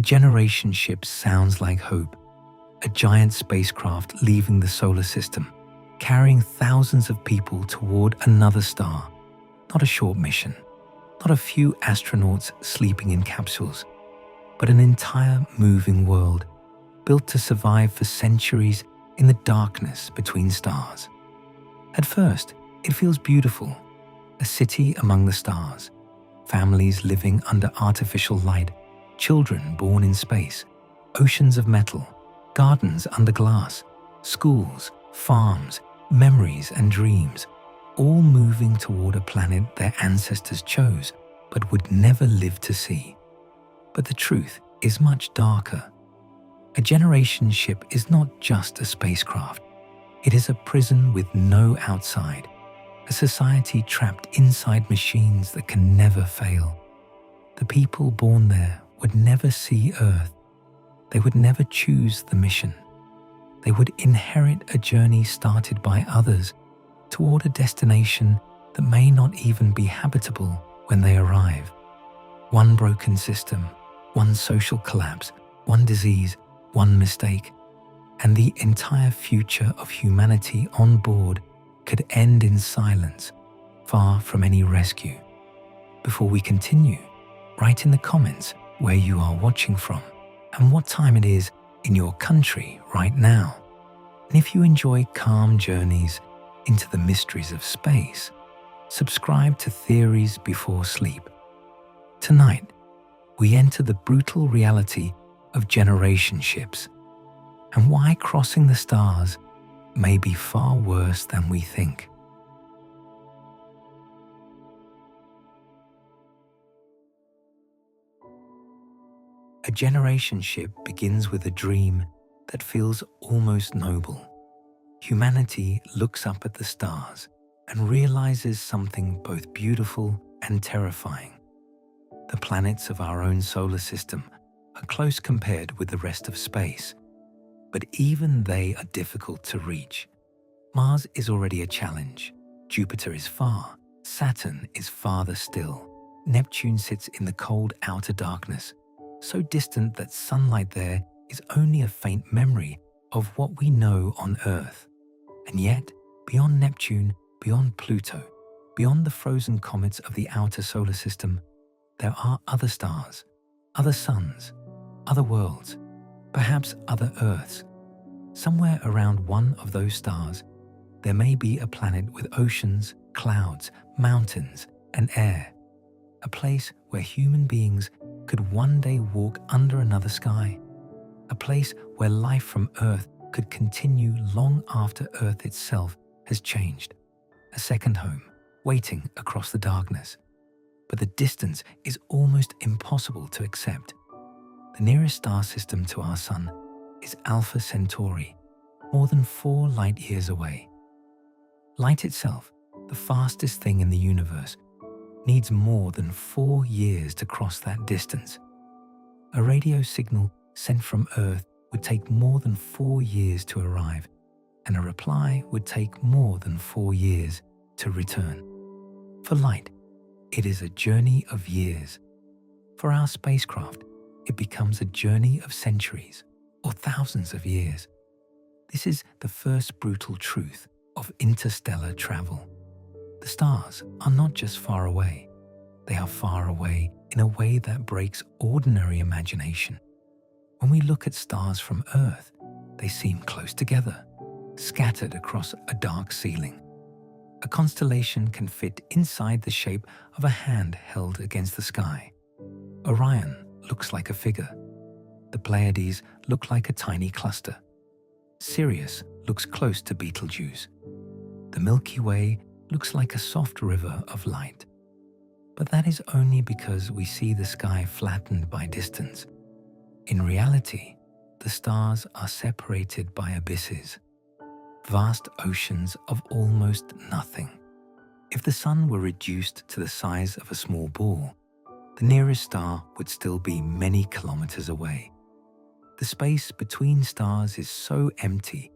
generation ship sounds like hope, a giant spacecraft leaving the solar system, carrying thousands of people toward another star. Not a short mission, not a few astronauts sleeping in capsules, but an entire moving world built to survive for centuries in the darkness between stars. At first, it feels beautiful, a city among the stars, families living under artificial light, children born in space, oceans of metal, gardens under glass, schools, farms, memories and dreams, all moving toward a planet their ancestors chose but would never live to see. But the truth is much darker. A generation ship is not just a spacecraft. It is a prison with no outside, a society trapped inside machines that can never fail. The people born there would never see Earth. They would never choose the mission. They would inherit a journey started by others toward a destination that may not even be habitable when they arrive. One broken system, one social collapse, one disease, one mistake, and the entire future of humanity on board could end in silence, far from any rescue. Before we continue, write in the comments where you are watching from and what time it is in your country right now. And if you enjoy calm journeys into the mysteries of space, subscribe to Theories Before Sleep. Tonight, we enter the brutal reality of generation ships and why crossing the stars may be far worse than we think. A generation ship begins with a dream that feels almost noble. Humanity looks up at the stars and realizes something both beautiful and terrifying. The planets of our own solar system are close compared with the rest of space, but even they are difficult to reach. Mars is already a challenge. Jupiter is far. Saturn is farther still. Neptune sits in the cold outer darkness, so distant that sunlight there is only a faint memory of what we know on Earth. And yet, beyond Neptune, beyond Pluto, beyond the frozen comets of the outer solar system, there are other stars, other suns, other worlds, perhaps other Earths. Somewhere around one of those stars, there may be a planet with oceans, clouds, mountains, and air. A place where human beings could one day walk under another sky. A place where life from Earth could continue long after Earth itself has changed. A second home, waiting across the darkness. But the distance is almost impossible to accept. The nearest star system to our Sun is Alpha Centauri, more than 4 light-years away. Light itself, the fastest thing in the universe, needs more than 4 years to cross that distance. A radio signal sent from Earth would take more than 4 years to arrive, and a reply would take more than 4 years to return. For light, it is a journey of years. For our spacecraft, it becomes a journey of centuries or thousands of years. This is the first brutal truth of interstellar travel. The stars are not just far away. They are far away in a way that breaks ordinary imagination. When we look at stars from Earth, they seem close together, scattered across a dark ceiling. A constellation can fit inside the shape of a hand held against the sky. Orion looks like a figure. The Pleiades look like a tiny cluster. Sirius looks close to Betelgeuse. The Milky Way looks like a soft river of light. But that is only because we see the sky flattened by distance. In reality, the stars are separated by abysses, vast oceans of almost nothing. If the Sun were reduced to the size of a small ball, the nearest star would still be many kilometers away. The space between stars is so empty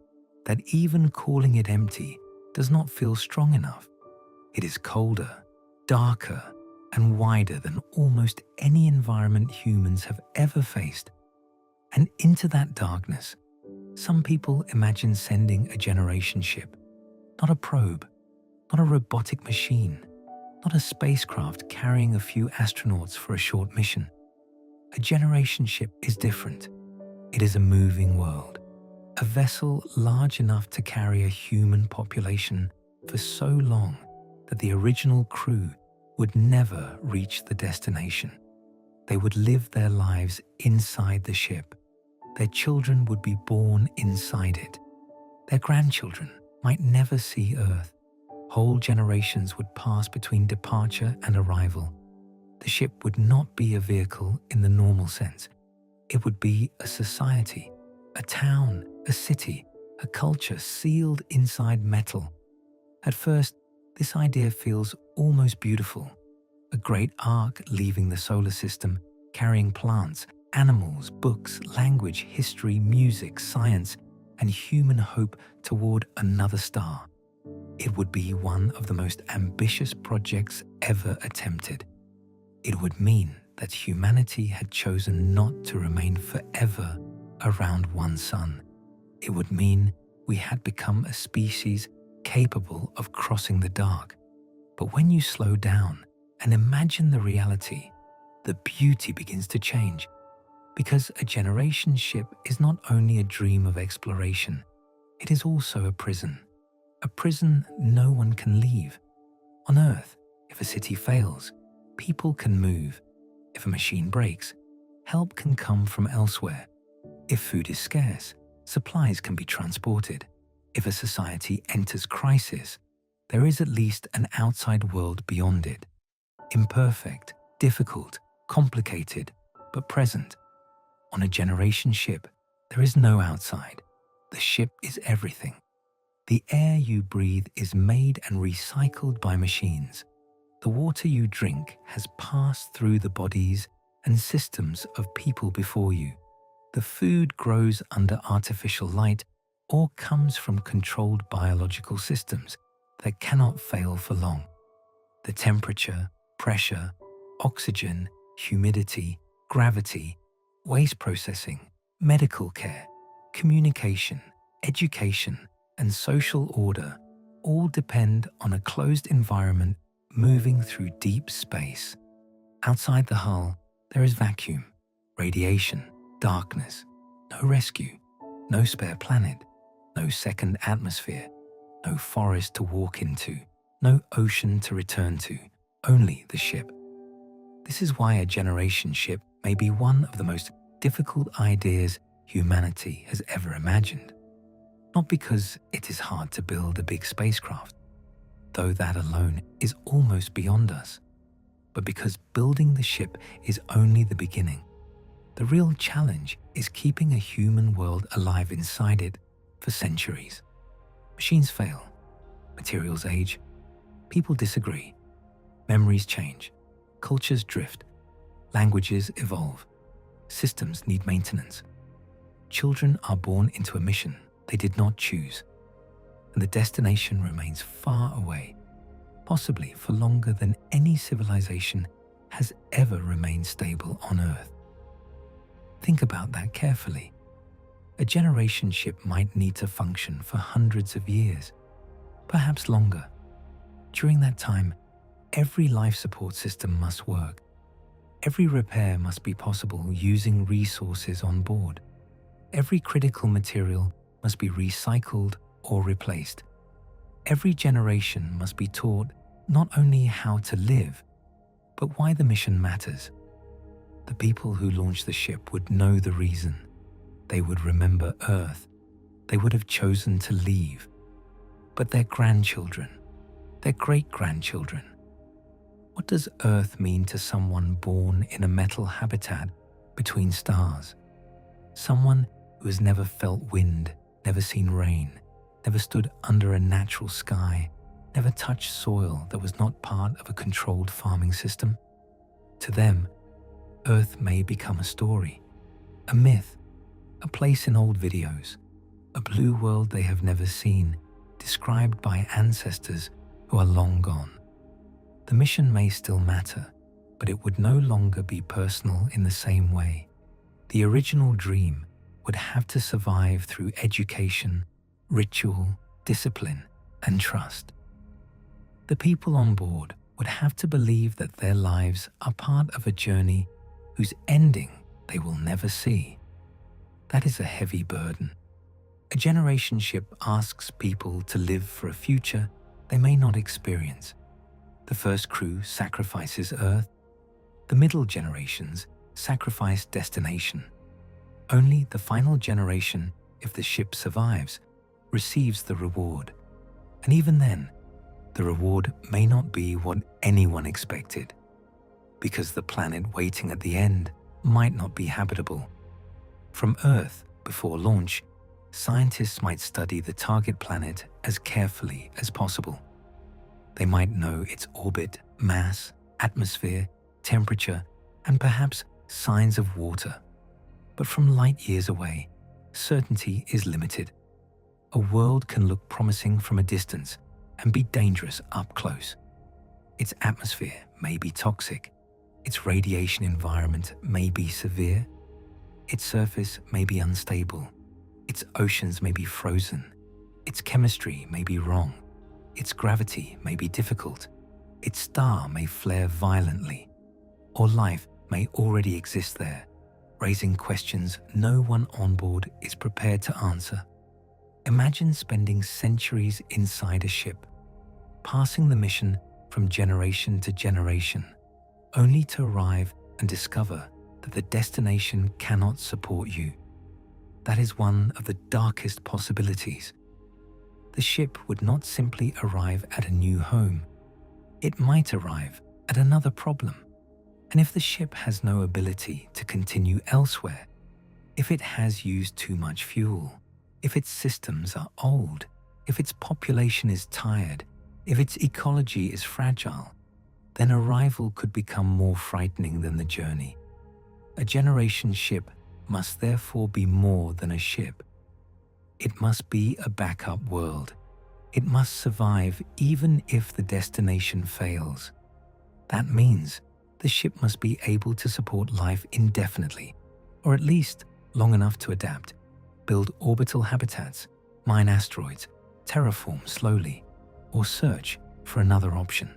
that even calling it empty does not feel strong enough. It is colder, darker, and wider than almost any environment humans have ever faced. And into that darkness, some people imagine sending a generation ship, not a probe, not a robotic machine, not a spacecraft carrying a few astronauts for a short mission. A generation ship is different. It is a moving world, a vessel large enough to carry a human population for so long that the original crew would never reach the destination. They would live their lives inside the ship. Their children would be born inside it. Their grandchildren might never see Earth. Whole generations would pass between departure and arrival. The ship would not be a vehicle in the normal sense. It would be a society, a town, a city, a culture sealed inside metal. At first, this idea feels almost beautiful. A great ark leaving the solar system, carrying plants, animals, books, language, history, music, science, and human hope toward another star. It would be one of the most ambitious projects ever attempted. It would mean that humanity had chosen not to remain forever around one sun. It would mean we had become a species capable of crossing the dark. But when you slow down and imagine the reality, the beauty begins to change. Because a generation ship is not only a dream of exploration, it is also a prison no one can leave. On Earth, if a city fails, people can move. If a machine breaks, help can come from elsewhere. If food is scarce, supplies can be transported. If a society enters crisis, there is at least an outside world beyond it. Imperfect, difficult, complicated, but present. On a generation ship, there is no outside. The ship is everything. The air you breathe is made and recycled by machines. The water you drink has passed through the bodies and systems of people before you. The food grows under artificial light or comes from controlled biological systems that cannot fail for long. The temperature, pressure, oxygen, humidity, gravity, waste processing, medical care, communication, education, and social order all depend on a closed environment moving through deep space. Outside the hull, there is vacuum, radiation, darkness, no rescue, no spare planet, no second atmosphere, no forest to walk into, no ocean to return to, only the ship. This is why a generation ship may be one of the most difficult ideas humanity has ever imagined. Not because it is hard to build a big spacecraft, though that alone is almost beyond us, but because building the ship is only the beginning. The real challenge is keeping a human world alive inside it for centuries. Machines fail, materials age, people disagree, memories change, cultures drift, languages evolve, systems need maintenance. Children are born into a mission they did not choose, and the destination remains far away, possibly for longer than any civilization has ever remained stable on Earth. Think about that carefully. A generation ship might need to function for hundreds of years, perhaps longer. During that time, every life support system must work. Every repair must be possible using resources on board. Every critical material must be recycled or replaced. Every generation must be taught not only how to live, but why the mission matters. The people who launched the ship would know the reason. They would remember Earth. They would have chosen to leave. But their grandchildren, their great-grandchildren, what does Earth mean to someone born in a metal habitat between stars? Someone who has never felt wind, never seen rain, never stood under a natural sky, never touched soil that was not part of a controlled farming system? To them, Earth may become a story, a myth, a place in old videos, a blue world they have never seen, described by ancestors who are long gone. The mission may still matter, but it would no longer be personal in the same way. The original dream would have to survive through education, ritual, discipline, and trust. The people on board would have to believe that their lives are part of a journey whose ending they will never see. That is a heavy burden. A generation ship asks people to live for a future they may not experience. The first crew sacrifices Earth. The middle generations sacrifice destination. Only the final generation, if the ship survives, receives the reward. And even then, the reward may not be what anyone expected, because the planet waiting at the end might not be habitable. From Earth, before launch, scientists might study the target planet as carefully as possible. They might know its orbit, mass, atmosphere, temperature, and perhaps signs of water. But from light years away, certainty is limited. A world can look promising from a distance and be dangerous up close. Its atmosphere may be toxic. Its radiation environment may be severe. Its surface may be unstable. Its oceans may be frozen. Its chemistry may be wrong. Its gravity may be difficult. Its star may flare violently. Or life may already exist there, raising questions no one on board is prepared to answer. Imagine spending centuries inside a ship, passing the mission from generation to generation, only to arrive and discover that the destination cannot support you. That is one of the darkest possibilities. The ship would not simply arrive at a new home. It might arrive at another problem. And if the ship has no ability to continue elsewhere, if it has used too much fuel, if its systems are old, if its population is tired, if its ecology is fragile, then arrival could become more frightening than the journey. A generation ship must therefore be more than a ship. It must be a backup world. It must survive even if the destination fails. That means the ship must be able to support life indefinitely, or at least long enough to adapt, build orbital habitats, mine asteroids, terraform slowly, or search for another option.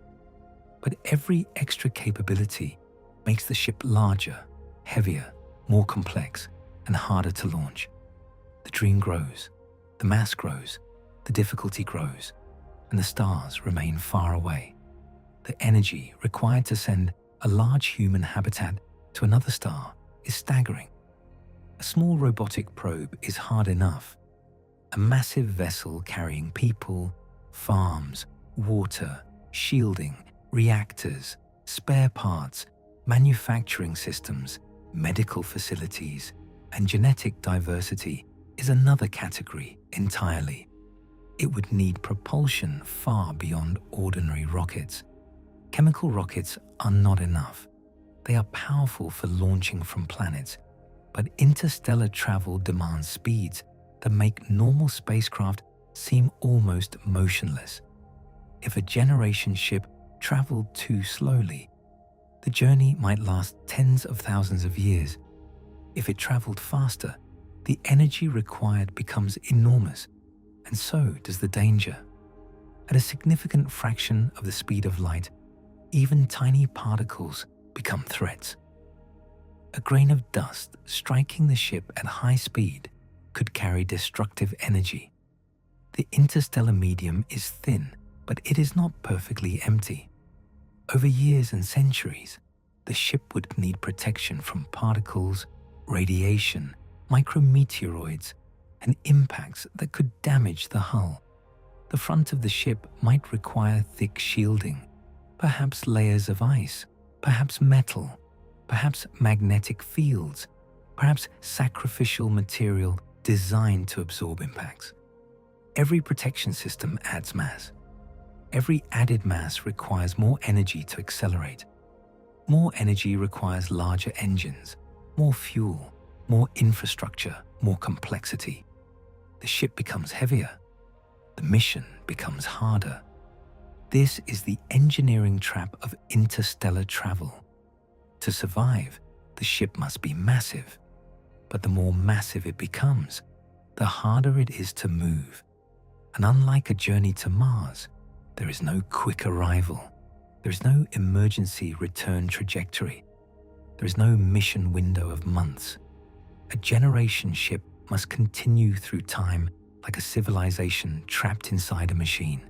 But every extra capability makes the ship larger, heavier, more complex, and harder to launch. The dream grows, the mass grows, the difficulty grows, and the stars remain far away. The energy required to send a large human habitat to another star is staggering. A small robotic probe is hard enough. A massive vessel carrying people, farms, water, shielding, reactors, spare parts, manufacturing systems, medical facilities, and genetic diversity is another category entirely. It would need propulsion far beyond ordinary rockets. Chemical rockets are not enough. They are powerful for launching from planets, but interstellar travel demands speeds that make normal spacecraft seem almost motionless. If a generation ship traveled too slowly, the journey might last tens of thousands of years. If it traveled faster, the energy required becomes enormous, and so does the danger. At a significant fraction of the speed of light, even tiny particles become threats. A grain of dust striking the ship at high speed could carry destructive energy. The interstellar medium is thin, but it is not perfectly empty. Over years and centuries, the ship would need protection from particles, radiation, micrometeoroids, and impacts that could damage the hull. The front of the ship might require thick shielding, perhaps layers of ice, perhaps metal, perhaps magnetic fields, perhaps sacrificial material designed to absorb impacts. Every protection system adds mass. Every added mass requires more energy to accelerate. More energy requires larger engines, more fuel, more infrastructure, more complexity. The ship becomes heavier. The mission becomes harder. This is the engineering trap of interstellar travel. To survive, the ship must be massive. But the more massive it becomes, the harder it is to move. And unlike a journey to Mars, there is no quick arrival. There is no emergency return trajectory. There is no mission window of months. A generation ship must continue through time like a civilization trapped inside a machine.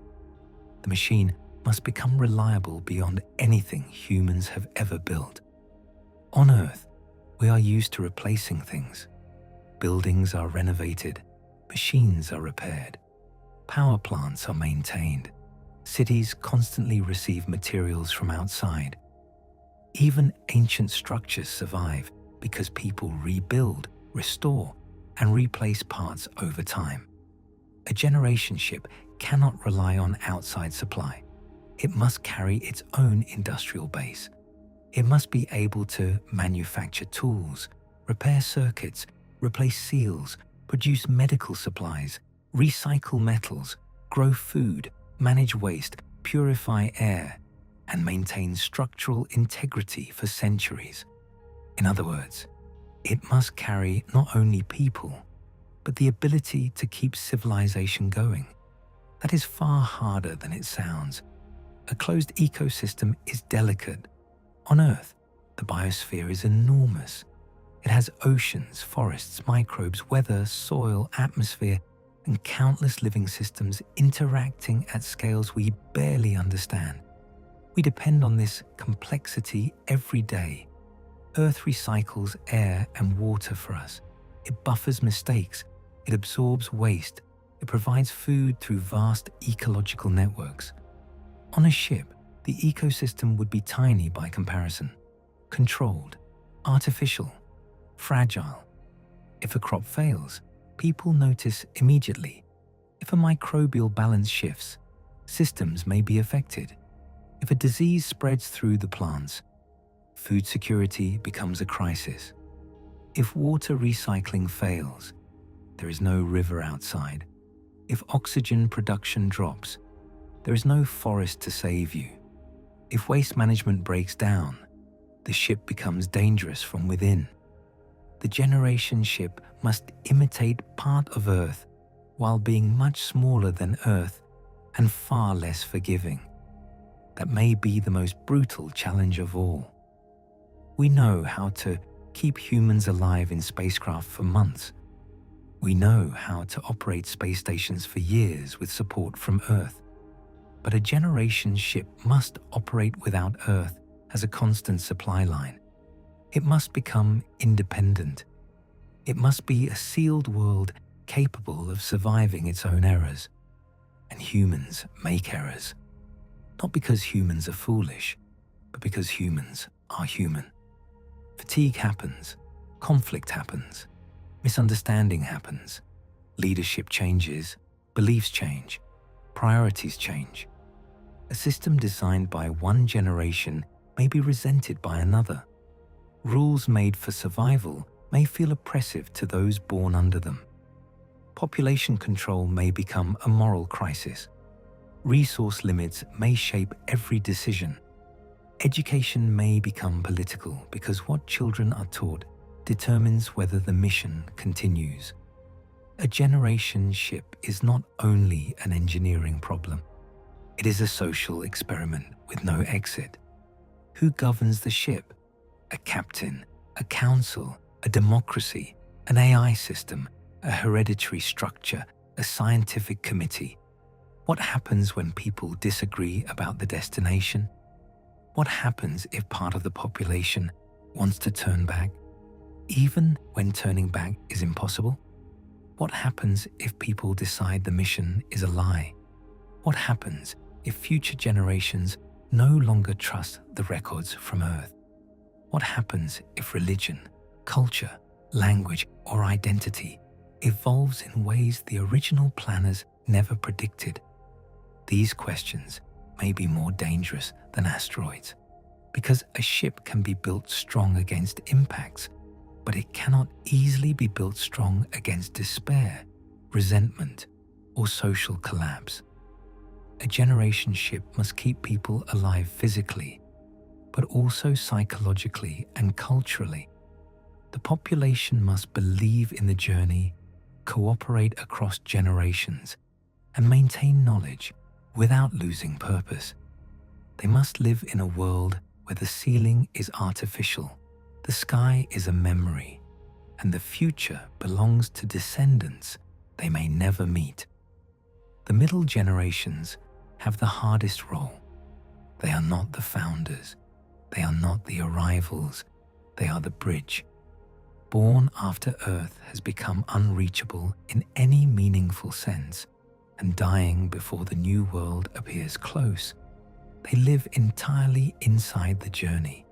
The machine must become reliable beyond anything humans have ever built. On Earth, we are used to replacing things. Buildings are renovated, machines are repaired, power plants are maintained, cities constantly receive materials from outside. Even ancient structures survive because people rebuild, restore, and replace parts over time. A generation ship cannot rely on outside supply. It must carry its own industrial base. It must be able to manufacture tools, repair circuits, replace seals, produce medical supplies, recycle metals, grow food, manage waste, purify air, and maintain structural integrity for centuries. In other words, it must carry not only people, but the ability to keep civilization going. That is far harder than it sounds. A closed ecosystem is delicate. On Earth, the biosphere is enormous. It has oceans, forests, microbes, weather, soil, atmosphere, and countless living systems interacting at scales we barely understand. We depend on this complexity every day. Earth recycles air and water for us. It buffers mistakes. It absorbs waste. It provides food through vast ecological networks. On a ship, the ecosystem would be tiny by comparison, controlled, artificial, fragile. If a crop fails, people notice immediately. If a microbial balance shifts, systems may be affected. If a disease spreads through the plants, food security becomes a crisis. If water recycling fails, there is no river outside. If oxygen production drops, there is no forest to save you. If waste management breaks down, the ship becomes dangerous from within. The generation ship must imitate part of Earth while being much smaller than Earth and far less forgiving. That may be the most brutal challenge of all. We know how to keep humans alive in spacecraft for months. We know how to operate space stations for years with support from Earth. But a generation ship must operate without Earth as a constant supply line. It must become independent. It must be a sealed world capable of surviving its own errors. And humans make errors. Not because humans are foolish, but because humans are human. Fatigue happens, conflict happens, misunderstanding happens, leadership changes, beliefs change, priorities change. A system designed by one generation may be resented by another. Rules made for survival may feel oppressive to those born under them. Population control may become a moral crisis. Resource limits may shape every decision. Education may become political because what children are taught determines whether the mission continues. A generation ship is not only an engineering problem. It is a social experiment with no exit. Who governs the ship? A captain, a council, a democracy, an AI system, a hereditary structure, a scientific committee. What happens when people disagree about the destination? What happens if part of the population wants to turn back, even when turning back is impossible? What happens if people decide the mission is a lie? What happens if future generations no longer trust the records from Earth? What happens if religion, culture, language, or identity evolves in ways the original planners never predicted? These questions may be more dangerous than asteroids, because a ship can be built strong against impacts, but it cannot easily be built strong against despair, resentment, or social collapse. A generation ship must keep people alive physically, but also psychologically and culturally. The population must believe in the journey, cooperate across generations, and maintain knowledge without losing purpose. They must live in a world where the ceiling is artificial, the sky is a memory, and the future belongs to descendants they may never meet. The middle generations have the hardest role. They are not the founders. They are not the arrivals. They are the bridge. Born after Earth has become unreachable in any meaningful sense, and dying before the new world appears close, they live entirely inside the journey.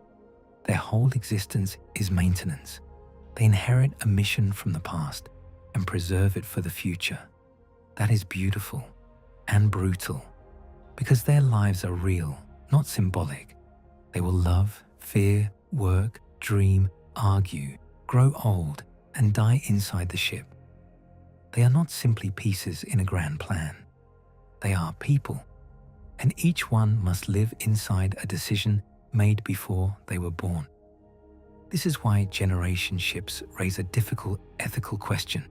Their whole existence is maintenance. They inherit a mission from the past and preserve it for the future. That is beautiful and brutal, because their lives are real, not symbolic. They will love, fear, work, dream, argue, grow old, and die inside the ship. They are not simply pieces in a grand plan. They are people, and each one must live inside a decision made before they were born. This is why generation ships raise a difficult ethical question.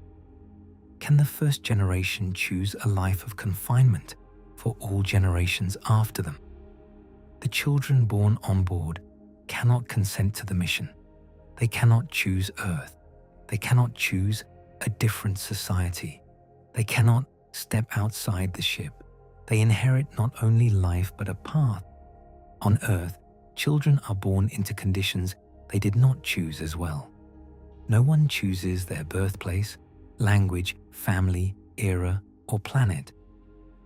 Can the first generation choose a life of confinement for all generations after them? The children born on board cannot consent to the mission. They cannot choose Earth. They cannot choose a different society. They cannot step outside the ship. They inherit not only life but a path. On Earth, children are born into conditions they did not choose as well. No one chooses their birthplace, language, family, era, or planet.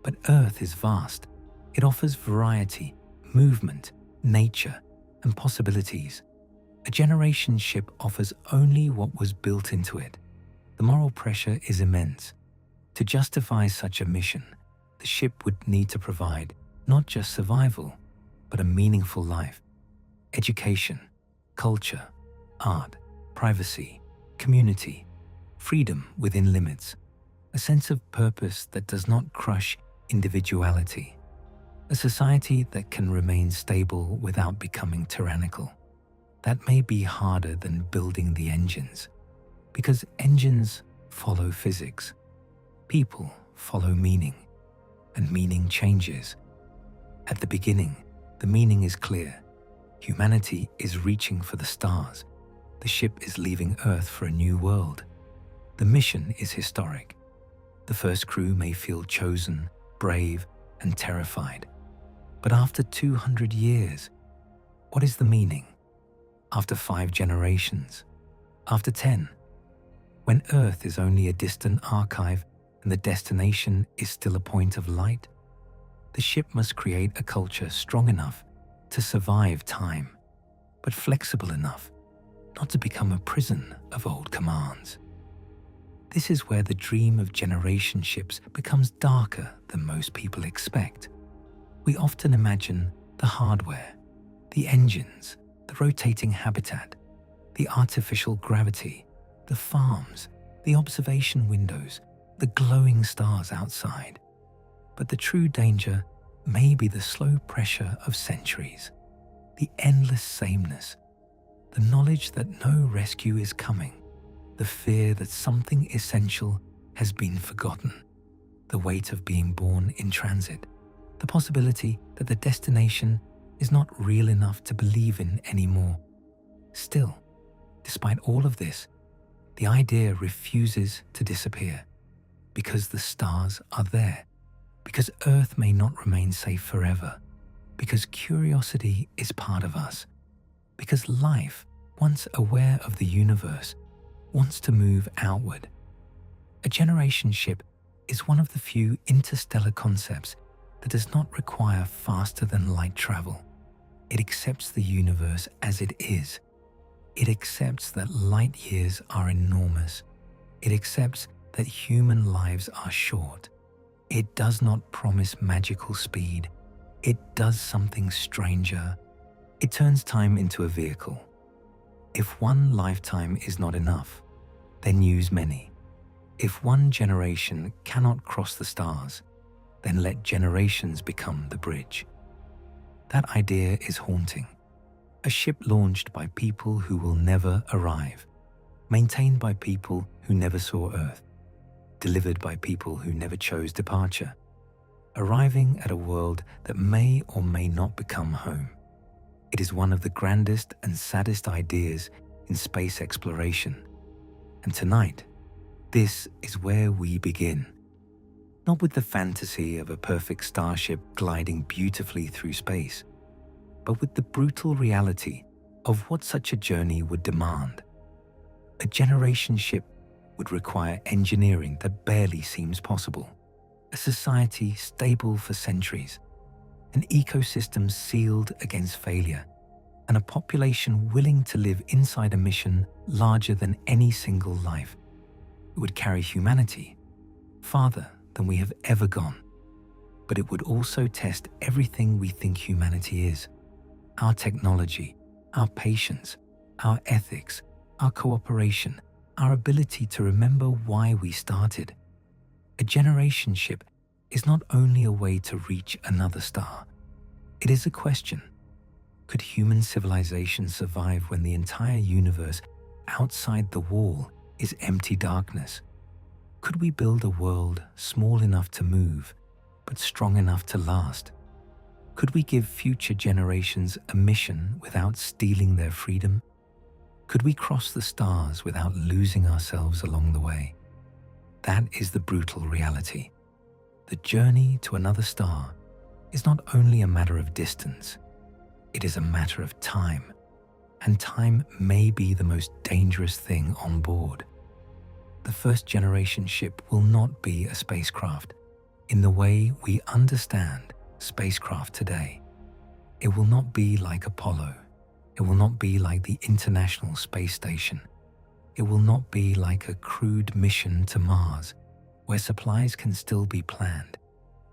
But Earth is vast. It offers variety, movement, nature, and possibilities. A generation ship offers only what was built into it. The moral pressure is immense. To justify such a mission, the ship would need to provide not just survival, but a meaningful life. Education, culture, art, privacy, community, freedom within limits, a sense of purpose that does not crush individuality, a society that can remain stable without becoming tyrannical. That may be harder than building the engines, because engines follow physics, people follow meaning, and meaning changes. At the beginning, the meaning is clear. Humanity is reaching for the stars. The ship is leaving Earth for a new world. The mission is historic. The first crew may feel chosen, brave, and terrified. But after 200 years, what is the meaning? After 5 generations? After 10? When Earth is only a distant archive and the destination is still a point of light? The ship must create a culture strong enough to survive time, but flexible enough not to become a prison of old commands. This is where the dream of generation ships becomes darker than most people expect. We often imagine the hardware, the engines, the rotating habitat, the artificial gravity, the farms, the observation windows, the glowing stars outside. But the true danger may be the slow pressure of centuries, the endless sameness, the knowledge that no rescue is coming, the fear that something essential has been forgotten, the weight of being born in transit, the possibility that the destination is not real enough to believe in anymore. Still, despite all of this, the idea refuses to disappear, because the stars are there, because Earth may not remain safe forever, because curiosity is part of us, because life, once aware of the universe, wants to move outward. A generation ship is one of the few interstellar concepts that does not require faster than light travel. It accepts the universe as it is. It accepts that light years are enormous. It accepts that human lives are short. It does not promise magical speed. It does something stranger. It turns time into a vehicle. If one lifetime is not enough, then use many. If one generation cannot cross the stars, then let generations become the bridge. That idea is haunting. A ship launched by people who will never arrive. maintained by people who never saw Earth, delivered by people who never chose departure, arriving at a world that may or may not become home. It is one of the grandest and saddest ideas in space exploration. And tonight, this is where we begin. Not with the fantasy of a perfect starship gliding beautifully through space, but with the brutal reality of what such a journey would demand. A generation ship would require engineering that barely seems possible, a society stable for centuries, an ecosystem sealed against failure, and a population willing to live inside a mission larger than any single life. It would carry humanity farther than we have ever gone, but it would also test everything we think humanity is: our technology, our patience, our ethics, our cooperation, our ability to remember why we started. A generation ship is not only a way to reach another star, it is a question. Could human civilization survive when the entire universe outside the wall is empty darkness? Could we build a world small enough to move, but strong enough to last? Could we give future generations a mission without stealing their freedom? Could we cross the stars without losing ourselves along the way? That is the brutal reality. The journey to another star is not only a matter of distance, it is a matter of time, and time may be the most dangerous thing on board. The first generation ship will not be a spacecraft in the way we understand spacecraft today. It will not be like Apollo. It will not be like the International Space Station. It will not be like a crewed mission to Mars, where supplies can still be planned,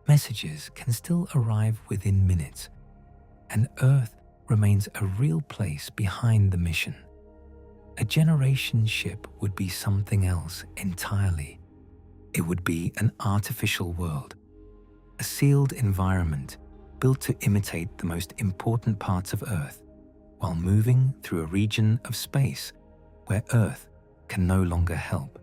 messages can still arrive within minutes, and Earth remains a real place behind the mission. A generation ship would be something else entirely. It would be an artificial world, a sealed environment built to imitate the most important parts of Earth, while moving through a region of space where Earth can no longer help.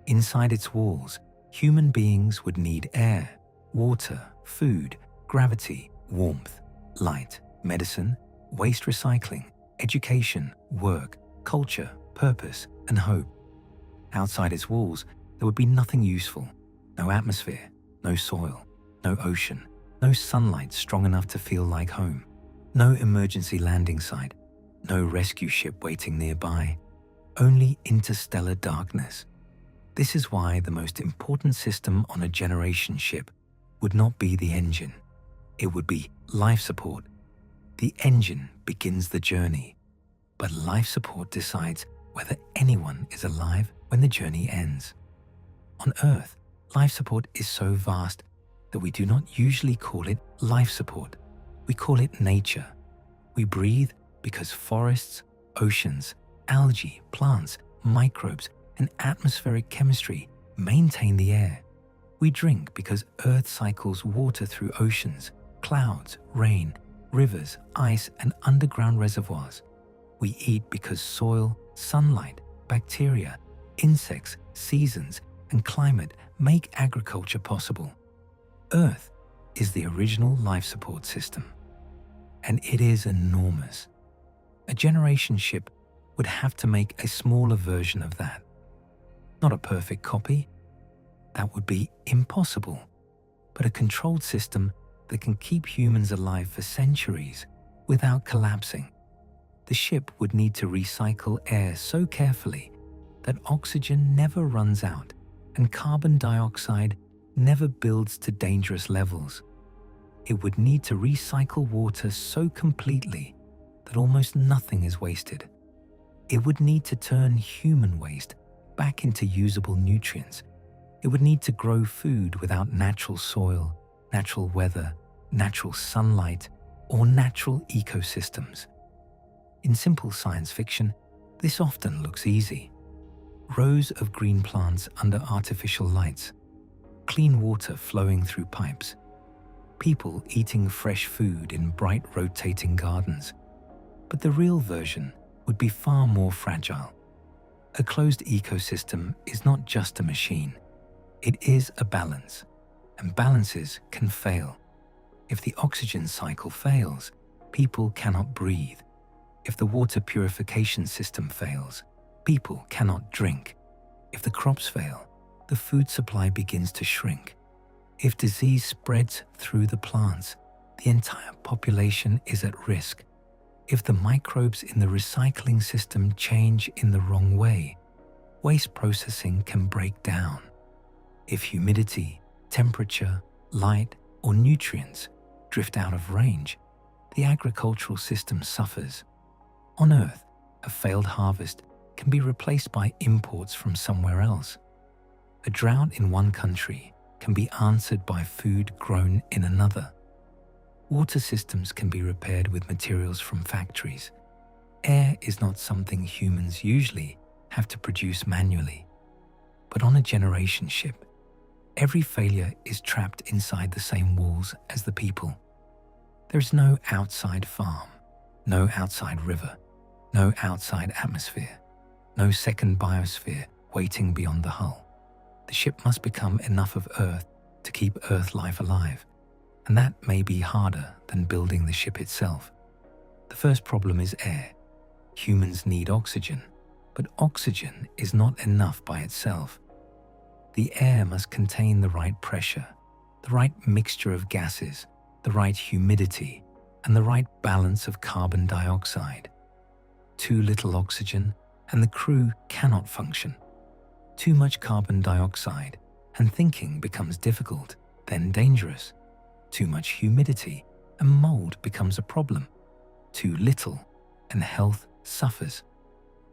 Inside its walls, human beings would need air, water, food, gravity, warmth, light, medicine, waste recycling, education, work, culture, purpose, and hope. Outside its walls, there would be nothing useful: no atmosphere, no soil, no ocean, no sunlight strong enough to feel like home, no emergency landing site, no rescue ship waiting nearby, only interstellar darkness. This is why the most important system on a generation ship would not be the engine. It would be life support. The engine begins the journey, but life support decides whether anyone is alive when the journey ends. On Earth, life support is so vast that we do not usually call it life support. We call it nature. We breathe because forests, oceans, algae, plants, microbes, and atmospheric chemistry maintain the air. We drink because Earth cycles water through oceans, clouds, rain, rivers, ice, and underground reservoirs. We eat because soil, sunlight, bacteria, insects, seasons, and climate make agriculture possible. Earth is the original life support system, and it is enormous. A generation ship would have to make a smaller version of that. Not a perfect copy. That would be impossible, but a controlled system that can keep humans alive for centuries without collapsing. The ship would need to recycle air so carefully that oxygen never runs out and carbon dioxide never builds to dangerous levels. It would need to recycle water so completely that almost nothing is wasted. It would need to turn human waste back into usable nutrients. It would need to grow food without natural soil, natural weather, natural sunlight, or natural ecosystems. In simple science fiction, this often looks easy. Rows of green plants under artificial lights, clean water flowing through pipes, people eating fresh food in bright rotating gardens. But the real version would be far more fragile. A closed ecosystem is not just a machine. It is a balance, and balances can fail. If the oxygen cycle fails, people cannot breathe. If the water purification system fails, people cannot drink. If the crops fail, the food supply begins to shrink. If disease spreads through the plants, the entire population is at risk. If the microbes in the recycling system change in the wrong way, waste processing can break down. If humidity, temperature, light, or nutrients drift out of range, the agricultural system suffers. On Earth, a failed harvest can be replaced by imports from somewhere else. A drought in one country can be answered by food grown in another. Water systems can be repaired with materials from factories. Air is not something humans usually have to produce manually. But on a generation ship, every failure is trapped inside the same walls as the people. There is no outside farm, no outside river, no outside atmosphere, no second biosphere waiting beyond the hull. The ship must become enough of Earth to keep Earth life alive, and that may be harder than building the ship itself. The first problem is air. Humans need oxygen, but oxygen is not enough by itself. The air must contain the right pressure, the right mixture of gases, the right humidity, and the right balance of carbon dioxide. Too little oxygen, and the crew cannot function. Too much carbon dioxide, and thinking becomes difficult, then dangerous. Too much humidity, and mold becomes a problem. Too little, and health suffers.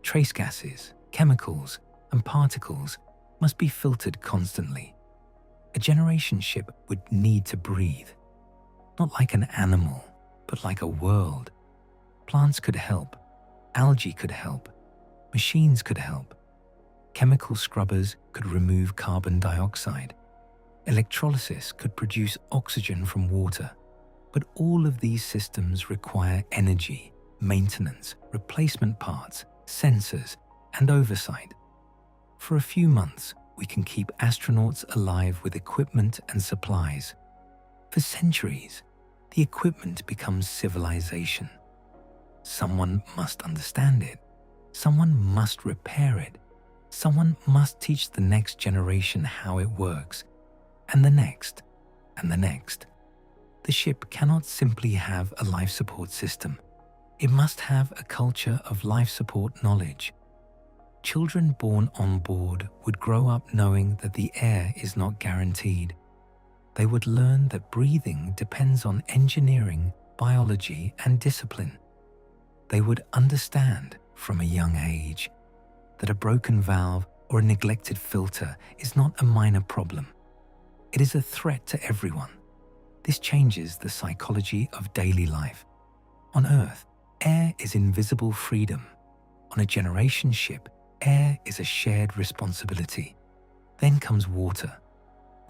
Trace gases, chemicals, and particles must be filtered constantly. A generation ship would need to breathe, not like an animal, but like a world. Plants could help, algae could help, machines could help. Chemical scrubbers could remove carbon dioxide. Electrolysis could produce oxygen from water. But all of these systems require energy, maintenance, replacement parts, sensors, and oversight. For a few months, we can keep astronauts alive with equipment and supplies. For centuries, the equipment becomes civilization. Someone must understand it. Someone must repair it. Someone must teach the next generation how it works, and the next, and the next. The ship cannot simply have a life support system. It must have a culture of life support knowledge. Children born on board would grow up knowing that the air is not guaranteed. They would learn that breathing depends on engineering, biology, and discipline. They would understand from a young age that a broken valve or a neglected filter is not a minor problem. It is a threat to everyone. This changes the psychology of daily life. On Earth, air is invisible freedom. On a generation ship, air is a shared responsibility. Then comes water.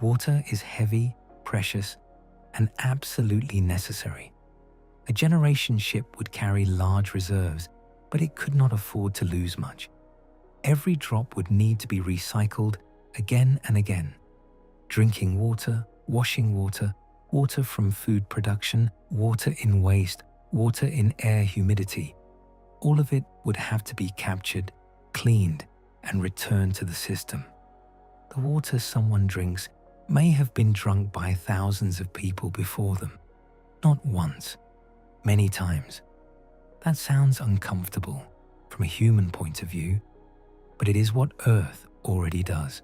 Water is heavy, precious, and absolutely necessary. A generation ship would carry large reserves, but it could not afford to lose much. Every drop would need to be recycled again and again. Drinking water, washing water, water from food production, water in waste, water in air humidity. All of it would have to be captured, cleaned, and returned to the system. The water someone drinks may have been drunk by thousands of people before them. Not once, many times. That sounds uncomfortable from a human point of view, but it is what Earth already does.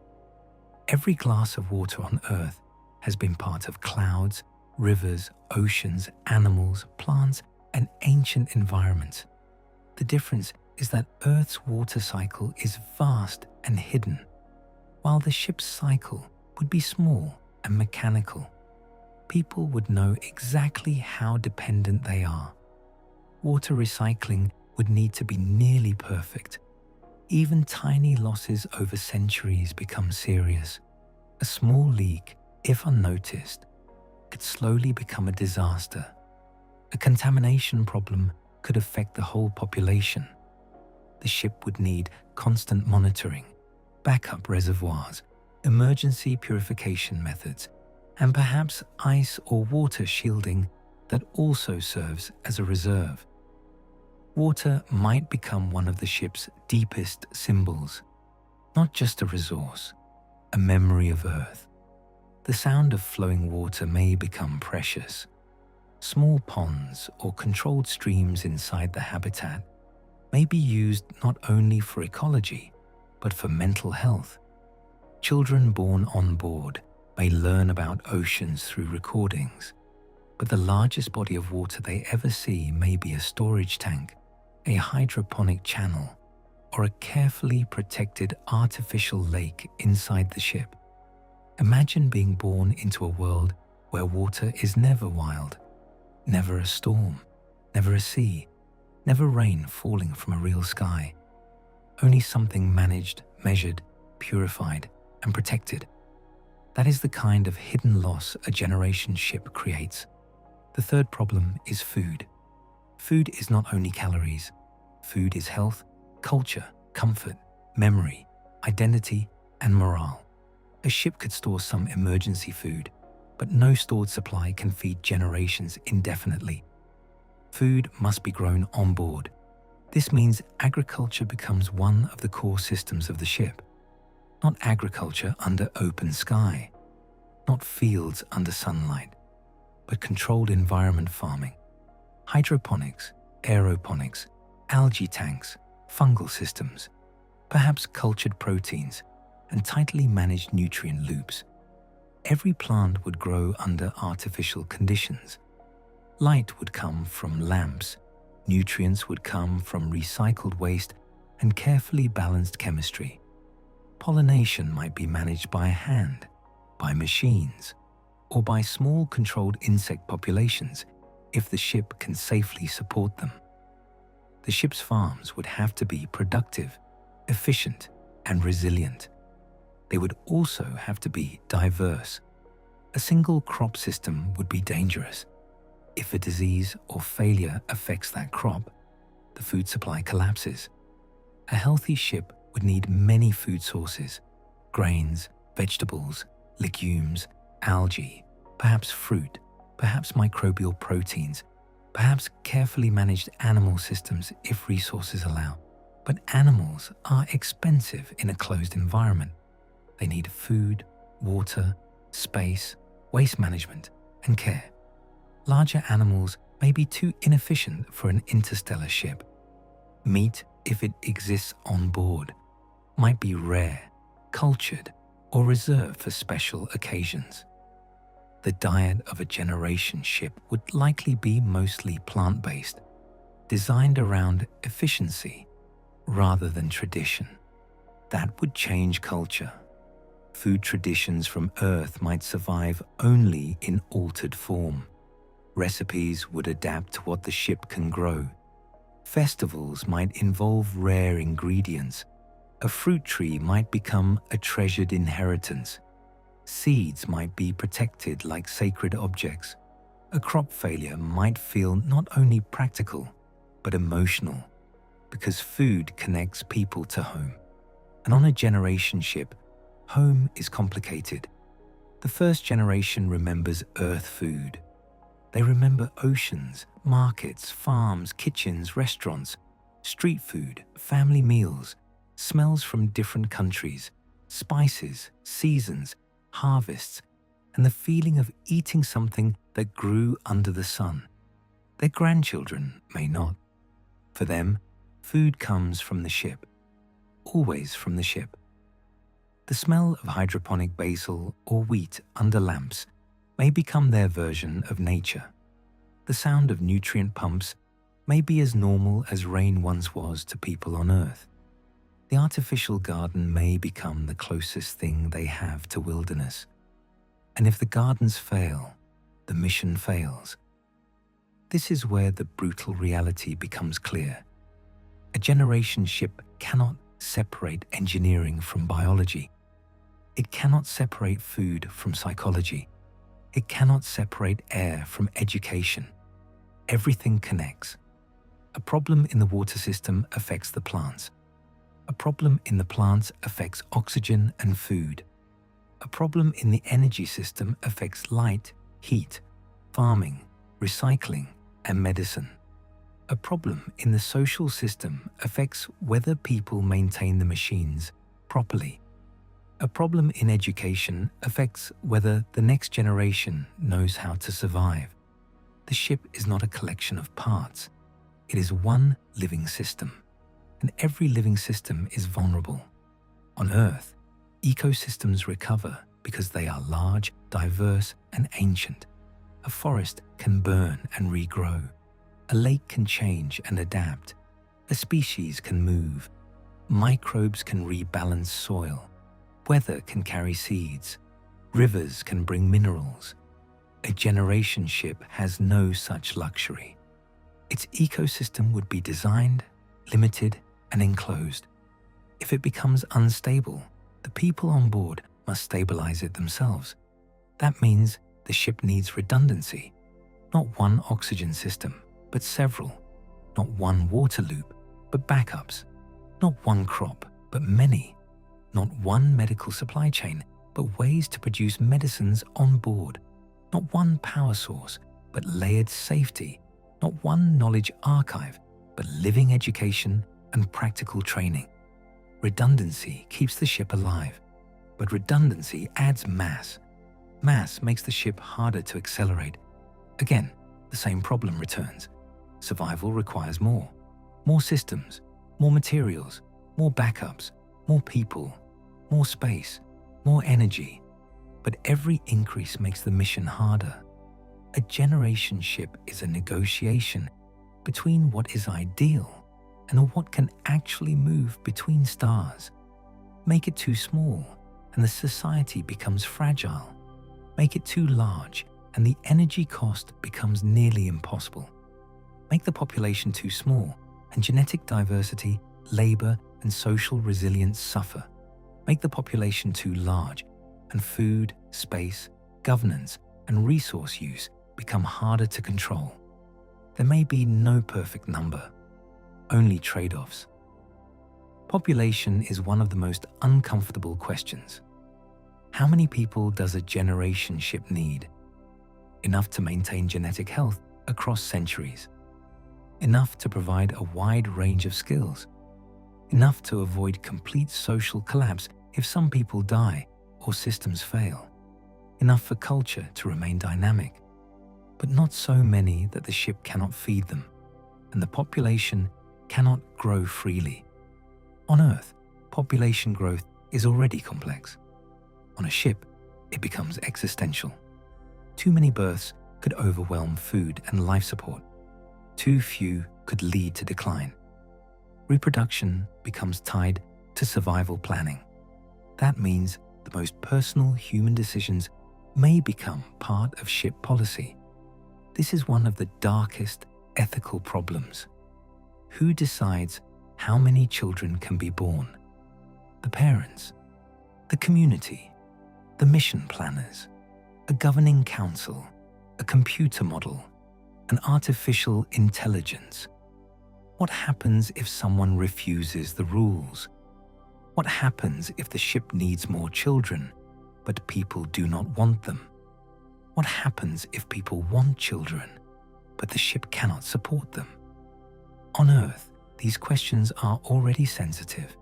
Every glass of water on Earth has been part of clouds, rivers, oceans, animals, plants, and ancient environments. The difference is that Earth's water cycle is vast and hidden, while the ship's cycle would be small and mechanical. People would know exactly how dependent they are. Water recycling would need to be nearly perfect. Even tiny losses over centuries become serious. A small leak, if unnoticed, could slowly become a disaster. A contamination problem could affect the whole population. The ship would need constant monitoring, backup reservoirs, emergency purification methods, and perhaps ice or water shielding that also serves as a reserve. Water might become one of the ship's deepest symbols, not just a resource, a memory of Earth. The sound of flowing water may become precious. Small ponds or controlled streams inside the habitat may be used not only for ecology, but for mental health. Children born on board may learn about oceans through recordings, but the largest body of water they ever see may be a storage tank, a hydroponic channel, or a carefully protected artificial lake inside the ship. Imagine being born into a world where water is never wild, never a storm, never a sea, never rain falling from a real sky. Only something managed, measured, purified, and protected. That is the kind of hidden loss a generation ship creates. The third problem is food. Food is not only calories. Food is health, culture, comfort, memory, identity, and morale. A ship could store some emergency food, but no stored supply can feed generations indefinitely. Food must be grown on board. This means agriculture becomes one of the core systems of the ship. Not agriculture under open sky, not fields under sunlight, but controlled environment farming. Hydroponics, aeroponics, algae tanks, fungal systems, perhaps cultured proteins, and tightly managed nutrient loops. Every plant would grow under artificial conditions. Light would come from lamps, nutrients would come from recycled waste, and carefully balanced chemistry. Pollination might be managed by hand, by machines, or by small controlled insect populations if the ship can safely support them. The ship's farms would have to be productive, efficient, and resilient. They would also have to be diverse. A single crop system would be dangerous. If a disease or failure affects that crop, the food supply collapses. A healthy ship would need many food sources: grains, vegetables, legumes, algae, perhaps fruit, perhaps microbial proteins, perhaps carefully managed animal systems if resources allow. But animals are expensive in a closed environment. They need food, water, space, waste management, and care. Larger animals may be too inefficient for an interstellar ship. Meat, if it exists on board, might be rare, cultured, or reserved for special occasions. The diet of a generation ship would likely be mostly plant-based, designed around efficiency rather than tradition. That would change culture. Food traditions from Earth might survive only in altered form. Recipes would adapt to what the ship can grow. Festivals might involve rare ingredients. A fruit tree might become a treasured inheritance. Seeds might be protected like sacred objects. A crop failure might feel not only practical, but emotional, because food connects people to home. And on a generation ship, home is complicated. The first generation remembers Earth food. They remember oceans, markets, farms, kitchens, restaurants, street food, family meals, smells from different countries, spices, seasons, harvests, and the feeling of eating something that grew under the sun. Their grandchildren may not. For them, food comes from the ship, always from the ship. The smell of hydroponic basil or wheat under lamps may become their version of nature. The sound of nutrient pumps may be as normal as rain once was to people on Earth. The artificial garden may become the closest thing they have to wilderness. And if the gardens fail, the mission fails. This is where the brutal reality becomes clear. A generation ship cannot separate engineering from biology. It cannot separate food from psychology. It cannot separate air from education. Everything connects. A problem in the water system affects the plants. A problem in the plants affects oxygen and food. A problem in the energy system affects light, heat, farming, recycling, and medicine. A problem in the social system affects whether people maintain the machines properly. A problem in education affects whether the next generation knows how to survive. The ship is not a collection of parts. It is one living system, and every living system is vulnerable. On Earth, ecosystems recover because they are large, diverse, and ancient. A forest can burn and regrow. A lake can change and adapt. A species can move. Microbes can rebalance soil. Weather can carry seeds. Rivers can bring minerals. A generation ship has no such luxury. Its ecosystem would be designed, limited, and enclosed. If it becomes unstable, the people on board must stabilize it themselves. That means the ship needs redundancy, not one oxygen system, but several, not one water loop, but backups, not one crop, but many, not one medical supply chain, but ways to produce medicines on board, not one power source, but layered safety, not one knowledge archive, but living education and practical training. Redundancy keeps the ship alive, but redundancy adds mass. Mass makes the ship harder to accelerate. Again, the same problem returns. Survival requires more systems, more materials, more backups, more people, more space, more energy. But every increase makes the mission harder. A generation ship is a negotiation between what is ideal and what can actually move between stars. Make it too small, and the society becomes fragile. Make it too large, and the energy cost becomes nearly impossible. Make the population too small, and genetic diversity, labor, and social resilience suffer. Make the population too large, and food, space, governance, and resource use become harder to control. There may be no perfect number, only trade-offs. Population is one of the most uncomfortable questions. How many people does a generation ship need? Enough to maintain genetic health across centuries. Enough to provide a wide range of skills. Enough to avoid complete social collapse if some people die or systems fail. Enough for culture to remain dynamic, but not so many that the ship cannot feed them, and the population cannot grow freely. On Earth, population growth is already complex. On a ship, it becomes existential. Too many births could overwhelm food and life support. Too few could lead to decline. Reproduction becomes tied to survival planning. That means the most personal human decisions may become part of ship policy. This is one of the darkest ethical problems. Who decides how many children can be born? The parents, the community, the mission planners, a governing council, a computer model, an artificial intelligence. What happens if someone refuses the rules? What happens if the ship needs more children, but people do not want them? What happens if people want children, but the ship cannot support them? On Earth, these questions are already sensitive.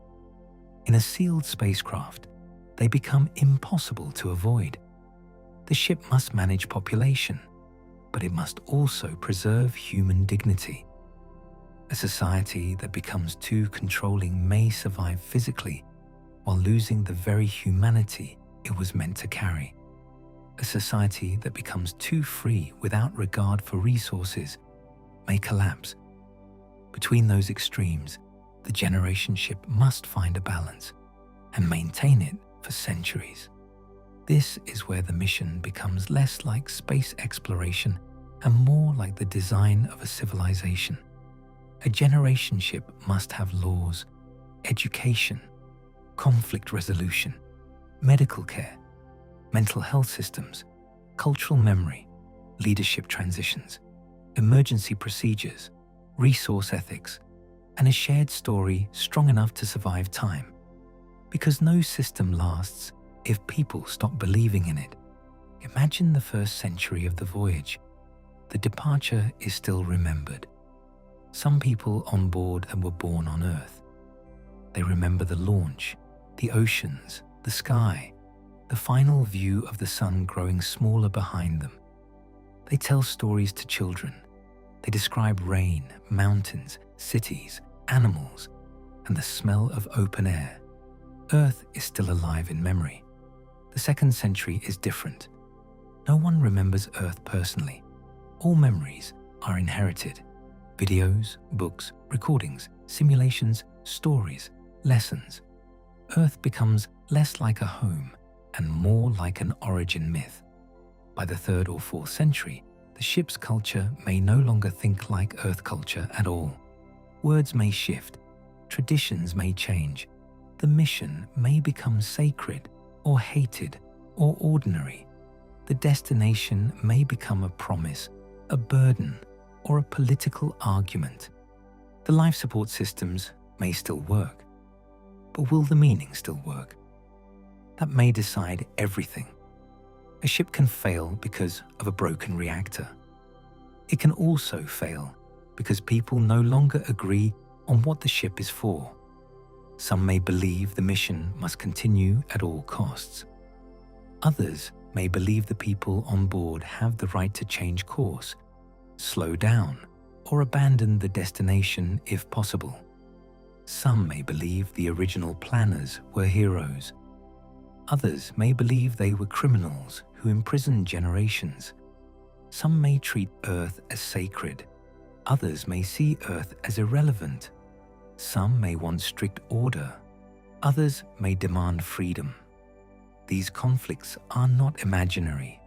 In a sealed spacecraft, they become impossible to avoid. The ship must manage population, but it must also preserve human dignity. A society that becomes too controlling may survive physically while losing the very humanity it was meant to carry. A society that becomes too free without regard for resources may collapse. Between those extremes, the generation ship must find a balance and maintain it for centuries. This is where the mission becomes less like space exploration and more like the design of a civilization. A generation ship must have laws, education, conflict resolution, medical care, mental health systems, cultural memory, leadership transitions, emergency procedures, resource ethics, and a shared story strong enough to survive time. Because no system lasts if people stop believing in it. Imagine the first century of the voyage. The departure is still remembered. Some people on board were born on Earth. They remember the launch, the oceans, the sky, the final view of the sun growing smaller behind them. They tell stories to children. They describe rain, mountains, cities, animals, and the smell of open air. Earth is still alive in memory. The second century is different. No one remembers Earth personally. All memories are inherited. Videos, books, recordings, simulations, stories, lessons. Earth becomes less like a home and more like an origin myth. By the 3rd or 4th century, the ship's culture may no longer think like Earth culture at all. Words may shift, traditions may change, the mission may become sacred or hated or ordinary. The destination may become a promise, a burden, or a political argument. The life support systems may still work, but will the meaning still work? That may decide everything. A ship can fail because of a broken reactor. It can also fail because people no longer agree on what the ship is for. Some may believe the mission must continue at all costs. Others may believe the people on board have the right to change course, slow down, or abandon the destination if possible. Some may believe the original planners were heroes. Others may believe they were criminals who imprisoned generations. Some may treat Earth as sacred. Others may see Earth as irrelevant. Some may want strict order. Others may demand freedom. These conflicts are not imaginary.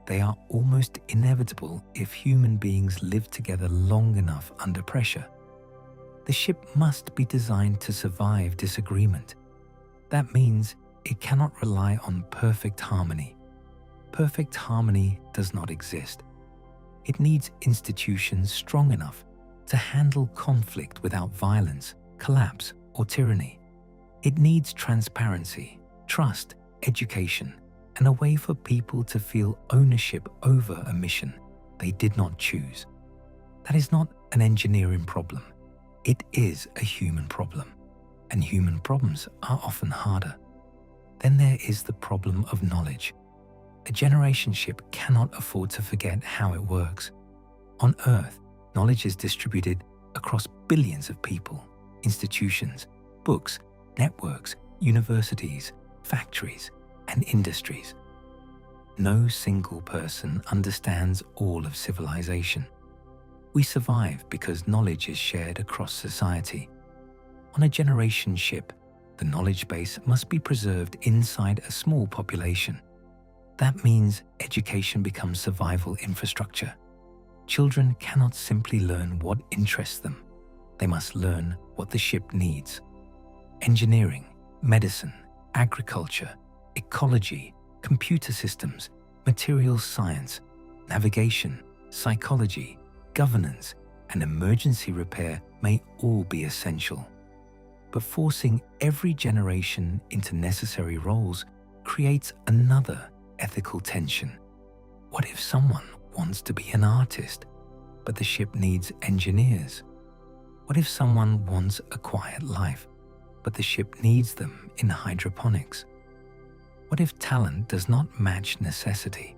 They are almost inevitable if human beings live together long enough under pressure. The ship must be designed to survive disagreement. That means it cannot rely on perfect harmony. Perfect harmony does not exist. It needs institutions strong enough to handle conflict without violence, collapse, or tyranny. It needs transparency, trust, education, and a way for people to feel ownership over a mission they did not choose. That is not an engineering problem. It is a human problem, and human problems are often harder. Then there is the problem of knowledge. A generation ship cannot afford to forget how it works. On Earth, knowledge is distributed across billions of people, institutions, books, networks, universities, factories, and industries. No single person understands all of civilization. We survive because knowledge is shared across society. On a generation ship, the knowledge base must be preserved inside a small population. That means education becomes survival infrastructure. Children cannot simply learn what interests them. They must learn what the ship needs. Engineering, medicine, agriculture, ecology, computer systems, materials science, navigation, psychology, governance, and emergency repair may all be essential. But forcing every generation into necessary roles creates another ethical tension. What if someone wants to be an artist, but the ship needs engineers? What if someone wants a quiet life, but the ship needs them in hydroponics? What if talent does not match necessity?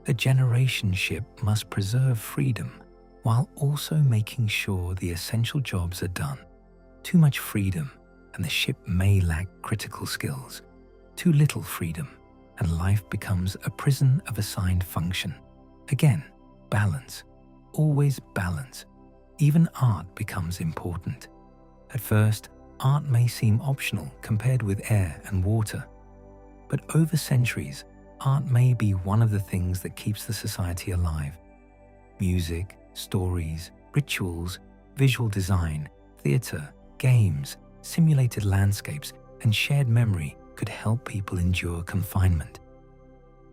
A generation ship must preserve freedom while also making sure the essential jobs are done. Too much freedom, and the ship may lack critical skills. Too little freedom, and life becomes a prison of assigned function. Again, balance. Always balance. Even art becomes important. At first, art may seem optional compared with air and water. But over centuries, art may be one of the things that keeps the society alive. Music, stories, rituals, visual design, theatre, games, simulated landscapes, and shared memory could help people endure confinement.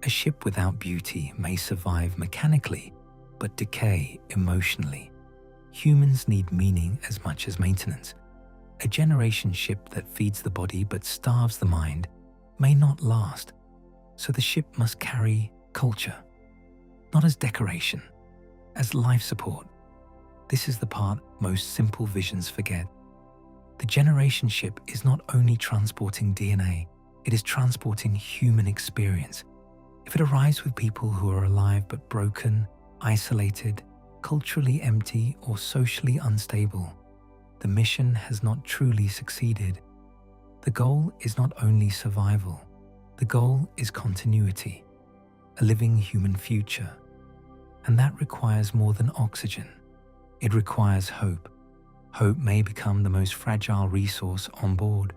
A ship without beauty may survive mechanically, but decay emotionally. Humans need meaning as much as maintenance. A generation ship that feeds the body but starves the mind may not last, so the ship must carry culture, not as decoration, as life support. This is the part most simple visions forget. The generation ship is not only transporting DNA, it is transporting human experience. If it arrives with people who are alive but broken, isolated, culturally empty, or socially unstable, the mission has not truly succeeded. The goal is not only survival, the goal is continuity, a living human future. And that requires more than oxygen. It requires hope. Hope may become the most fragile resource on board.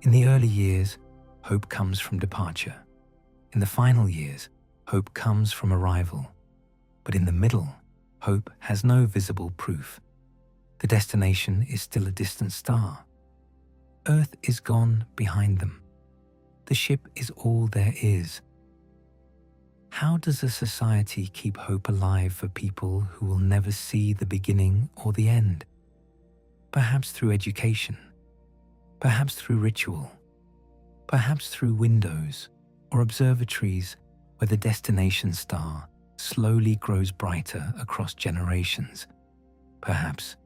In the early years, hope comes from departure. In the final years, hope comes from arrival. But in the middle, hope has no visible proof. The destination is still a distant star. Earth is gone behind them. The ship is all there is. How does a society keep hope alive for people who will never see the beginning or the end? Perhaps through education, perhaps through ritual, perhaps through windows or observatories where the destination star slowly grows brighter across generations, perhaps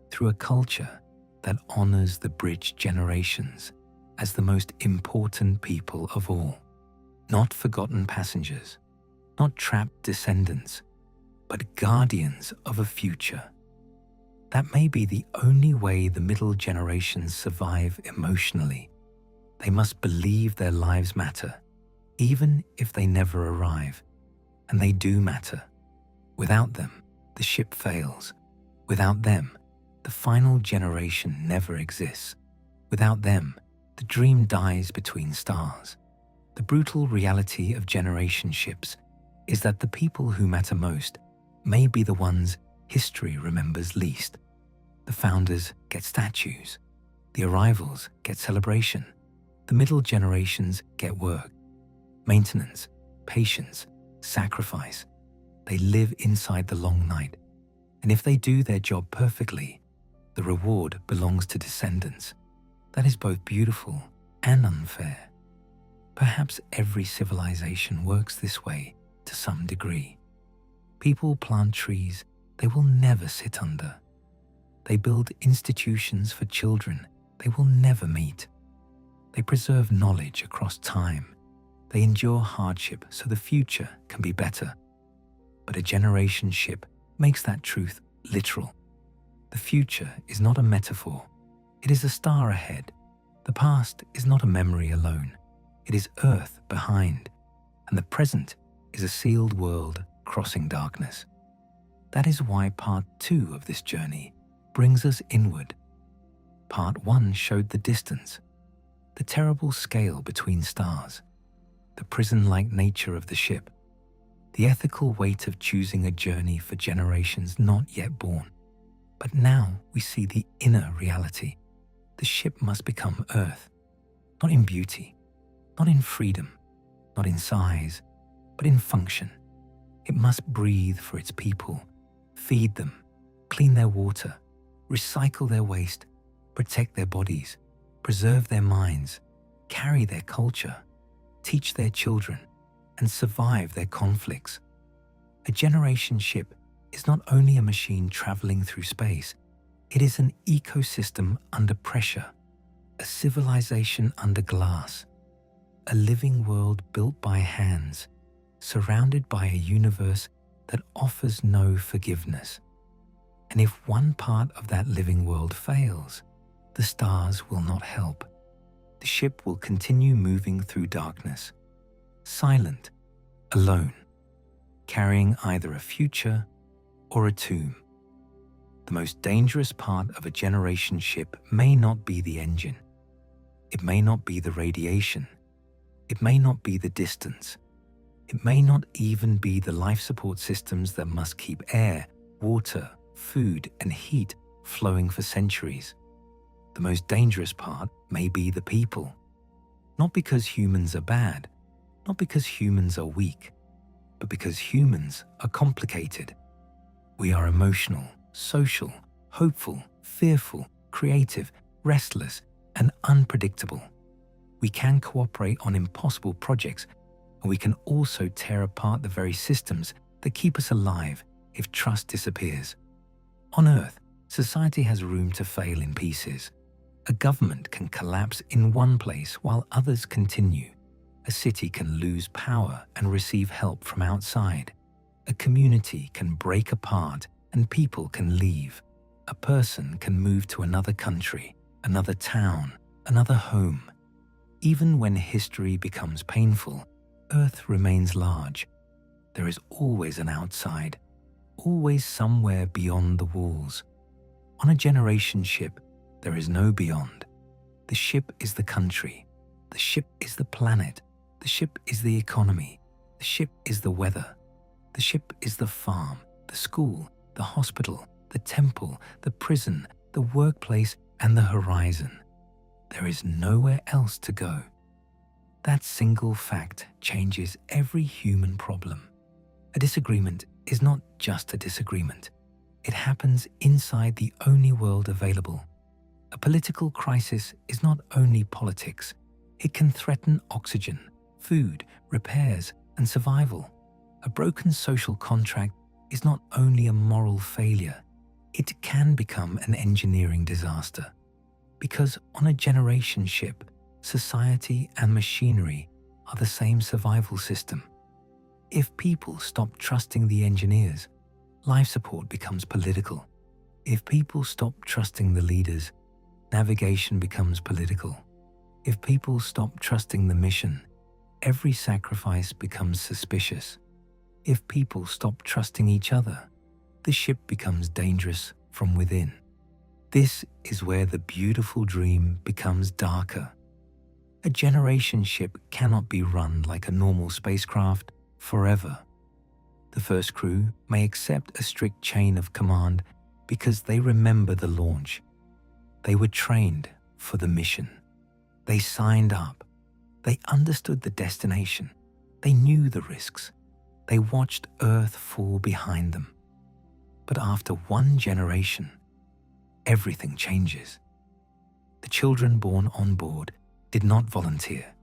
through a culture that honors the bridged generations as the most important people of all, not forgotten passengers, not trapped descendants, but guardians of a future. That may be the only way the middle generations survive emotionally. They must believe their lives matter, even if they never arrive. And they do matter. Without them, the ship fails. Without them, the final generation never exists. Without them, the dream dies between stars. The brutal reality of generation ships is that the people who matter most may be the ones history remembers least. The founders get statues. The arrivals get celebration. The middle generations get work, maintenance, patience, sacrifice. They live inside the long night. And if they do their job perfectly, the reward belongs to descendants. That is both beautiful and unfair. Perhaps every civilization works this way to some degree. People plant trees they will never sit under. They build institutions for children they will never meet. They preserve knowledge across time. They endure hardship so the future can be better. But a generation ship makes that truth literal. The future is not a metaphor. It is a star ahead. The past is not a memory alone. It is Earth behind. And the present is a sealed world crossing darkness. That is why part 2 of this journey brings us inward. Part 1 showed the distance, the terrible scale between stars, the prison-like nature of the ship, the ethical weight of choosing a journey for generations not yet born. But now we see the inner reality. The ship must become Earth, not in beauty, not in freedom, not in size, but in function. It must breathe for its people, feed them, clean their water, recycle their waste, protect their bodies, preserve their minds, carry their culture, teach their children, and survive their conflicts. A generation ship is not only a machine traveling through space, it is an ecosystem under pressure, a civilization under glass, a living world built by hands, surrounded by a universe that offers no forgiveness. And if one part of that living world fails, the stars will not help. The ship will continue moving through darkness, silent, alone, carrying either a future or a tomb. The most dangerous part of a generation ship may not be the engine. It may not be the radiation. It may not be the distance. It may not even be the life support systems that must keep air, water, food, and heat flowing for centuries. The most dangerous part may be the people. Not because humans are bad, not because humans are weak, but because humans are complicated. We are emotional, social, hopeful, fearful, creative, restless, and unpredictable. We can cooperate on impossible projects, and we can also tear apart the very systems that keep us alive if trust disappears. On Earth, society has room to fail in pieces. A government can collapse in one place while others continue. A city can lose power and receive help from outside. A community can break apart and people can leave. A person can move to another country, another town, another home. Even when history becomes painful, Earth remains large. There is always an outside, always somewhere beyond the walls. On a generation ship, there is no beyond. The ship is the country. The ship is the planet. The ship is the economy. The ship is the weather. The ship is the farm, the school, the hospital, the temple, the prison, the workplace, and the horizon. There is nowhere else to go. That single fact changes every human problem. A disagreement is not just a disagreement. It happens inside the only world available. A political crisis is not only politics. It can threaten oxygen, food, repairs, and survival. A broken social contract is not only a moral failure. It can become an engineering disaster. Because on a generation ship, society and machinery are the same survival system. If people stop trusting the engineers, life support becomes political. If people stop trusting the leaders, navigation becomes political. If people stop trusting the mission, every sacrifice becomes suspicious. If people stop trusting each other, the ship becomes dangerous from within. This is where the beautiful dream becomes darker. A generation ship cannot be run like a normal spacecraft forever. The first crew may accept a strict chain of command because they remember the launch. They were trained for the mission. They signed up. They understood the destination. They knew the risks. They watched Earth fall behind them. But after one generation, everything changes. The children born on board did not volunteer.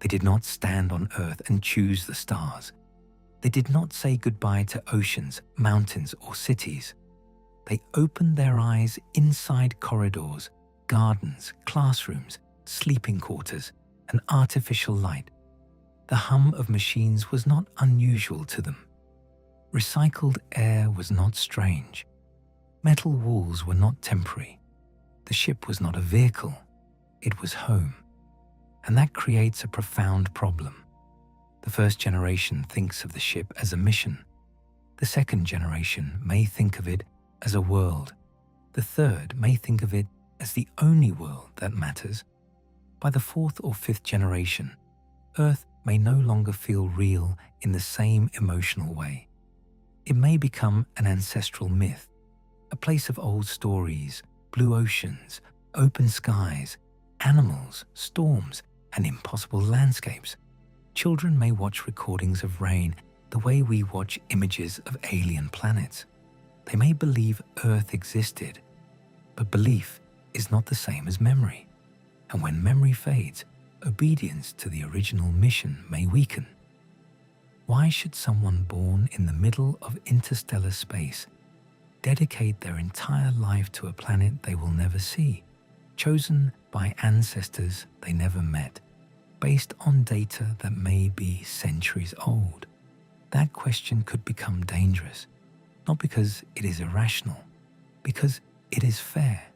They did not stand on Earth and choose the stars. They did not say goodbye to oceans, mountains, or cities. They opened their eyes inside corridors, gardens, classrooms, sleeping quarters, and artificial light. The hum of machines was not unusual to them. Recycled air was not strange. Metal walls were not temporary. The ship was not a vehicle. It was home. And that creates a profound problem. The first generation thinks of the ship as a mission. The second generation may think of it as a world. The third may think of it as the only world that matters. By the fourth or fifth generation, Earth may no longer feel real in the same emotional way. It may become an ancestral myth, a place of old stories, blue oceans, open skies, animals, storms, and impossible landscapes. Children may watch recordings of rain the way we watch images of alien planets. They may believe Earth existed, but belief is not the same as memory. And when memory fades, obedience to the original mission may weaken. Why should someone born in the middle of interstellar space dedicate their entire life to a planet they will never see, chosen by ancestors they never met, based on data that may be centuries old? That question could become dangerous, not because it is irrational, because it is fair.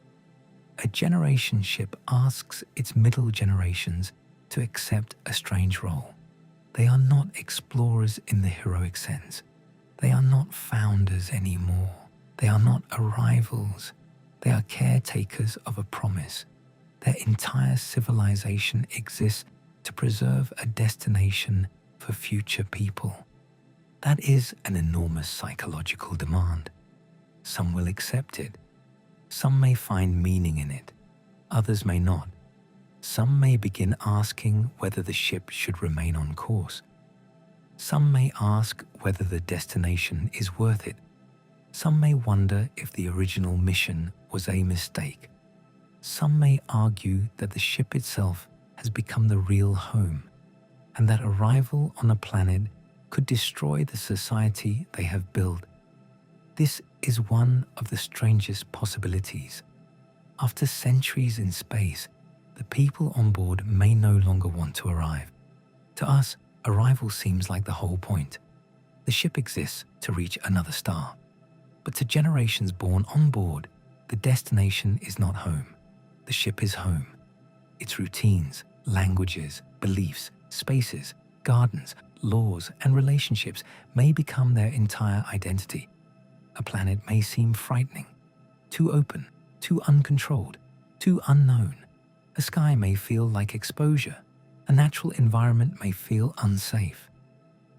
A generation ship asks its middle generations to accept a strange role. They are not explorers in the heroic sense. They are not founders anymore. They are not arrivals. They are caretakers of a promise. Their entire civilization exists to preserve a destination for future people. That is an enormous psychological demand. Some will accept it. Some may find meaning in it. Others may not. Some may begin asking whether the ship should remain on course. Some may ask whether the destination is worth it. Some may wonder if the original mission was a mistake. Some may argue that the ship itself has become the real home, and that arrival on a planet could destroy the society they have built. This is one of the strangest possibilities. After centuries in space, the people on board may no longer want to arrive. To us, arrival seems like the whole point. The ship exists to reach another star. But to generations born on board, the destination is not home. The ship is home. Its routines, languages, beliefs, spaces, gardens, laws, and relationships may become their entire identity. A planet may seem frightening, too open, too uncontrolled, too unknown. A sky may feel like exposure. A natural environment may feel unsafe.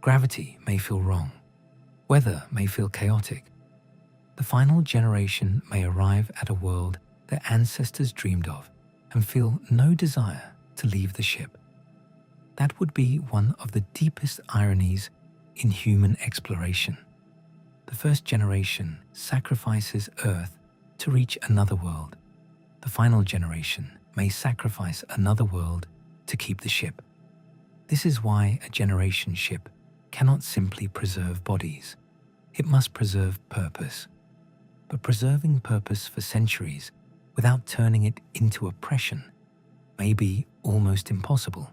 Gravity may feel wrong. Weather may feel chaotic. The final generation may arrive at a world their ancestors dreamed of and feel no desire to leave the ship. That would be one of the deepest ironies in human exploration. The first generation sacrifices Earth to reach another world. The final generation may sacrifice another world to keep the ship. This is why a generation ship cannot simply preserve bodies. It must preserve purpose. But preserving purpose for centuries without turning it into oppression may be almost impossible.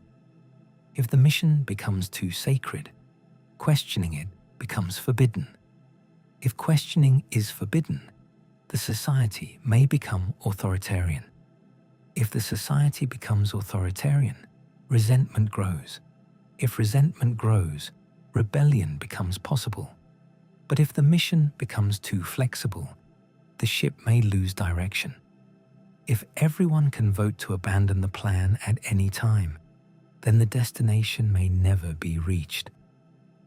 If the mission becomes too sacred, questioning it becomes forbidden. If questioning is forbidden, the society may become authoritarian. If the society becomes authoritarian, resentment grows. If resentment grows, rebellion becomes possible. But if the mission becomes too flexible, the ship may lose direction. If everyone can vote to abandon the plan at any time, then the destination may never be reached.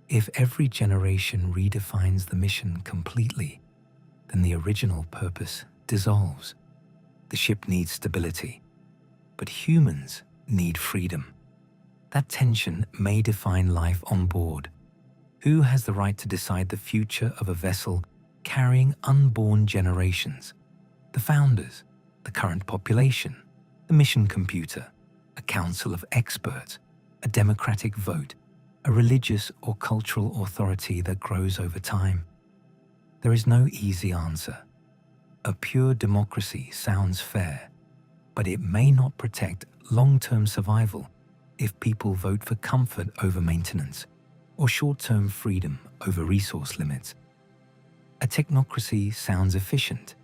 If every generation redefines the mission completely, then the original purpose dissolves. The ship needs stability, but humans need freedom. That tension may define life on board. Who has the right to decide the future of a vessel carrying unborn generations? The founders, the current population, the mission computer, a council of experts, a democratic vote, a religious or cultural authority that grows over time. There is no easy answer. A pure democracy sounds fair, but it may not protect long-term survival if people vote for comfort over maintenance or short-term freedom over resource limits. A technocracy sounds efficient,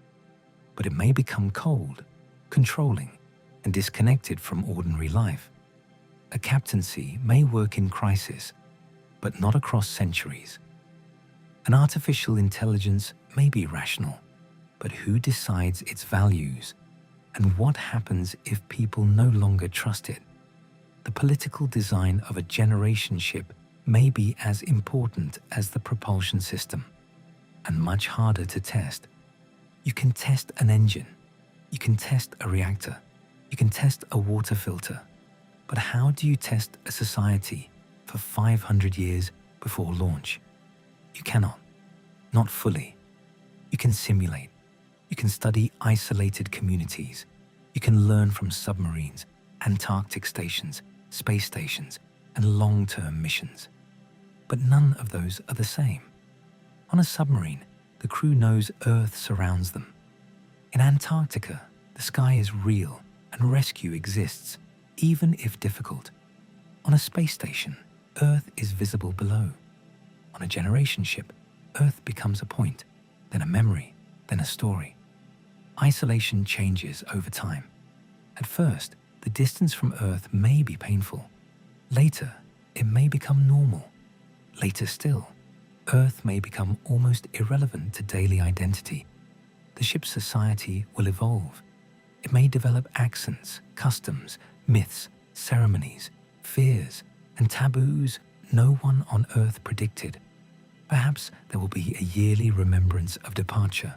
but it may become cold, controlling, and disconnected from ordinary life. A captaincy may work in crisis, but not across centuries. An artificial intelligence may be rational, but who decides its values? And what happens if people no longer trust it? The political design of a generation ship may be as important as the propulsion system, and much harder to test. You can test an engine, you can test a reactor, you can test a water filter, but how do you test a society for 500 years before launch? You cannot, not fully. You can simulate, you can study isolated communities, you can learn from submarines, Antarctic stations, space stations, and long-term missions. But none of those are the same. On a submarine, the crew knows Earth surrounds them. In Antarctica, the sky is real and rescue exists, even if difficult. On a space station, Earth is visible below. On a generation ship, Earth becomes a point, then a memory, then a story. Isolation changes over time. At first, the distance from Earth may be painful. Later, it may become normal. Later still, Earth may become almost irrelevant to daily identity. The ship's society will evolve. It may develop accents, customs, myths, ceremonies, fears, and taboos no one on Earth predicted. Perhaps there will be a yearly remembrance of departure.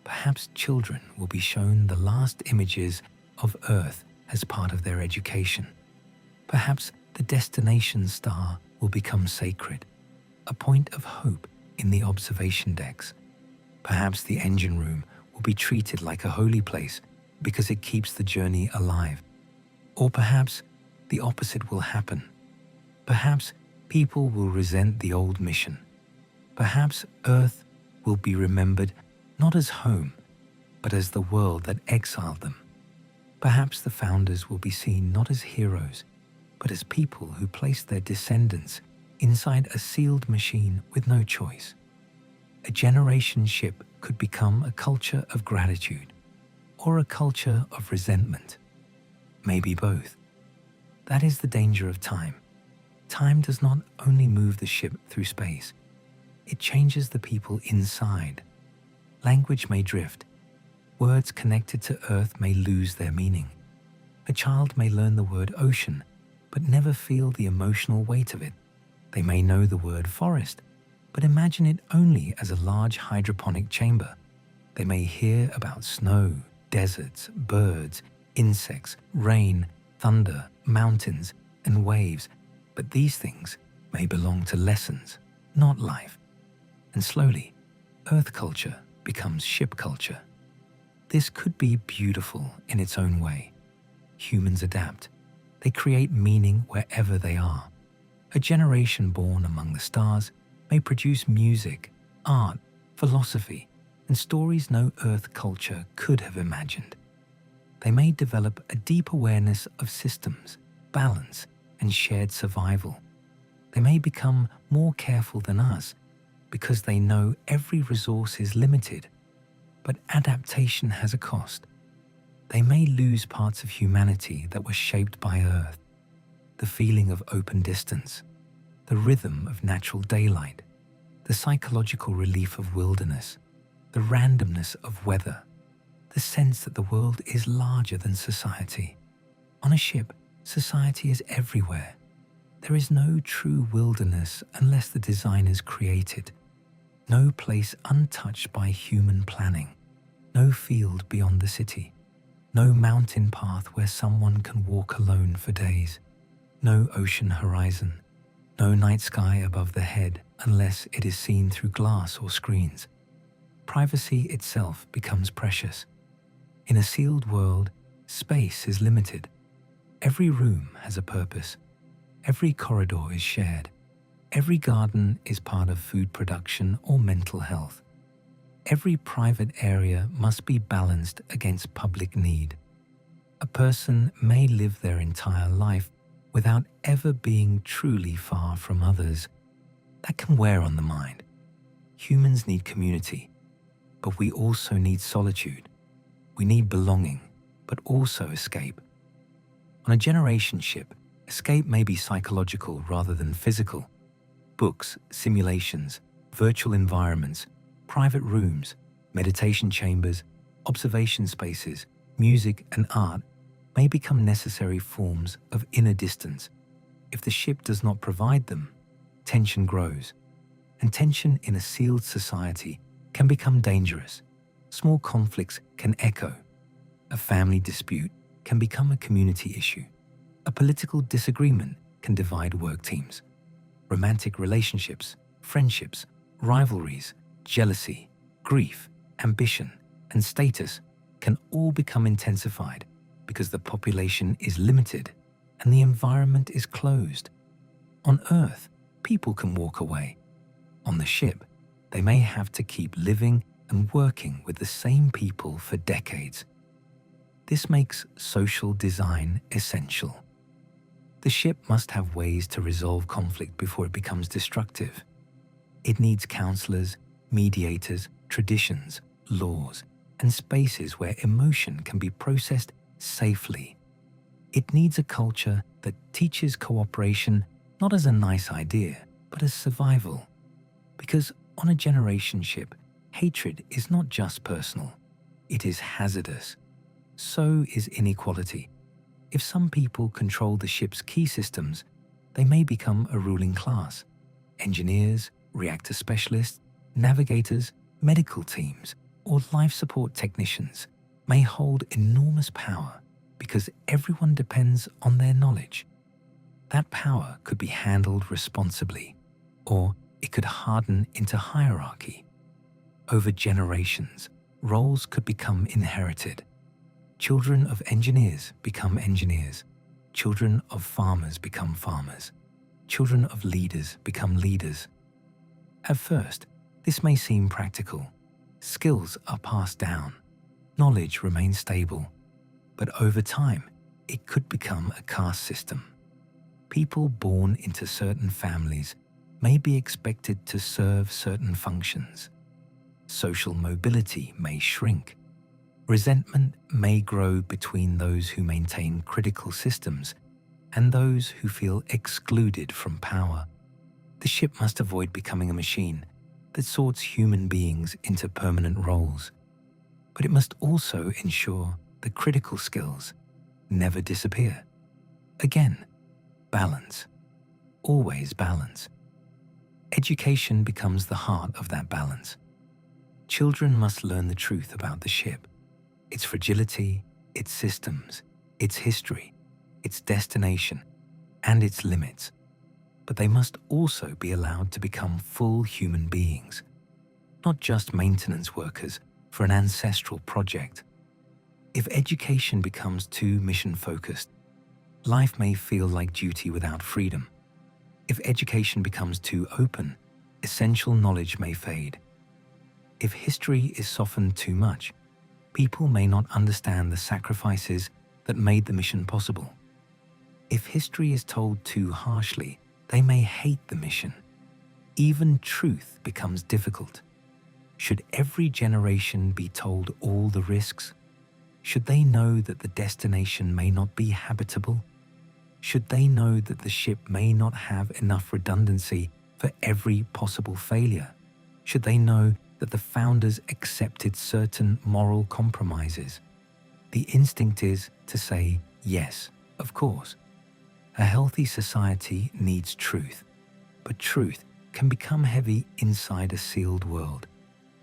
Perhaps children will be shown the last images of Earth as part of their education. Perhaps the destination star will become sacred, a point of hope in the observation decks. Perhaps the engine room will be treated like a holy place because it keeps the journey alive. Or perhaps the opposite will happen. Perhaps people will resent the old mission. Perhaps Earth will be remembered not as home, but as the world that exiled them. Perhaps the founders will be seen not as heroes, but as people who placed their descendants inside a sealed machine with no choice. A generation ship could become a culture of gratitude or a culture of resentment. Maybe both. That is the danger of time. Time does not only move the ship through space, it changes the people inside. Language may drift. Words connected to Earth may lose their meaning. A child may learn the word ocean, but never feel the emotional weight of it. They may know the word forest, but imagine it only as a large hydroponic chamber. They may hear about snow, deserts, birds, insects, rain, thunder, mountains, and waves, but these things may belong to lessons, not life. And slowly, Earth culture becomes ship culture. This could be beautiful in its own way. Humans adapt. They create meaning wherever they are. A generation born among the stars may produce music, art, philosophy, and stories no Earth culture could have imagined. They may develop a deep awareness of systems, balance, and shared survival. They may become more careful than us because they know every resource is limited, but adaptation has a cost. They may lose parts of humanity that were shaped by Earth, the feeling of open distance, the rhythm of natural daylight, the psychological relief of wilderness, the randomness of weather, the sense that the world is larger than society. On a ship, society is everywhere. There is no true wilderness unless the design is created. No place untouched by human planning. No field beyond the city. No mountain path where someone can walk alone for days. No ocean horizon. No night sky above the head unless it is seen through glass or screens. Privacy itself becomes precious. In a sealed world, space is limited. Every room has a purpose. Every corridor is shared. Every garden is part of food production or mental health. Every private area must be balanced against public need. A person may live their entire life without ever being truly far from others. That can wear on the mind. Humans need community, but we also need solitude. We need belonging, but also escape. On a generation ship, escape may be psychological rather than physical. Books, simulations, virtual environments, private rooms, meditation chambers, observation spaces, music and art may become necessary forms of inner distance. If the ship does not provide them, tension grows. And tension in a sealed society can become dangerous. Small conflicts can echo. A family dispute can become a community issue. A political disagreement can divide work teams. Romantic relationships, friendships, rivalries, jealousy, grief, ambition, and status can all become intensified because the population is limited and the environment is closed. On Earth, people can walk away. On the ship, they may have to keep living and working with the same people for decades. This makes social design essential. The ship must have ways to resolve conflict before it becomes destructive. It needs counselors, mediators, traditions, laws, and spaces where emotion can be processed safely. It needs a culture that teaches cooperation not as a nice idea, but as survival. Because on a generation ship, hatred is not just personal, it is hazardous. So is inequality. If some people control the ship's key systems, they may become a ruling class. Engineers, reactor specialists, navigators, medical teams, or life support technicians may hold enormous power because everyone depends on their knowledge. That power could be handled responsibly, or it could harden into hierarchy. Over generations, roles could become inherited. Children of engineers become engineers. Children of farmers become farmers. Children of leaders become leaders. At first, this may seem practical. Skills are passed down. Knowledge remains stable. But over time, it could become a caste system. People born into certain families may be expected to serve certain functions. Social mobility may shrink. Resentment may grow between those who maintain critical systems and those who feel excluded from power. The ship must avoid becoming a machine that sorts human beings into permanent roles. But it must also ensure that critical skills never disappear. Again, balance. Always balance. Education becomes the heart of that balance. Children must learn the truth about the ship, its fragility, its systems, its history, its destination, and its limits. But they must also be allowed to become full human beings, not just maintenance workers for an ancestral project. If education becomes too mission-focused, life may feel like duty without freedom. If education becomes too open, essential knowledge may fade. If history is softened too much, people may not understand the sacrifices that made the mission possible. If history is told too harshly, they may hate the mission. Even truth becomes difficult. Should every generation be told all the risks? Should they know that the destination may not be habitable? Should they know that the ship may not have enough redundancy for every possible failure? Should they know that the founders accepted certain moral compromises? The instinct is to say, yes, of course. A healthy society needs truth, but truth can become heavy inside a sealed world.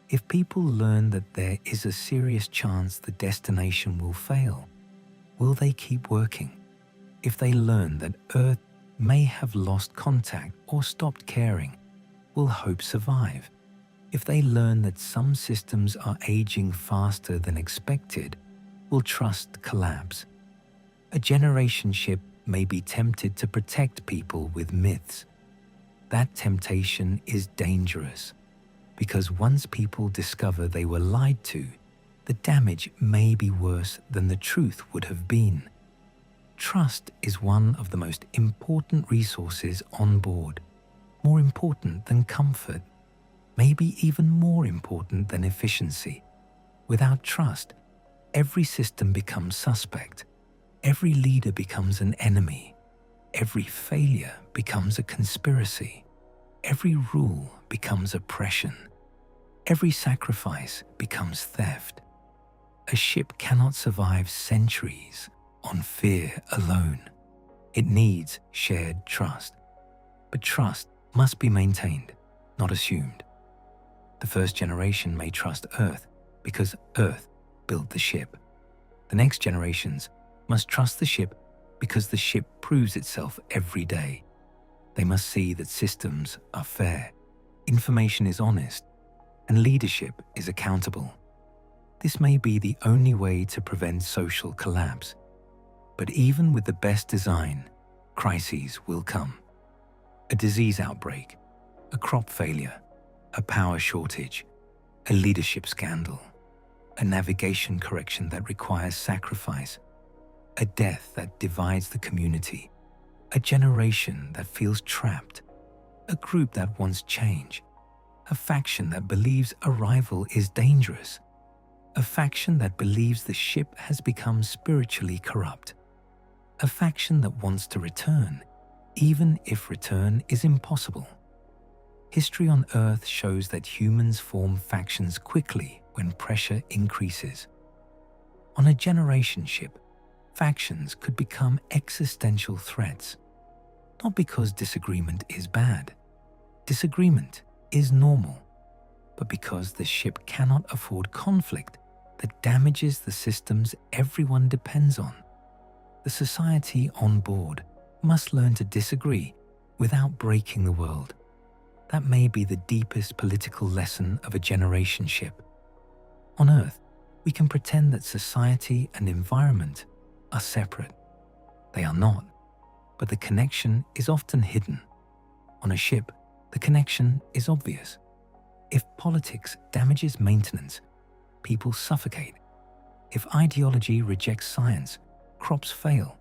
If people learn that there is a serious chance the destination will fail, will they keep working? If they learn that Earth may have lost contact or stopped caring, will hope survive? If they learn that some systems are aging faster than expected, will trust collapse? A generation ship may be tempted to protect people with myths. That temptation is dangerous, because once people discover they were lied to, the damage may be worse than the truth would have been. Trust is one of the most important resources on board, more important than comfort, maybe even more important than efficiency. Without trust, every system becomes suspect. Every leader becomes an enemy. Every failure becomes a conspiracy. Every rule becomes oppression. Every sacrifice becomes theft. A ship cannot survive centuries on fear alone. It needs shared trust. But trust must be maintained, not assumed. The first generation may trust Earth because Earth built the ship. The next generations must trust the ship because the ship proves itself every day. They must see that systems are fair, information is honest, and leadership is accountable. This may be the only way to prevent social collapse. But even with the best design, crises will come. A disease outbreak, a crop failure, a power shortage, a leadership scandal, a navigation correction that requires sacrifice, a death that divides the community, a generation that feels trapped, a group that wants change, a faction that believes a rival is dangerous, a faction that believes the ship has become spiritually corrupt, a faction that wants to return, even if return is impossible. History on Earth shows that humans form factions quickly when pressure increases. On a generation ship, factions could become existential threats, not because disagreement is bad. Disagreement is normal, but because the ship cannot afford conflict that damages the systems everyone depends on. The society on board must learn to disagree without breaking the world. That may be the deepest political lesson of a generation ship. On Earth, we can pretend that society and environment are separate. They are not, but the connection is often hidden. On a ship, the connection is obvious. If politics damages maintenance, people suffocate. If ideology rejects science, crops fail.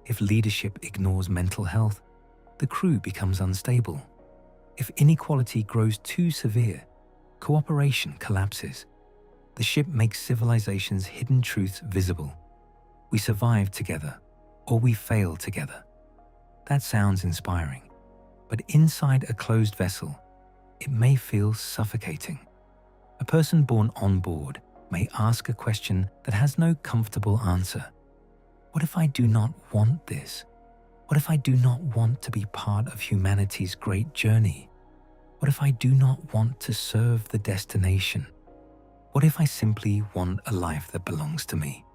If leadership ignores mental health, the crew becomes unstable. If inequality grows too severe, cooperation collapses. The ship makes civilization's hidden truths visible. We survive together, or we fail together. That sounds inspiring, but inside a closed vessel, it may feel suffocating. A person born on board may ask a question that has no comfortable answer. What if I do not want this? What if I do not want to be part of humanity's great journey? What if I do not want to serve the destination? What if I simply want a life that belongs to me?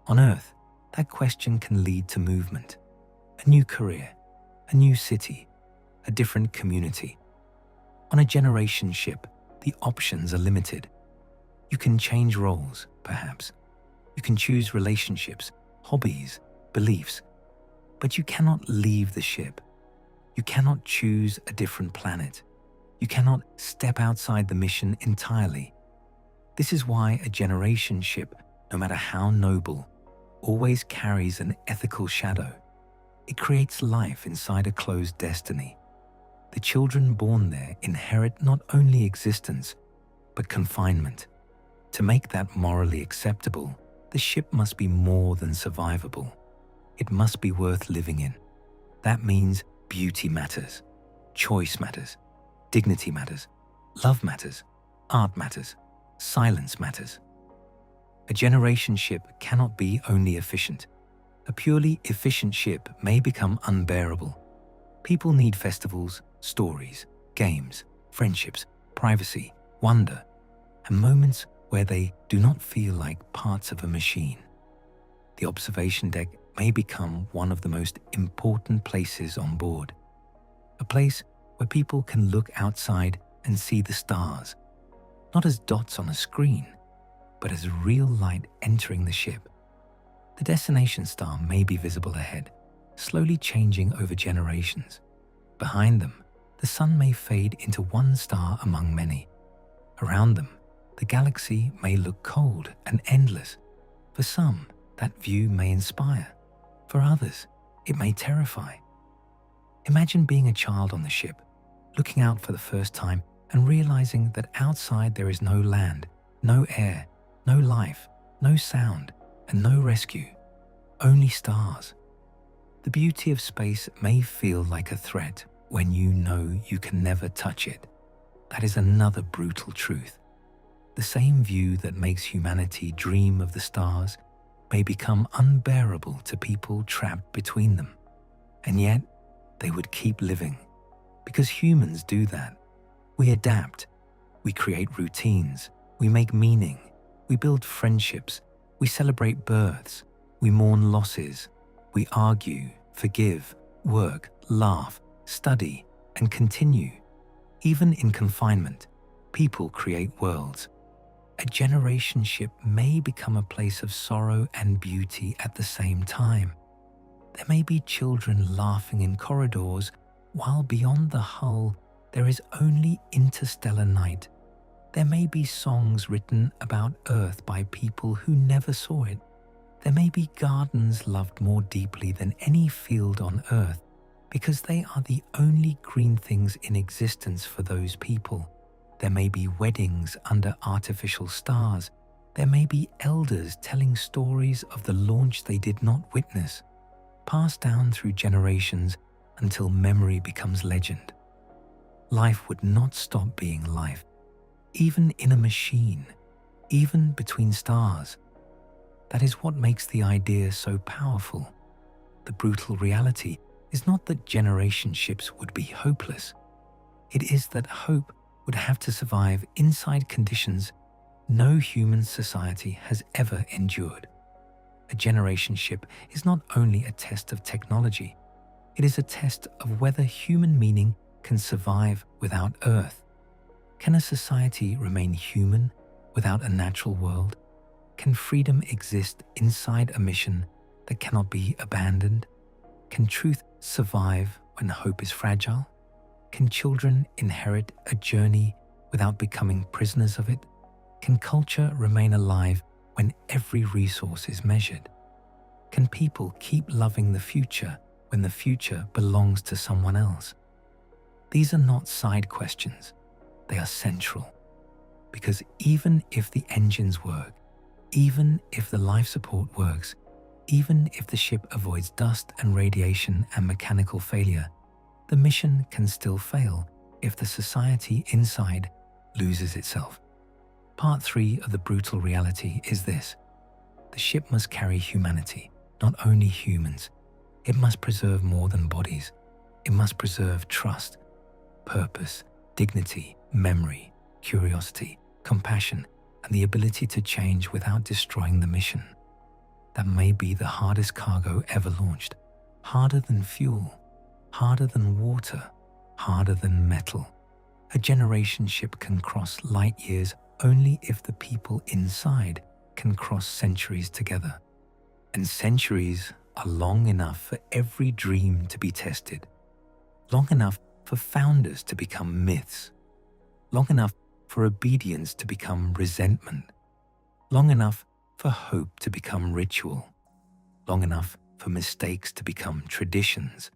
On Earth, that question can lead to movement, a new career, a new city, a different community. On a generation ship, the options are limited. You can change roles, perhaps. You can choose relationships, hobbies, beliefs, but you cannot leave the ship. You cannot choose a different planet. You cannot step outside the mission entirely. This is why a generation ship, no matter how noble, always carries an ethical shadow. It creates life inside a closed destiny. The children born there inherit not only existence, but confinement. To make that morally acceptable, the ship must be more than survivable. It must be worth living in. That means beauty matters, choice matters, dignity matters, love matters, art matters, silence matters. A generation ship cannot be only efficient. A purely efficient ship may become unbearable. People need festivals, stories, games, friendships, privacy, wonder, and moments where they do not feel like parts of a machine. The observation deck may become one of the most important places on board. A place where people can look outside and see the stars, not as dots on a screen, but as real light entering the ship. The destination star may be visible ahead, slowly changing over generations. Behind them, the sun may fade into one star among many. Around them, the galaxy may look cold and endless. For some, that view may inspire. For others, it may terrify. Imagine being a child on the ship, looking out for the first time and realizing that outside there is no land, no air, no life, no sound, and no rescue, only stars. The beauty of space may feel like a threat when you know you can never touch it. That is another brutal truth. The same view that makes humanity dream of the stars may become unbearable to people trapped between them. And yet, they would keep living. Because humans do that. We adapt. We create routines. We make meaning. We build friendships. We celebrate births. We mourn losses. We argue, forgive, work, laugh, study, and continue. Even in confinement, people create worlds. A generation ship may become a place of sorrow and beauty at the same time. There may be children laughing in corridors, while beyond the hull there is only interstellar night. There may be songs written about Earth by people who never saw it. There may be gardens loved more deeply than any field on Earth, because they are the only green things in existence for those people. There may be weddings under artificial stars. There may be elders telling stories of the launch they did not witness, passed down through generations until memory becomes legend. Life would not stop being life, even in a machine, even between stars. That is what makes the idea so powerful. The brutal reality is not that generation ships would be hopeless. It is that hope would have to survive inside conditions no human society has ever endured. A generation ship is not only a test of technology, it is a test of whether human meaning can survive without Earth? Can a society remain human without a natural world? Can freedom exist inside a mission that cannot be abandoned? Can truth survive when hope is fragile? Can children inherit a journey without becoming prisoners of it? Can culture remain alive when every resource is measured? Can people keep loving the future when the future belongs to someone else? These are not side questions. They are central. Because even if the engines work, even if the life support works, even if the ship avoids dust and radiation and mechanical failure, the mission can still fail if the society inside loses itself. Part 3 of the brutal reality is this. The ship must carry humanity, not only humans. It must preserve more than bodies. It must preserve trust, purpose, dignity, memory, curiosity, compassion, and the ability to change without destroying the mission. That may be the hardest cargo ever launched. Harder than fuel, harder than water, harder than metal. A generation ship can cross light years only if the people inside can cross centuries together. And centuries are long enough for every dream to be tested. Long enough for founders to become myths. Long enough for obedience to become resentment. Long enough for hope to become ritual. Long enough for mistakes to become traditions.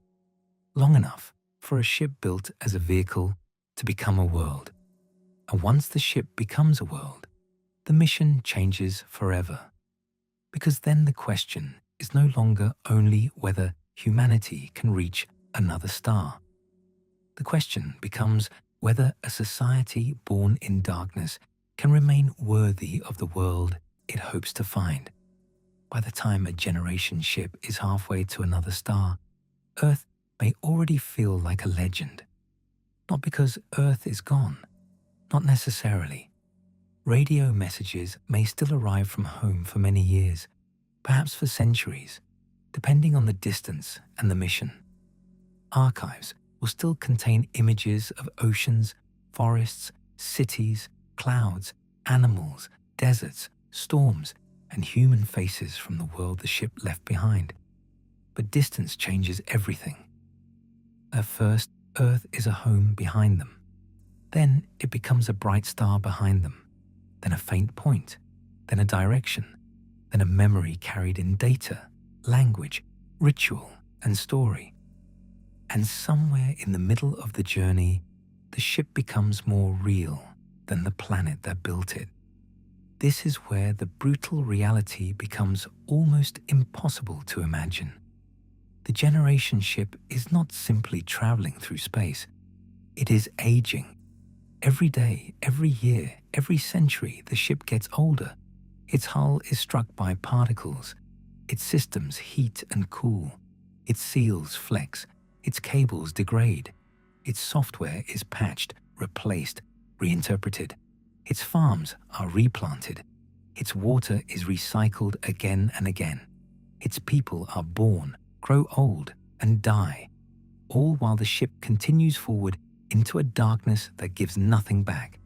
Long enough for a ship built as a vehicle to become a world. And once the ship becomes a world, the mission changes forever. Because then the question is no longer only whether humanity can reach another star. The question becomes whether a society born in darkness can remain worthy of the world it hopes to find. By the time a generation ship is halfway to another star, Earth may already feel like a legend. Not because Earth is gone, not necessarily. Radio messages may still arrive from home for many years, perhaps for centuries, depending on the distance and the mission. Archives will still contain images of oceans, forests, cities, clouds, animals, deserts, storms, and human faces from the world the ship left behind. But distance changes everything. At first, Earth is a home behind them. Then it becomes a bright star behind them, then a faint point, then a direction, then a memory carried in data, language, ritual, and story. And somewhere in the middle of the journey, the ship becomes more real than the planet that built it. This is where the brutal reality becomes almost impossible to imagine. The generation ship is not simply traveling through space. It is aging. Every day, every year, every century, the ship gets older. Its hull is struck by particles. Its systems heat and cool. Its seals flex. Its cables degrade. Its software is patched, replaced, reinterpreted. Its farms are replanted. Its water is recycled again and again. Its people are born, grow old, and die, all while the ship continues forward into a darkness that gives nothing back.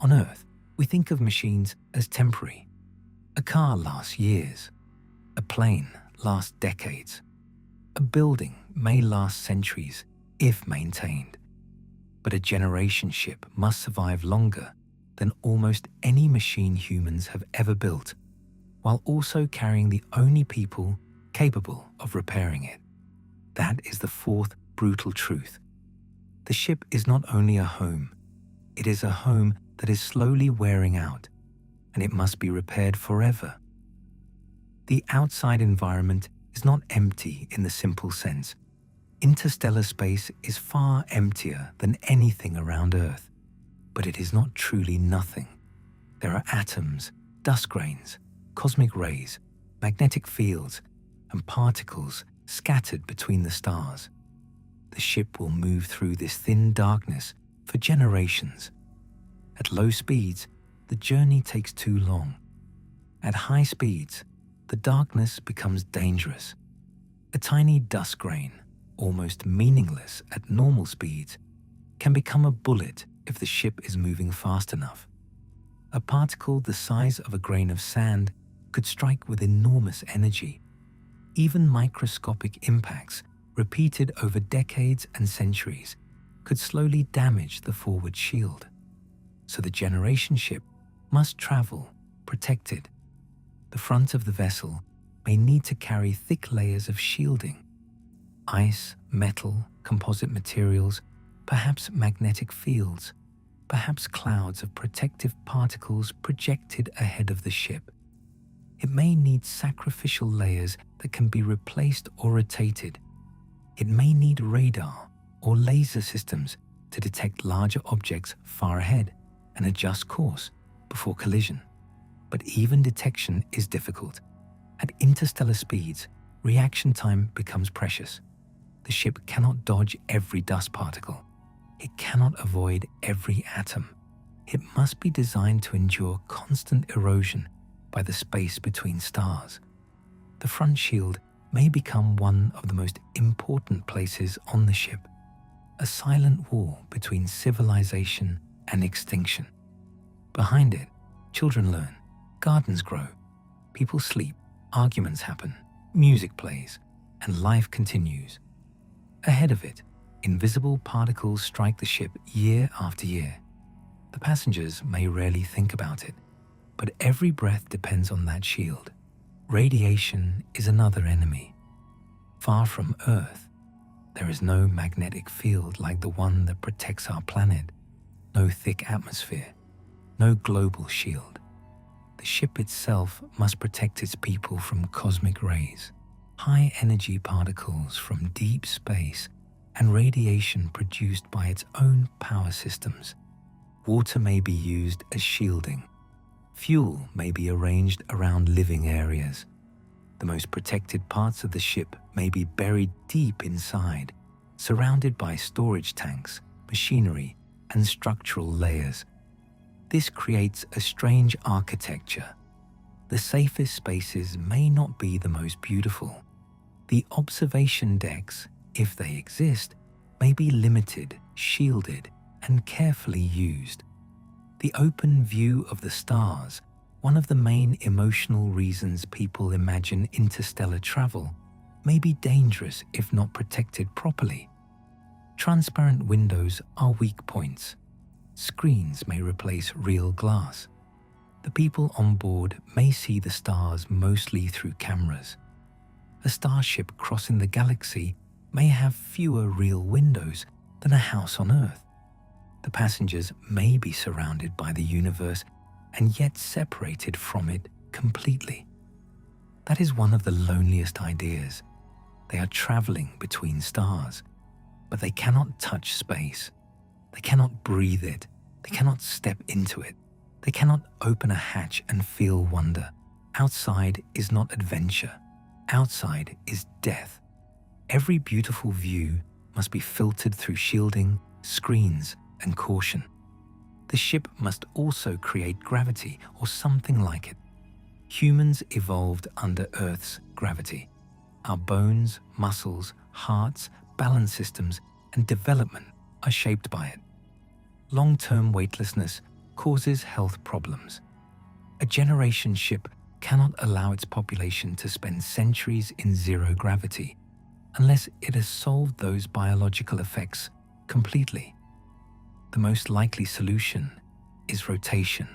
On Earth, we think of machines as temporary. A car lasts years. A plane lasts decades. A building may last centuries if maintained. But a generation ship must survive longer than almost any machine humans have ever built, while also carrying the only people capable of repairing it. That is the fourth brutal truth. The ship is not only a home, it is a home that is slowly wearing out, and it must be repaired forever. The outside environment is not empty in the simple sense. Interstellar space is far emptier than anything around Earth, but it is not truly nothing. There are atoms, dust grains, cosmic rays, magnetic fields, and particles scattered between the stars. The ship will move through this thin darkness for generations. At low speeds, the journey takes too long. At high speeds, the darkness becomes dangerous. A tiny dust grain, almost meaningless at normal speeds, can become a bullet if the ship is moving fast enough. A particle the size of a grain of sand could strike with enormous energy. Even microscopic impacts, repeated over decades and centuries, could slowly damage the forward shield. So the generation ship must travel protected. The front of the vessel may need to carry thick layers of shielding. Ice, metal, composite materials, perhaps magnetic fields, perhaps clouds of protective particles projected ahead of the ship. It may need sacrificial layers that can be replaced or rotated. It may need radar or laser systems to detect larger objects far ahead and adjust course before collision. But even detection is difficult. At interstellar speeds, reaction time becomes precious. The ship cannot dodge every dust particle. It cannot avoid every atom. It must be designed to endure constant erosion by the space between stars. The front shield may become one of the most important places on the ship, a silent wall between civilization and extinction. Behind it, children learn, gardens grow, people sleep, arguments happen, music plays, and life continues. Ahead of it, invisible particles strike the ship year after year. The passengers may rarely think about it, but every breath depends on that shield. Radiation is another enemy. Far from Earth, there is no magnetic field like the one that protects our planet, no thick atmosphere, no global shield. The ship itself must protect its people from cosmic rays, high-energy particles from deep space, and radiation produced by its own power systems. Water may be used as shielding. Fuel may be arranged around living areas. The most protected parts of the ship may be buried deep inside, surrounded by storage tanks, machinery, and structural layers. This creates a strange architecture. The safest spaces may not be the most beautiful. The observation decks, if they exist, may be limited, shielded, and carefully used. The open view of the stars, one of the main emotional reasons people imagine interstellar travel, may be dangerous if not protected properly. Transparent windows are weak points. Screens may replace real glass. The people on board may see the stars mostly through cameras. A starship crossing the galaxy may have fewer real windows than a house on Earth. The passengers may be surrounded by the universe and yet separated from it completely. That is one of the loneliest ideas. They are traveling between stars, but they cannot touch space. They cannot breathe it. They cannot step into it. They cannot open a hatch and feel wonder. Outside is not adventure. Outside is death. Every beautiful view must be filtered through shielding, screens, and caution. The ship must also create gravity or something like it. Humans evolved under Earth's gravity. Our bones, muscles, hearts, balance systems, and development are shaped by it. Long-term weightlessness causes health problems. A generation ship cannot allow its population to spend centuries in zero gravity unless it has solved those biological effects completely. The most likely solution is rotation.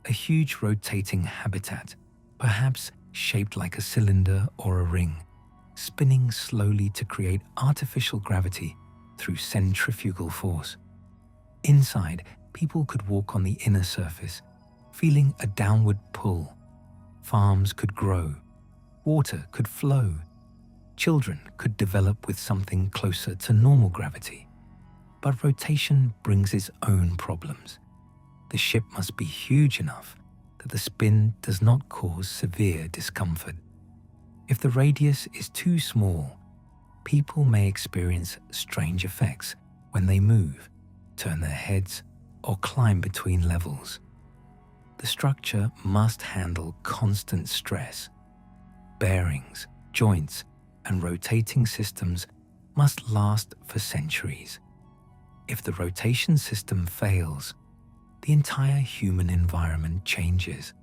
A huge rotating habitat, perhaps shaped like a cylinder or a ring, spinning slowly to create artificial gravity through centrifugal force. Inside, people could walk on the inner surface, feeling a downward pull. Farms could grow. Water could flow. Children could develop with something closer to normal gravity. But rotation brings its own problems. The ship must be huge enough that the spin does not cause severe discomfort. If the radius is too small, people may experience strange effects when they move, turn their heads, or climb between levels. The structure must handle constant stress. Bearings, joints, and rotating systems must last for centuries. If the rotation system fails, the entire human environment changes.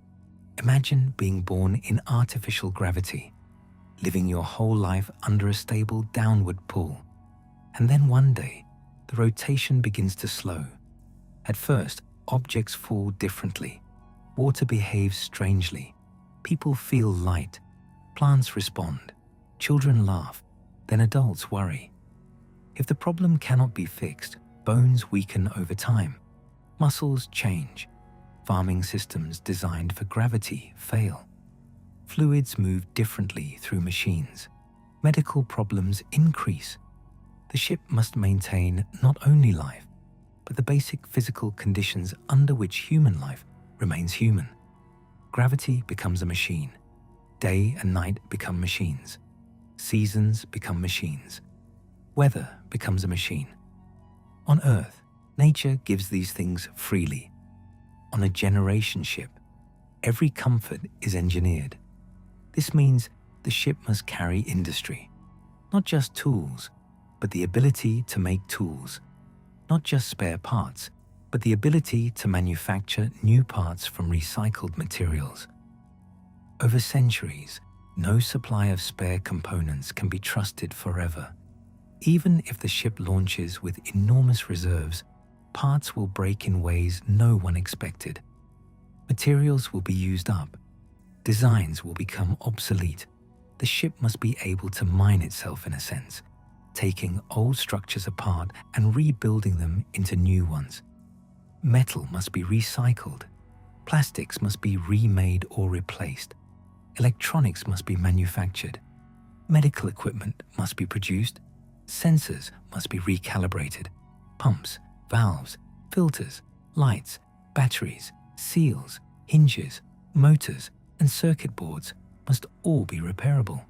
Imagine being born in artificial gravity, living your whole life under a stable downward pull. And then one day, the rotation begins to slow. At first, objects fall differently. Water behaves strangely. People feel light. Plants respond. Children laugh. Then adults worry. If the problem cannot be fixed, bones weaken over time. Muscles change. Farming systems designed for gravity fail. Fluids move differently through machines. Medical problems increase. The ship must maintain not only life, but the basic physical conditions under which human life remains human. Gravity becomes a machine. Day and night become machines. Seasons become machines. Weather becomes a machine. On Earth, nature gives these things freely. On a generation ship, every comfort is engineered. This means the ship must carry industry, not just tools, but the ability to make tools, not just spare parts, but the ability to manufacture new parts from recycled materials. Over centuries, no supply of spare components can be trusted forever. Even if the ship launches with enormous reserves, parts will break in ways no one expected. Materials will be used up. Designs will become obsolete. The ship must be able to mine itself in a sense, taking old structures apart and rebuilding them into new ones. Metal must be recycled. Plastics must be remade or replaced. Electronics must be manufactured. Medical equipment must be produced. Sensors must be recalibrated. Pumps, valves, filters, lights, batteries, seals, hinges, motors, and circuit boards must all be repairable.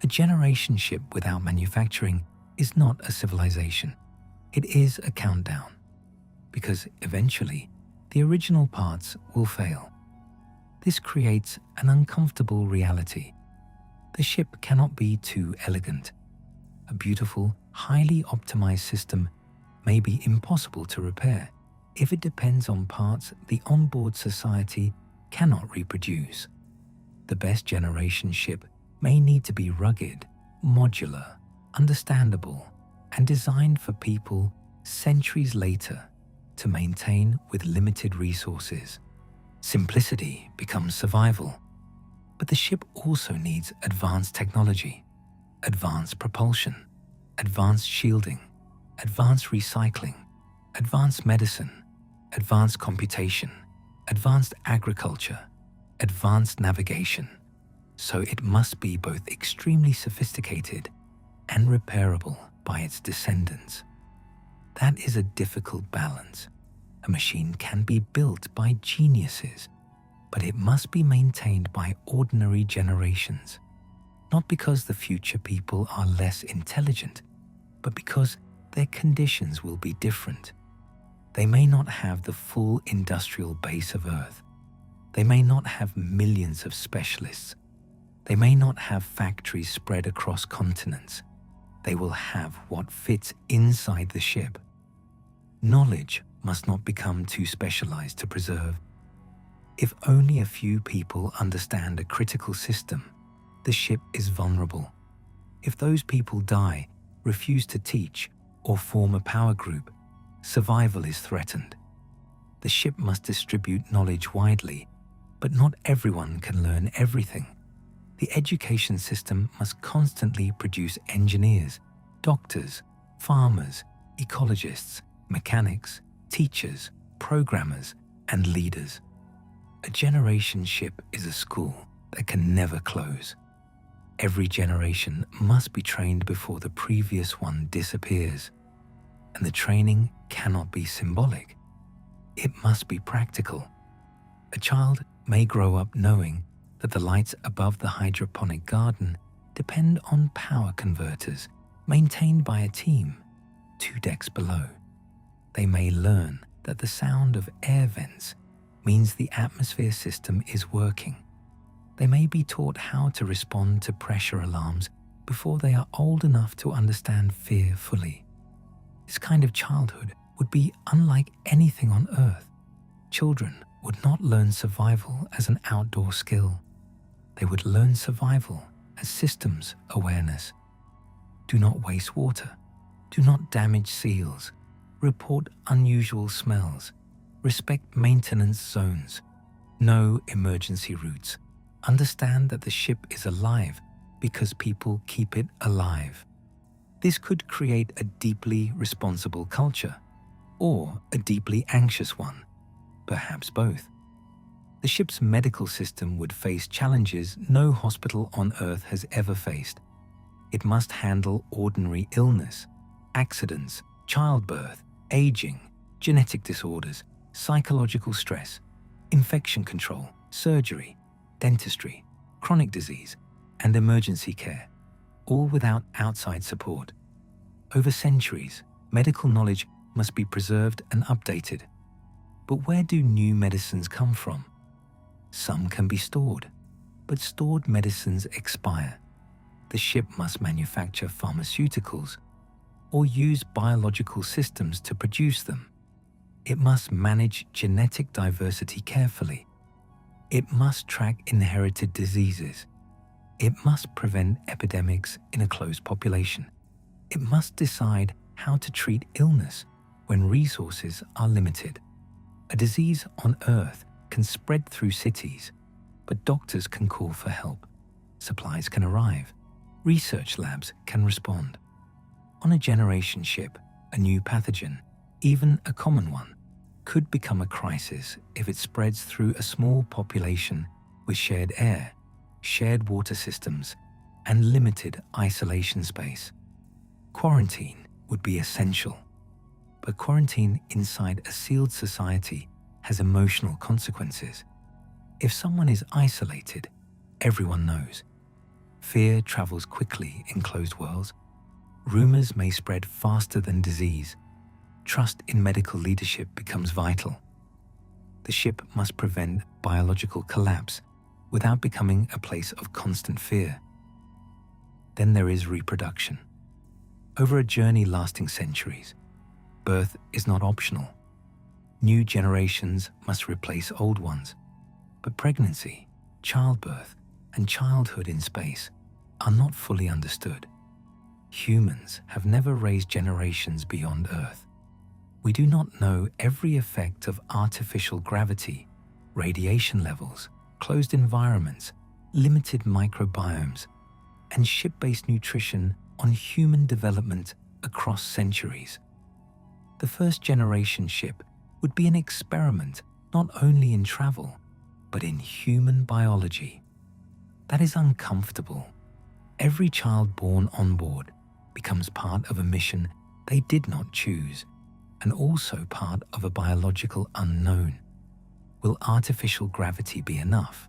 A generation ship without manufacturing is not a civilization. It is a countdown, because eventually the original parts will fail. This creates an uncomfortable reality. The ship cannot be too elegant. A beautiful, highly optimized system may be impossible to repair if it depends on parts the onboard society cannot reproduce. The best generation ship may need to be rugged, modular, understandable, and designed for people centuries later to maintain with limited resources. Simplicity becomes survival, but the ship also needs advanced technology, advanced propulsion, advanced shielding, advanced recycling, advanced medicine, advanced computation, advanced agriculture, advanced navigation. So it must be both extremely sophisticated and repairable by its descendants. That is a difficult balance. A machine can be built by geniuses, but it must be maintained by ordinary generations. Not because the future people are less intelligent, but because their conditions will be different. They may not have the full industrial base of Earth. They may not have millions of specialists. They may not have factories spread across continents. They will have what fits inside the ship. Knowledge must not become too specialized to preserve. If only a few people understand a critical system, the ship is vulnerable. If those people die, refuse to teach, or form a power group, survival is threatened. The ship must distribute knowledge widely, but not everyone can learn everything. The education system must constantly produce engineers, doctors, farmers, ecologists, mechanics, teachers, programmers, and leaders. A generation ship is a school that can never close. Every generation must be trained before the previous one disappears, and the training cannot be symbolic. It must be practical. A child may grow up knowing that the lights above the hydroponic garden depend on power converters maintained by a team 2 decks below. They may learn that the sound of air vents means the atmosphere system is working. They may be taught how to respond to pressure alarms before they are old enough to understand fear fully. This kind of childhood would be unlike anything on Earth. Children would not learn survival as an outdoor skill. They would learn survival as systems awareness. Do not waste water. Do not damage seals. Report unusual smells. Respect maintenance zones. Know emergency routes. Understand that the ship is alive because people keep it alive. This could create a deeply responsible culture, or a deeply anxious one, perhaps both. The ship's medical system would face challenges no hospital on Earth has ever faced. It must handle ordinary illness, accidents, childbirth, aging, genetic disorders, psychological stress, infection control, surgery, dentistry, chronic disease, and emergency care, all without outside support. Over centuries, medical knowledge must be preserved and updated. But where do new medicines come from? Some can be stored, but stored medicines expire. The ship must manufacture pharmaceuticals or use biological systems to produce them. It must manage genetic diversity carefully. It must track inherited diseases. It must prevent epidemics in a closed population. It must decide how to treat illness when resources are limited. A disease on Earth can spread through cities, but doctors can call for help. Supplies can arrive. Research labs can respond. On a generation ship, a new pathogen, even a common one, could become a crisis if it spreads through a small population with shared air, shared water systems, and limited isolation space. Quarantine would be essential. But quarantine inside a sealed society has emotional consequences. If someone is isolated, everyone knows. Fear travels quickly in closed worlds. Rumors may spread faster than disease. Trust in medical leadership becomes vital. The ship must prevent biological collapse without becoming a place of constant fear. Then there is reproduction. Over a journey lasting centuries, birth is not optional. New generations must replace old ones. But pregnancy, childbirth, and childhood in space are not fully understood. Humans have never raised generations beyond Earth. We do not know every effect of artificial gravity, radiation levels, closed environments, limited microbiomes, and ship-based nutrition on human development across centuries. The first generation ship would be an experiment not only in travel, but in human biology. That is uncomfortable. Every child born on board becomes part of a mission they did not choose, and also part of a biological unknown. Will artificial gravity be enough?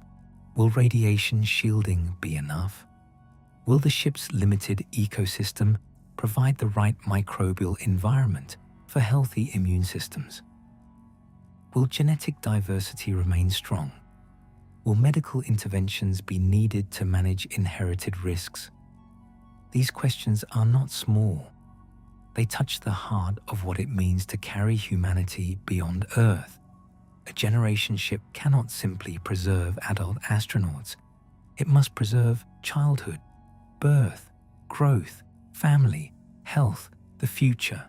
Will radiation shielding be enough? Will the ship's limited ecosystem provide the right microbial environment for healthy immune systems? Will genetic diversity remain strong? Will medical interventions be needed to manage inherited risks? These questions are not small. They touch the heart of what it means to carry humanity beyond Earth. A generation ship cannot simply preserve adult astronauts. It must preserve childhood, birth, growth, family, health, the future.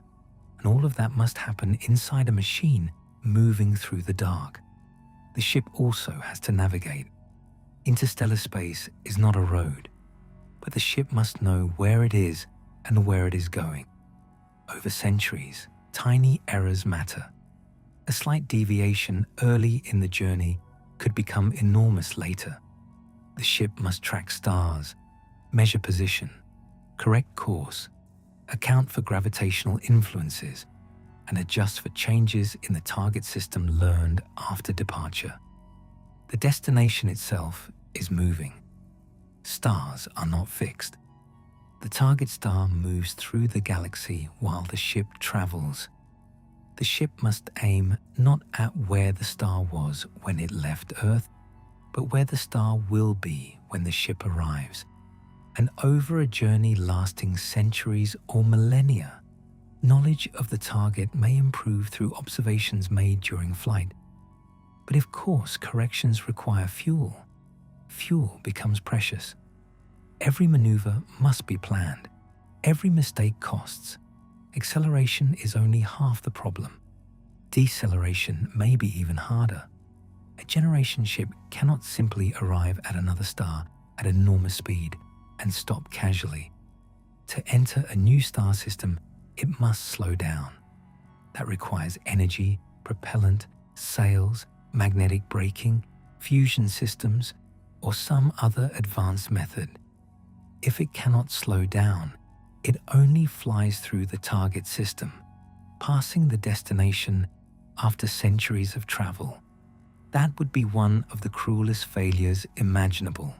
And all of that must happen inside a machine moving through the dark. The ship also has to navigate. Interstellar space is not a road, but the ship must know where it is and where it is going. Over centuries, tiny errors matter. A slight deviation early in the journey could become enormous later. The ship must track stars, measure position, correct course, account for gravitational influences, and adjust for changes in the target system learned after departure. The destination itself is moving. Stars are not fixed. The target star moves through the galaxy while the ship travels. The ship must aim not at where the star was when it left Earth, but where the star will be when the ship arrives. And over a journey lasting centuries or millennia, Knowledge of the target may improve through observations made during flight, but if course corrections require fuel, fuel becomes precious. Every maneuver must be planned. Every mistake costs. Acceleration is only half the problem. Deceleration may be even harder. A generation ship cannot simply arrive at another star at enormous speed and stop casually. To enter a new star system, it must slow down. That requires energy, propellant, sails, magnetic braking, fusion systems, or some other advanced method. If it cannot slow down, it only flies through the target system, passing the destination after centuries of travel. That would be one of the cruelest failures imaginable.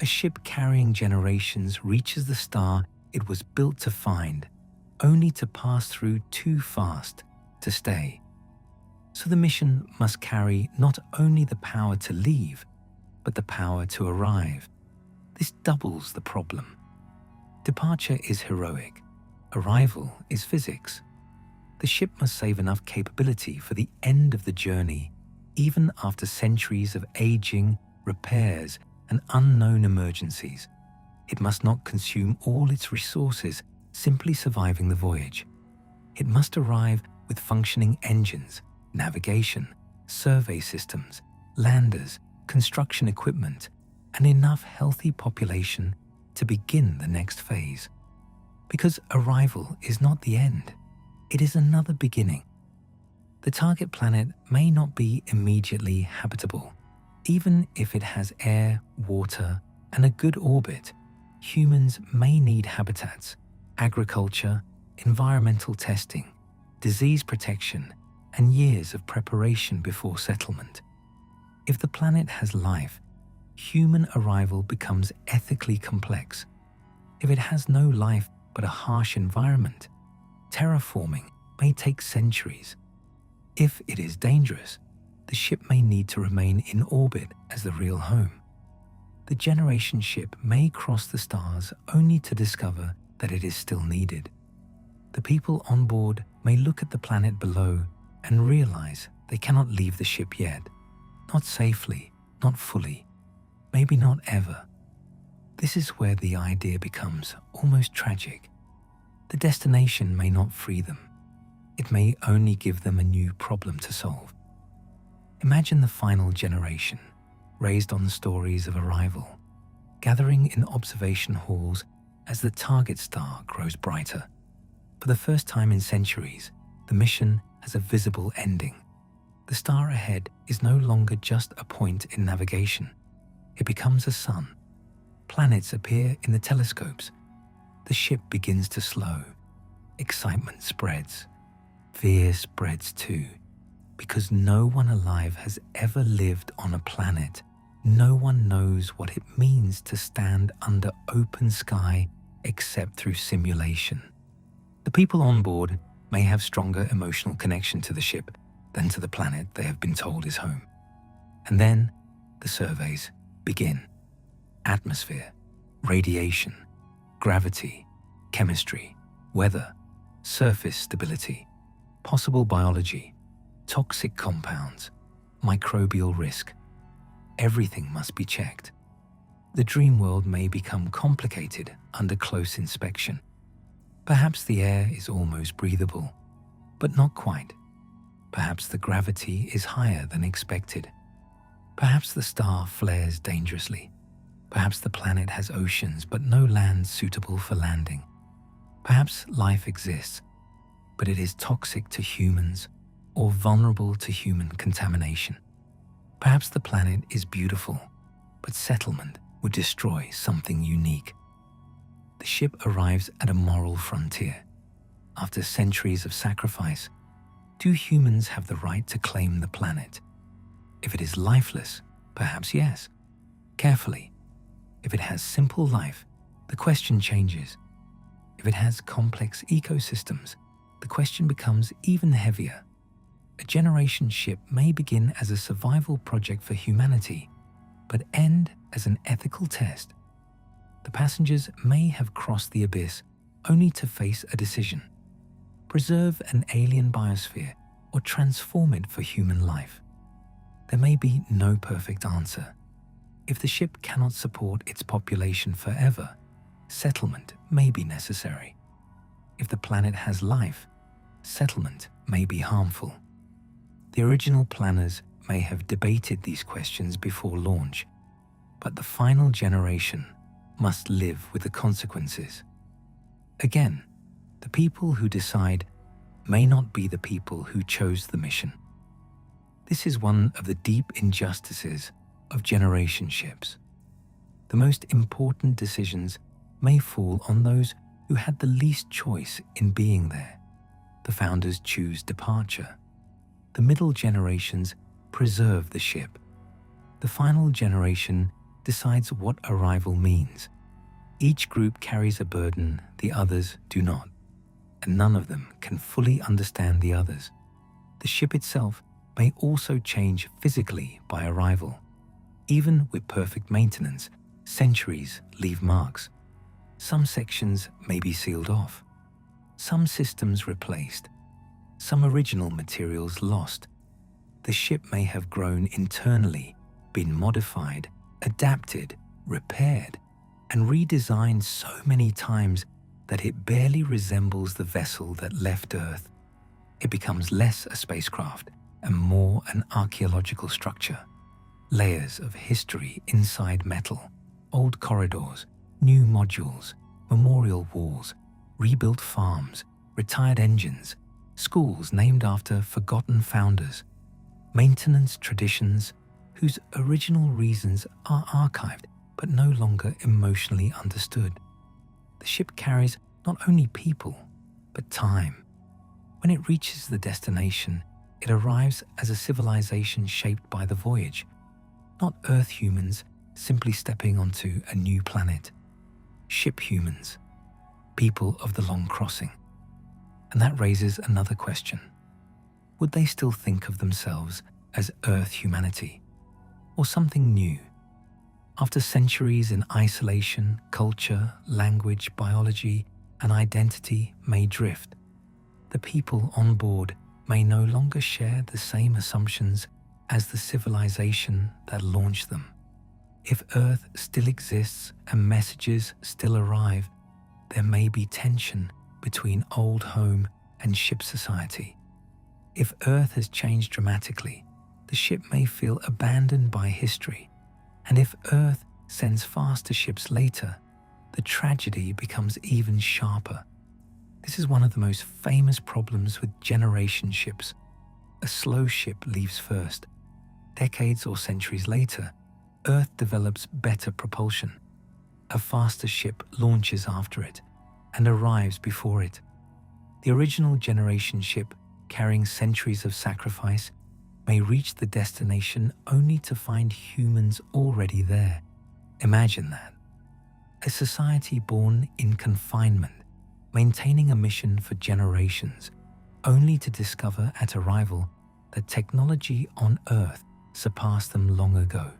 A ship carrying generations reaches the star it was built to find, only to pass through too fast to stay. So the mission must carry not only the power to leave, but the power to arrive. This doubles the problem. Departure is heroic. Arrival is physics. The ship must save enough capability for the end of the journey, even after centuries of aging, repairs, and unknown emergencies. It must not consume all its resources simply surviving the voyage. It must arrive with functioning engines, navigation, survey systems, landers, construction equipment, and enough healthy population to begin the next phase. Because arrival is not the end, it is another beginning. The target planet may not be immediately habitable. Even if it has air, water, and a good orbit, humans may need habitats, agriculture, environmental testing, disease protection, and years of preparation before settlement. If the planet has life, human arrival becomes ethically complex. If it has no life but a harsh environment, terraforming may take centuries. If it is dangerous, the ship may need to remain in orbit as the real home. The generation ship may cross the stars only to discover that it is still needed. The people on board may look at the planet below and realize they cannot leave the ship yet. Not safely, not fully, maybe not ever. This is where the idea becomes almost tragic. The destination may not free them. It may only give them a new problem to solve. Imagine the final generation, raised on stories of arrival, gathering in observation halls as the target star grows brighter. For the first time in centuries, the mission has a visible ending. The star ahead is no longer just a point in navigation. It becomes a sun. Planets appear in the telescopes. The ship begins to slow. Excitement spreads. Fear spreads too, because no one alive has ever lived on a planet. No one knows what it means to stand under open sky except through simulation. The people on board may have stronger emotional connection to the ship than to the planet they have been told is home. And then the surveys begin. Atmosphere, radiation, gravity, chemistry, weather, surface stability, possible biology, toxic compounds, microbial risk. Everything must be checked. The dream world may become complicated under close inspection. Perhaps the air is almost breathable, but not quite. Perhaps the gravity is higher than expected. Perhaps the star flares dangerously. Perhaps the planet has oceans but no land suitable for landing. Perhaps life exists, but it is toxic to humans or vulnerable to human contamination. Perhaps the planet is beautiful, but settlement would destroy something unique. The ship arrives at a moral frontier. After centuries of sacrifice, do humans have the right to claim the planet? If it is lifeless, perhaps yes. Carefully. If it has simple life, the question changes. If it has complex ecosystems, the question becomes even heavier. A generation ship may begin as a survival project for humanity, but end as an ethical test. The passengers may have crossed the abyss only to face a decision. preserve an alien biosphere, or transform it for human life? There may be no perfect answer. If the ship cannot support its population forever, settlement may be necessary. If the planet has life, settlement may be harmful. The original planners may have debated these questions before launch, but the final generation must live with the consequences. Again, the people who decide may not be the people who chose the mission. This is one of the deep injustices of generation ships. The most important decisions may fall on those who had the least choice in being there. The founders choose departure. The middle generations preserve the ship. The final generation decides what arrival means. Each group carries a burden the others do not, and none of them can fully understand the others. The ship itself may also change physically by arrival. Even with perfect maintenance, centuries leave marks. Some sections may be sealed off, some systems replaced, some original materials lost. The ship may have grown internally, been modified, adapted, repaired, and redesigned so many times that it barely resembles the vessel that left Earth. It becomes less a spacecraft and more an archaeological structure. Layers of history inside metal, old corridors, new modules, memorial walls, rebuilt farms, retired engines, schools named after forgotten founders, maintenance traditions whose original reasons are archived but no longer emotionally understood. The ship carries not only people, but time. When it reaches the destination, it arrives as a civilization shaped by the voyage, not Earth humans simply stepping onto a new planet. Ship humans, people of the long crossing. And that raises another question. Would they still think of themselves as Earth humanity, or something new? After centuries in isolation, culture, language, biology, and identity may drift. The people on board may no longer share the same assumptions as the civilization that launched them. If Earth still exists and messages still arrive, there may be tension between old home and ship society. If Earth has changed dramatically, the ship may feel abandoned by history. And if Earth sends faster ships later, the tragedy becomes even sharper. This is one of the most famous problems with generation ships. A slow ship leaves first. Decades or centuries later, Earth develops better propulsion. A faster ship launches after it and arrives before it. The original generation ship, carrying centuries of sacrifice, may reach the destination only to find humans already there. Imagine that. A society born in confinement, maintaining a mission for generations, only to discover at arrival that technology on Earth surpassed them long ago.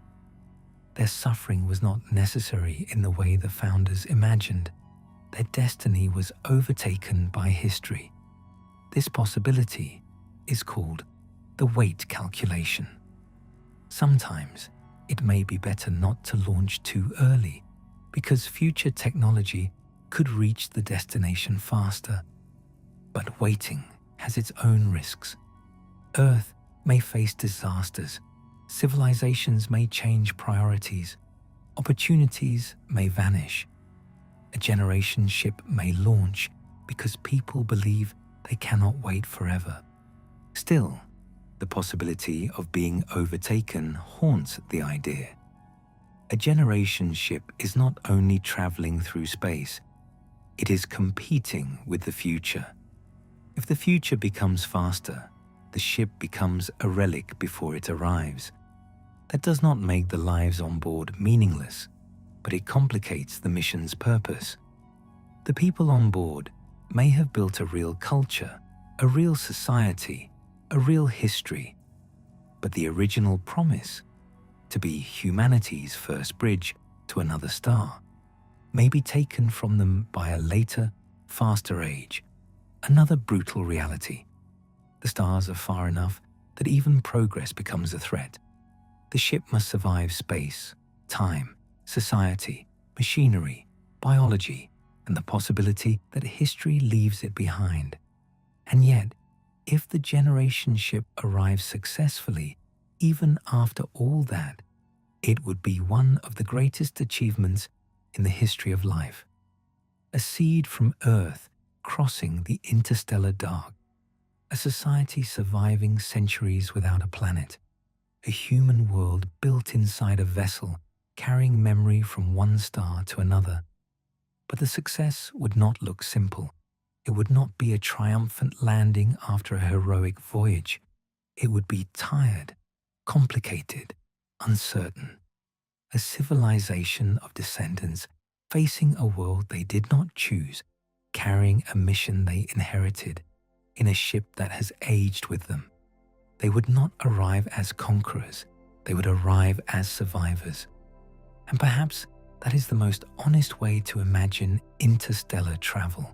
Their suffering was not necessary in the way the founders imagined. Their destiny was overtaken by history. This possibility is called the weight calculation. Sometimes it may be better not to launch too early because future technology could reach the destination faster. But waiting has its own risks. Earth may face disasters, civilizations may change priorities, opportunities may vanish. A generation ship may launch because people believe they cannot wait forever. Still, the possibility of being overtaken haunts the idea. A generation ship is not only traveling through space, it is competing with the future. If the future becomes faster, the ship becomes a relic before it arrives. That does not make the lives on board meaningless, but it complicates the mission's purpose. The people on board may have built a real culture, a real society, a real history, but the original promise, to be humanity's first bridge to another star, may be taken from them by a later, faster age. Another brutal reality. The stars are far enough that even progress becomes a threat. The ship must survive space, time, society, machinery, biology, and the possibility that history leaves it behind. And yet, if the generation ship arrives successfully, even after all that, it would be one of the greatest achievements in the history of life. A seed from Earth crossing the interstellar dark, a society surviving centuries without a planet, a human world built inside a vessel carrying memory from one star to another. But the success would not look simple. It would not be a triumphant landing after a heroic voyage. It would be tired, complicated, uncertain. A civilization of descendants facing a world they did not choose, carrying a mission they inherited, in a ship that has aged with them. They would not arrive as conquerors, they would arrive as survivors. And perhaps that is the most honest way to imagine interstellar travel.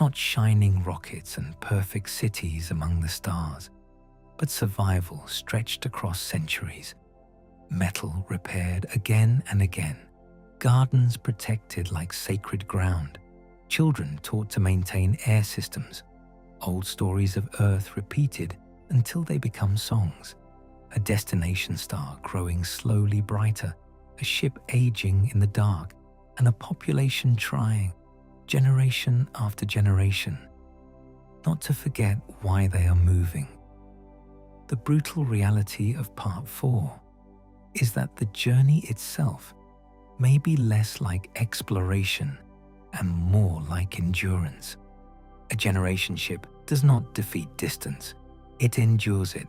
Not shining rockets and perfect cities among the stars, but survival stretched across centuries. Metal repaired again and again, gardens protected like sacred ground, children taught to maintain air systems, old stories of Earth repeated until they become songs, a destination star growing slowly brighter, a ship aging in the dark, and a population trying, generation after generation, not to forget why they are moving. The brutal reality of Part 4 is that the journey itself may be less like exploration and more like endurance. A generation ship does not defeat distance, it endures it.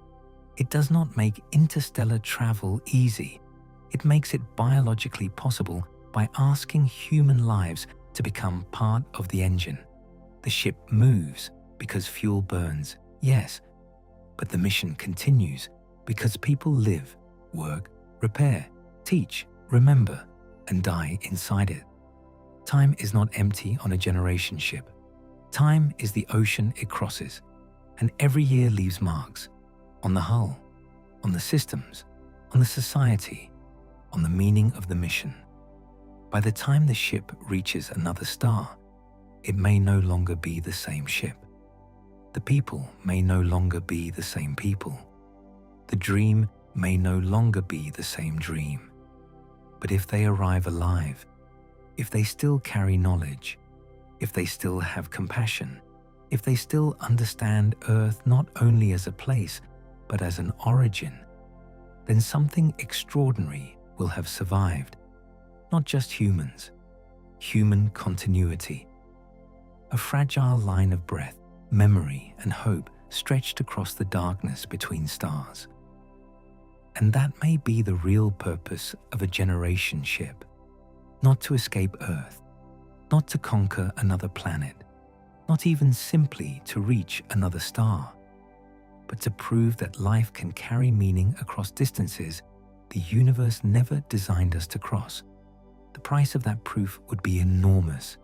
It does not make interstellar travel easy. It makes it biologically possible by asking human lives to become part of the engine. The ship moves because fuel burns, yes, but the mission continues because people live, work, repair, teach, remember, and die inside it. Time is not empty on a generation ship. Time is the ocean it crosses, and every year leaves marks on the hull, on the systems, on the society, on the meaning of the mission. By the time the ship reaches another star, it may no longer be the same ship. The people may no longer be the same people. The dream may no longer be the same dream. But if they arrive alive, if they still carry knowledge, if they still have compassion, if they still understand Earth not only as a place, but as an origin, then something extraordinary will have survived. Not just humans, human continuity. A fragile line of breath, memory, and hope stretched across the darkness between stars. And that may be the real purpose of a generation ship. Not to escape Earth, not to conquer another planet, not even simply to reach another star, but to prove that life can carry meaning across distances the universe never designed us to cross. The price of that proof would be enormous.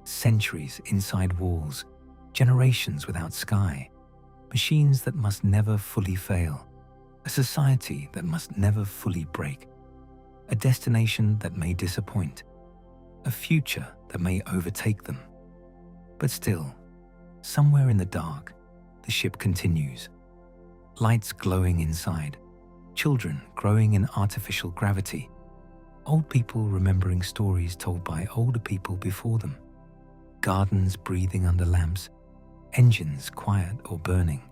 Centuries inside walls, generations without sky, machines that must never fully fail, a society that must never fully break, a destination that may disappoint, a future that may overtake them. But still, somewhere in the dark, the ship continues. Lights glowing inside, children growing in artificial gravity, old people remembering stories told by older people before them, gardens breathing under lamps, engines quiet or burning,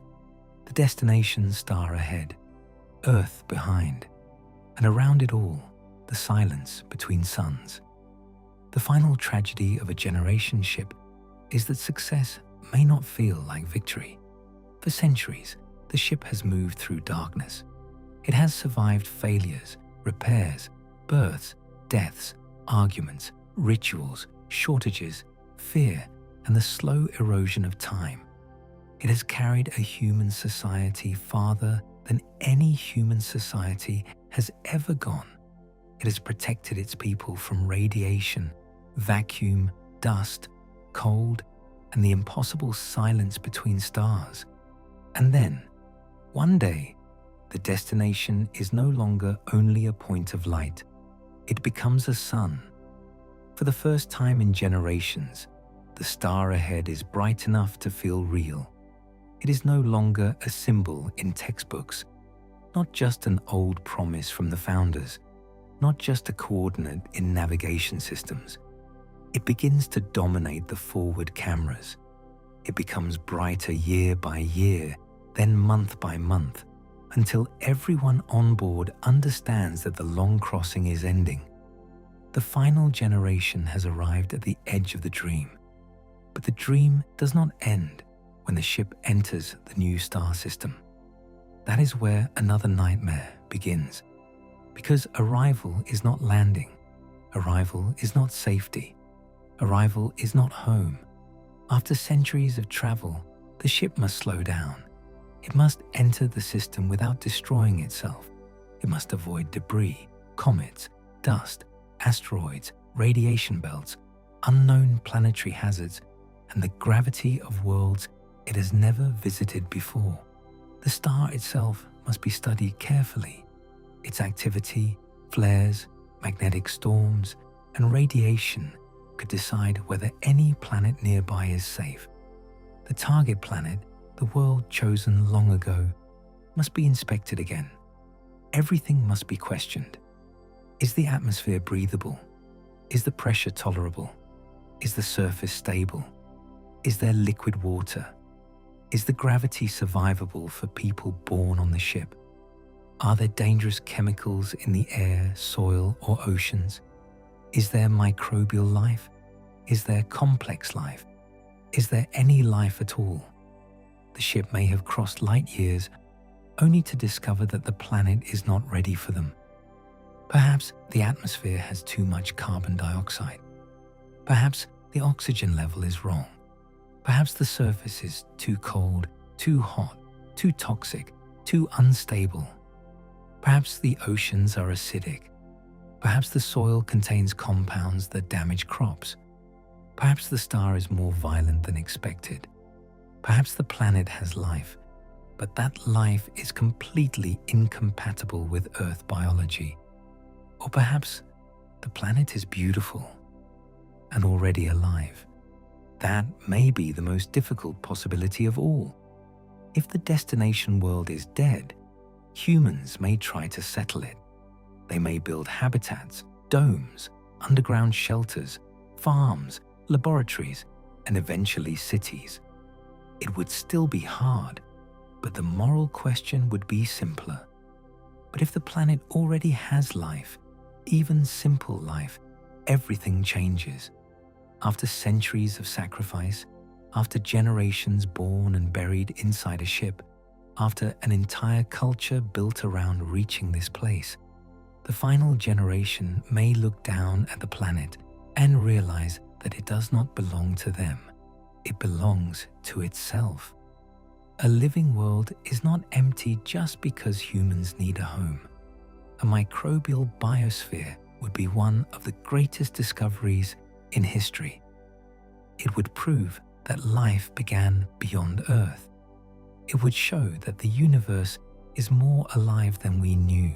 the destination star ahead, Earth behind, and around it all, the silence between suns. The final tragedy of a generation ship is that success may not feel like victory. For centuries, the ship has moved through darkness. It has survived failures, repairs, births, deaths, arguments, rituals, shortages, fear, and the slow erosion of time. It has carried a human society farther than any human society has ever gone. It has protected its people from radiation, vacuum, dust, cold, and the impossible silence between stars. And then, one day, the destination is no longer only a point of light. It becomes a sun. For the first time in generations, the star ahead is bright enough to feel real. It is no longer a symbol in textbooks, not just an old promise from the founders, not just a coordinate in navigation systems. It begins to dominate the forward cameras. It becomes brighter year by year, then month by month, until everyone on board understands that the long crossing is ending. The final generation has arrived at the edge of the dream. But the dream does not end when the ship enters the new star system. That is where another nightmare begins. Because arrival is not landing. Arrival is not safety. Arrival is not home. After centuries of travel, the ship must slow down. It must enter the system without destroying itself. It must avoid debris, comets, dust, asteroids, radiation belts, unknown planetary hazards, and the gravity of worlds it has never visited before. The star itself must be studied carefully. Its activity, flares, magnetic storms, and radiation could decide whether any planet nearby is safe. The target planet, the world chosen long ago, must be inspected again. Everything must be questioned. Is the atmosphere breathable? Is the pressure tolerable? Is the surface stable? Is there liquid water? Is the gravity survivable for people born on the ship? Are there dangerous chemicals in the air, soil, or oceans? Is there microbial life? Is there complex life? Is there any life at all? The ship may have crossed light years only to discover that the planet is not ready for them. Perhaps the atmosphere has too much carbon dioxide. Perhaps the oxygen level is wrong. Perhaps the surface is too cold, too hot, too toxic, too unstable. Perhaps the oceans are acidic. Perhaps the soil contains compounds that damage crops. Perhaps the star is more violent than expected. Perhaps the planet has life, but that life is completely incompatible with Earth biology. Or perhaps the planet is beautiful and already alive. That may be the most difficult possibility of all. If the destination world is dead, humans may try to settle it. They may build habitats, domes, underground shelters, farms, laboratories, and eventually cities. It would still be hard, but the moral question would be simpler. But if the planet already has life, even simple life, everything changes. After centuries of sacrifice, after generations born and buried inside a ship, after an entire culture built around reaching this place, the final generation may look down at the planet and realize that it does not belong to them. It belongs to itself. A living world is not empty just because humans need a home. A microbial biosphere would be one of the greatest discoveries in history. It would prove that life began beyond Earth. It would show that the universe is more alive than we knew.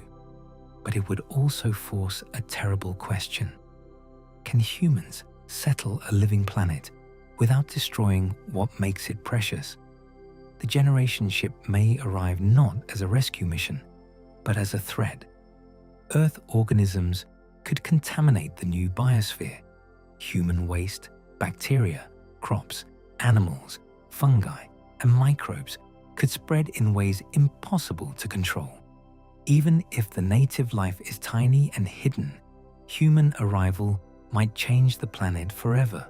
But it would also force a terrible question. Can humans settle a living planet without destroying what makes it precious? The generation ship may arrive not as a rescue mission, but as a threat. Earth organisms could contaminate the new biosphere. Human waste, bacteria, crops, animals, fungi, and microbes could spread in ways impossible to control. Even if the native life is tiny and hidden, human arrival might change the planet forever.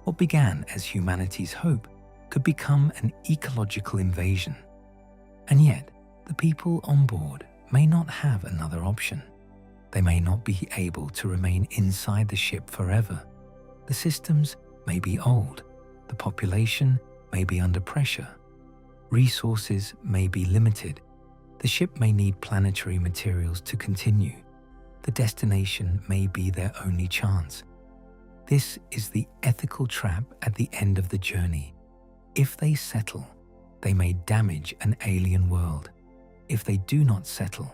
What began as humanity's hope could become an ecological invasion. And yet, the people on board may not have another option. They may not be able to remain inside the ship forever. The systems may be old. The population may be under pressure. Resources may be limited. The ship may need planetary materials to continue. The destination may be their only chance. This is the ethical trap at the end of the journey. If they settle, they may damage an alien world. If they do not settle,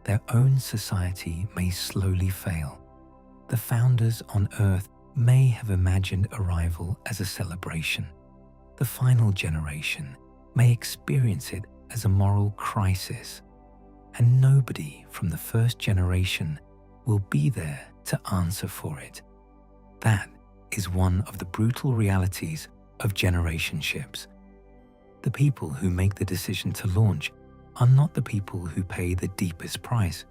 their own society may slowly fail. The founders on Earth may have imagined arrival as a celebration. The final generation may experience it as a moral crisis, and nobody from the first generation will be there to answer for it. That is one of the brutal realities of generation ships. The people who make the decision to launch are not the people who pay the deepest price.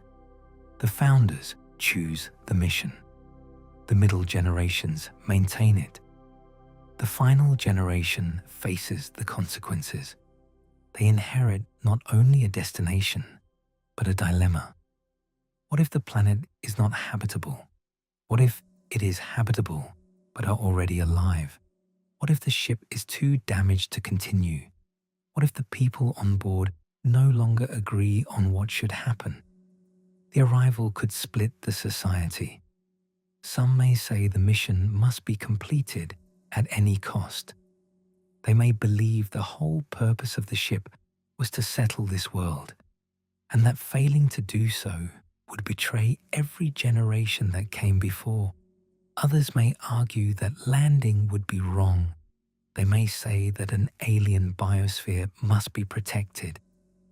The founders choose the mission. The middle generations maintain it. The final generation faces the consequences. They inherit not only a destination, but a dilemma. What if the planet is not habitable? What if it is habitable, but are already alive? What if the ship is too damaged to continue? What if the people on board no longer agree on what should happen? The arrival could split the society. Some may say the mission must be completed at any cost. They may believe the whole purpose of the ship was to settle this world, and that failing to do so would betray every generation that came before. Others may argue that landing would be wrong. They may say that an alien biosphere must be protected,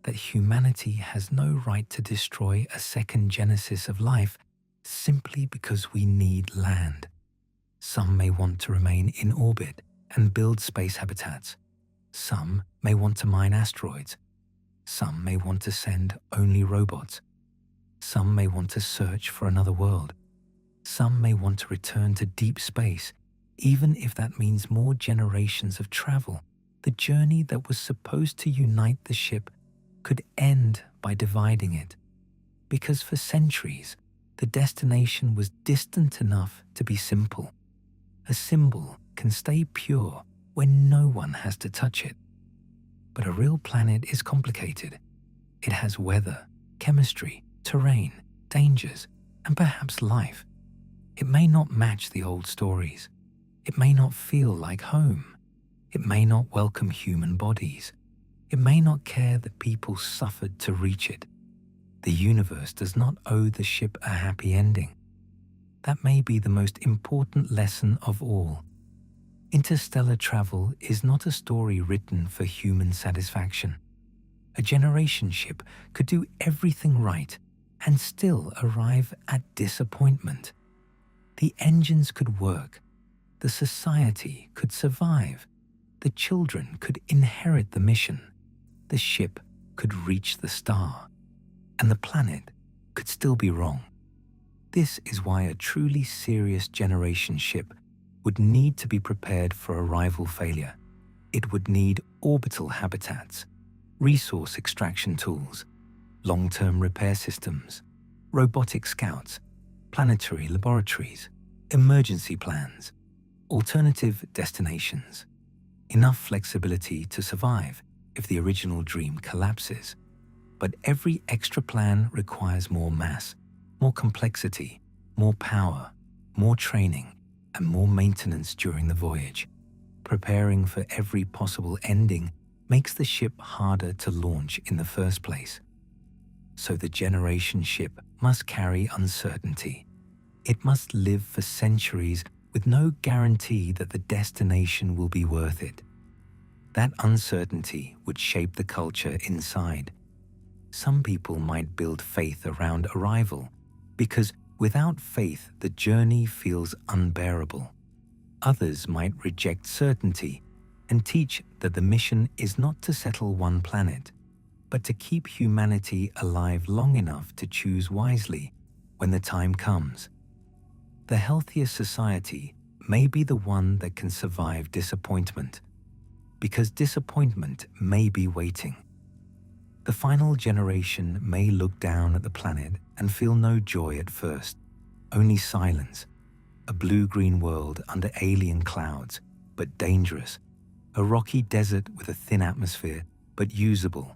that humanity has no right to destroy a second genesis of life simply because we need land. Some may want to remain in orbit and build space habitats. Some may want to mine asteroids. Some may want to send only robots. Some may want to search for another world. Some may want to return to deep space, even if that means more generations of travel. The journey that was supposed to unite the ship could end by dividing it, because for centuries, the destination was distant enough to be simple. A symbol can stay pure when no one has to touch it. But a real planet is complicated. It has weather, chemistry, terrain, dangers, and perhaps life. It may not match the old stories. It may not feel like home. It may not welcome human bodies. It may not care that people suffered to reach it. The universe does not owe the ship a happy ending. That may be the most important lesson of all. Interstellar travel is not a story written for human satisfaction. A generation ship could do everything right and still arrive at disappointment. The engines could work. The society could survive. The children could inherit the mission. The ship could reach the star. And the planet could still be wrong. This is why a truly serious generation ship would need to be prepared for arrival failure. It would need orbital habitats, resource extraction tools, long-term repair systems, robotic scouts, planetary laboratories, emergency plans, alternative destinations, enough flexibility to survive if the original dream collapses. But every extra plan requires more mass, more complexity, more power, more training, and more maintenance during the voyage. Preparing for every possible ending makes the ship harder to launch in the first place. So the generation ship must carry uncertainty. It must live for centuries with no guarantee that the destination will be worth it. That uncertainty would shape the culture inside. Some people might build faith around arrival, because without faith the journey feels unbearable. Others might reject certainty and teach that the mission is not to settle one planet, but to keep humanity alive long enough to choose wisely when the time comes. The healthier society may be the one that can survive disappointment, because disappointment may be waiting. The final generation may look down at the planet and feel no joy at first, only silence, a blue-green world under alien clouds, but dangerous, a rocky desert with a thin atmosphere, but usable,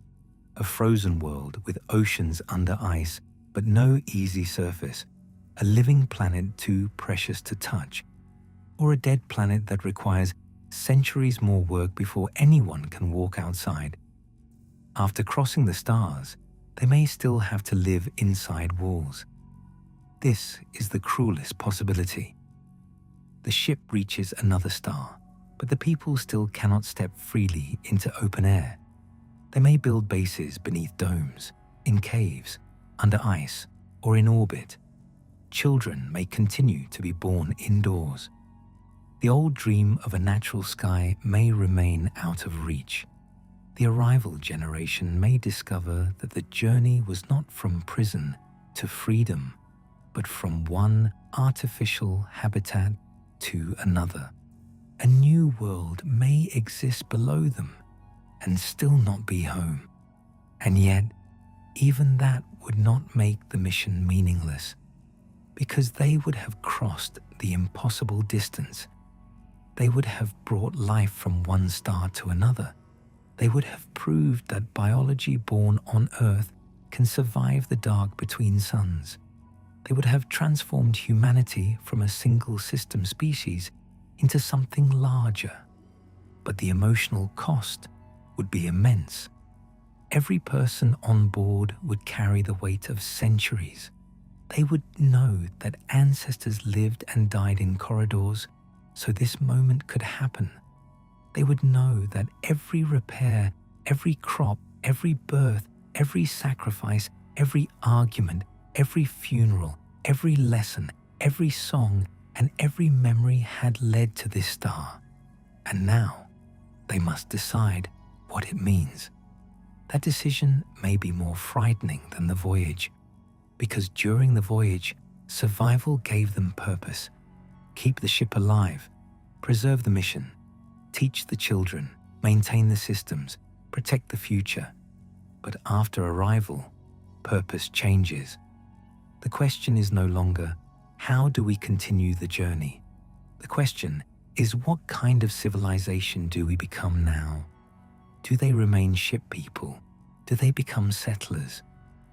a frozen world with oceans under ice, but no easy surface, a living planet too precious to touch. or a dead planet that requires centuries more work before anyone can walk outside. After crossing the stars, they may still have to live inside walls. This is the cruelest possibility. The ship reaches another star, but the people still cannot step freely into open air. They may build bases beneath domes, in caves, under ice, or in orbit. Children may continue to be born indoors. The old dream of a natural sky may remain out of reach. The arrival generation may discover that the journey was not from prison to freedom, but from one artificial habitat to another. A new world may exist below them and still not be home. And yet, even that would not make the mission meaningless, because they would have crossed the impossible distance. They would have brought life from one star to another. They would have proved that biology born on Earth can survive the dark between suns. They would have transformed humanity from a single system species into something larger. But the emotional cost would be immense. Every person on board would carry the weight of centuries. They would know that ancestors lived and died in corridors, so this moment could happen. They would know that every repair, every crop, every birth, every sacrifice, every argument, every funeral, every lesson, every song, and every memory had led to this star. And now they must decide what it means. That decision may be more frightening than the voyage, because during the voyage, survival gave them purpose. Keep the ship alive, preserve the mission, teach the children, maintain the systems, protect the future. But after arrival, purpose changes. The question is no longer, how do we continue the journey? The question is, what kind of civilization do we become now? Do they remain ship people? Do they become settlers?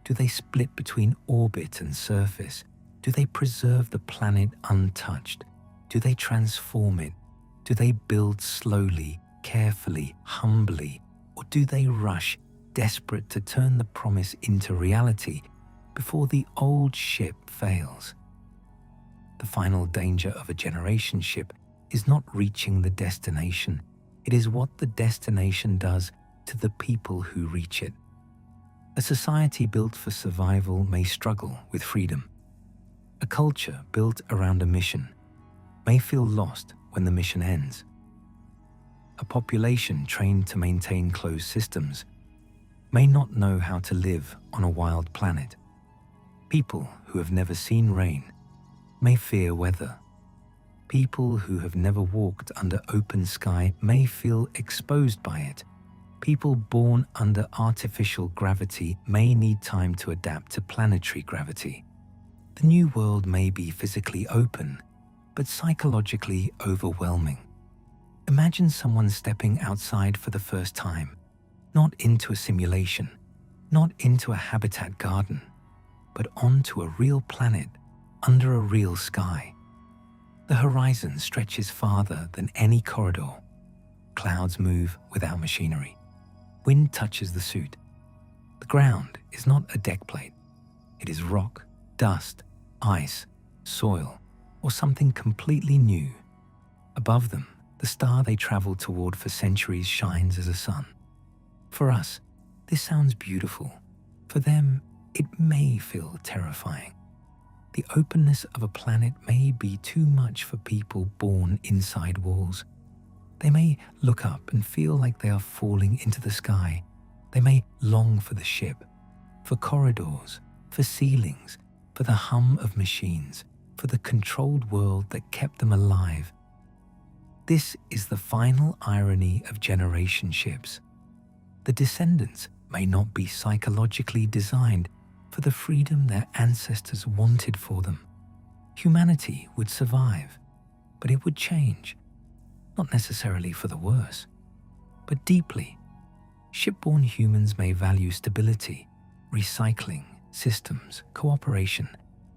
Do they split between orbit and surface? Do they preserve the planet untouched? Do they transform it? Do they build slowly, carefully, humbly? Or do they rush, desperate to turn the promise into reality before the old ship fails? The final danger of a generation ship is not reaching the destination. It is what the destination does to the people who reach it. A society built for survival may struggle with freedom. A culture built around a mission may feel lost when the mission ends. A population trained to maintain closed systems may not know how to live on a wild planet. People who have never seen rain may fear weather. People who have never walked under open sky may feel exposed by it. People born under artificial gravity may need time to adapt to planetary gravity. The new world may be physically open, but psychologically overwhelming. Imagine someone stepping outside for the first time, not into a simulation, not into a habitat garden, but onto a real planet under a real sky. The horizon stretches farther than any corridor. Clouds move without machinery. Wind touches the suit. The ground is not a deck plate. It is rock, dust, ice, soil, or something completely new. Above them, the star they traveled toward for centuries shines as a sun. For us, this sounds beautiful. For them, it may feel terrifying. The openness of a planet may be too much for people born inside walls. They may look up and feel like they are falling into the sky. They may long for the ship, for corridors, for ceilings, for the hum of machines, for the controlled world that kept them alive. This is the final irony of generation ships. The descendants may not be psychologically designed for the freedom their ancestors wanted for them. Humanity would survive, but it would change. Not necessarily for the worse, but deeply. Shipborne humans may value stability, recycling, systems, cooperation,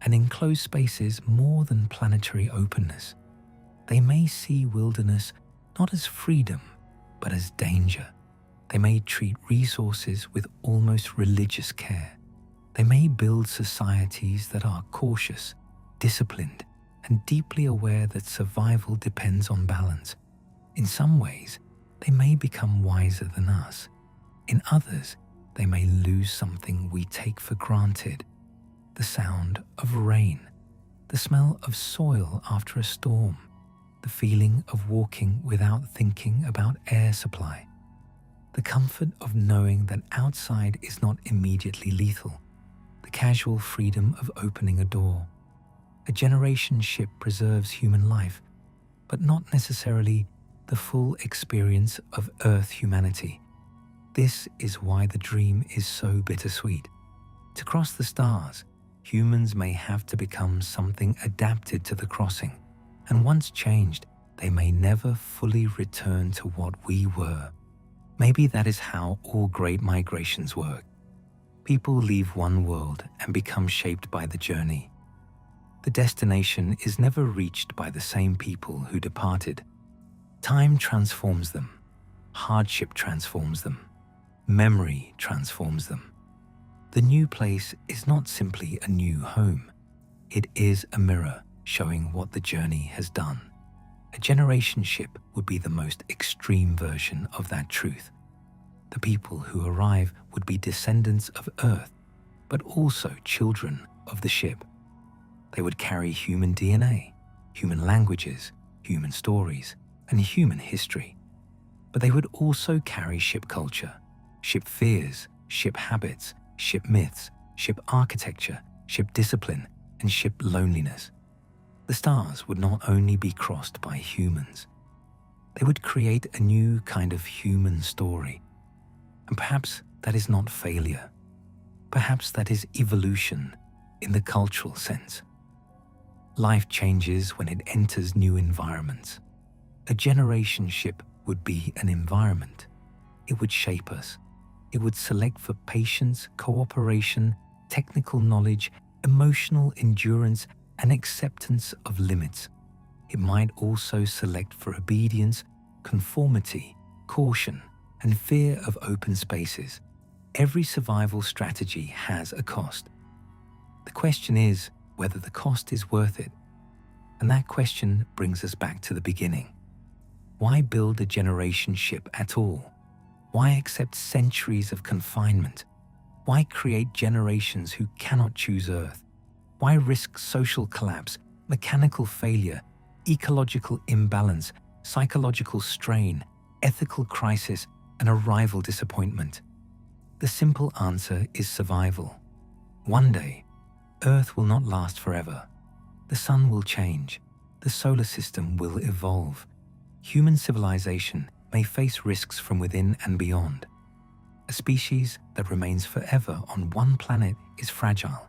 and enclosed spaces more than planetary openness. They may see wilderness not as freedom, but as danger. They may treat resources with almost religious care. They may build societies that are cautious, disciplined, and deeply aware that survival depends on balance. In some ways, they may become wiser than us. In others, they may lose something we take for granted: the sound of rain, the smell of soil after a storm, the feeling of walking without thinking about air supply, the comfort of knowing that outside is not immediately lethal, the casual freedom of opening a door. A generation ship preserves human life, but not necessarily the full experience of Earth humanity. This is why the dream is so bittersweet. To cross the stars, humans may have to become something adapted to the crossing, and once changed, they may never fully return to what we were. Maybe that is how all great migrations work. People leave one world and become shaped by the journey. The destination is never reached by the same people who departed. Time transforms them. Hardship transforms them. Memory transforms them. The new place is not simply a new home. It is a mirror showing what the journey has done. A generation ship would be the most extreme version of that truth. The people who arrive would be descendants of Earth, but also children of the ship. They would carry human DNA, human languages, human stories, and human history. But they would also carry ship culture, ship fears, ship habits, ship myths, ship architecture, ship discipline, and ship loneliness. The stars would not only be crossed by humans. They would create a new kind of human story. And perhaps that is not failure. Perhaps that is evolution in the cultural sense. Life changes when it enters new environments. A generation ship would be an environment. It would shape us. It would select for patience, cooperation, technical knowledge, emotional endurance, and acceptance of limits. It might also select for obedience, conformity, caution, and fear of open spaces. Every survival strategy has a cost. The question is whether the cost is worth it. And that question brings us back to the beginning. Why build a generation ship at all? Why accept centuries of confinement? Why create generations who cannot choose Earth? Why risk social collapse, mechanical failure, ecological imbalance, psychological strain, ethical crisis, and arrival disappointment? The simple answer is survival. One day, Earth will not last forever. The sun will change. The solar system will evolve. Human civilization may face risks from within and beyond. A species that remains forever on one planet is fragile.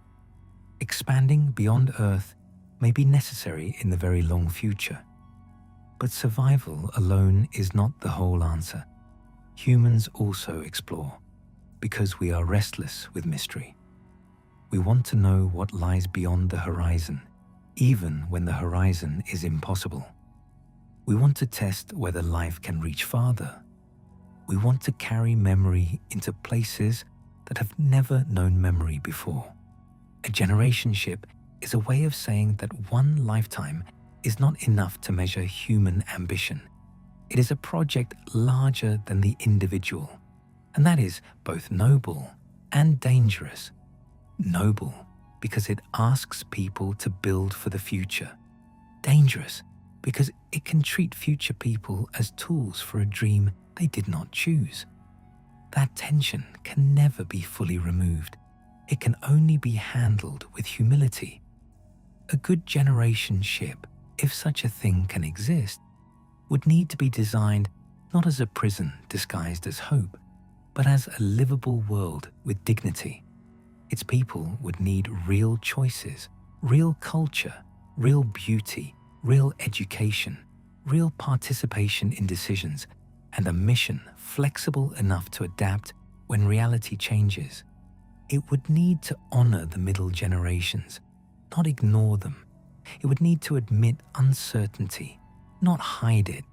Expanding beyond Earth may be necessary in the very long future. But survival alone is not the whole answer. Humans also explore, because we are restless with mystery. We want to know what lies beyond the horizon, even when the horizon is impossible. We want to test whether life can reach farther. We want to carry memory into places that have never known memory before. A generation ship is a way of saying that one lifetime is not enough to measure human ambition. It is a project larger than the individual, and that is both noble and dangerous. Noble because it asks people to build for the future. Dangerous because it can treat future people as tools for a dream they did not choose. That tension can never be fully removed. It can only be handled with humility. A good generation ship, if such a thing can exist, would need to be designed not as a prison disguised as hope, but as a livable world with dignity. Its people would need real choices, real culture, real beauty, real education, real participation in decisions, and a mission flexible enough to adapt when reality changes. It would need to honor the middle generations, not ignore them. It would need to admit uncertainty, not hide it.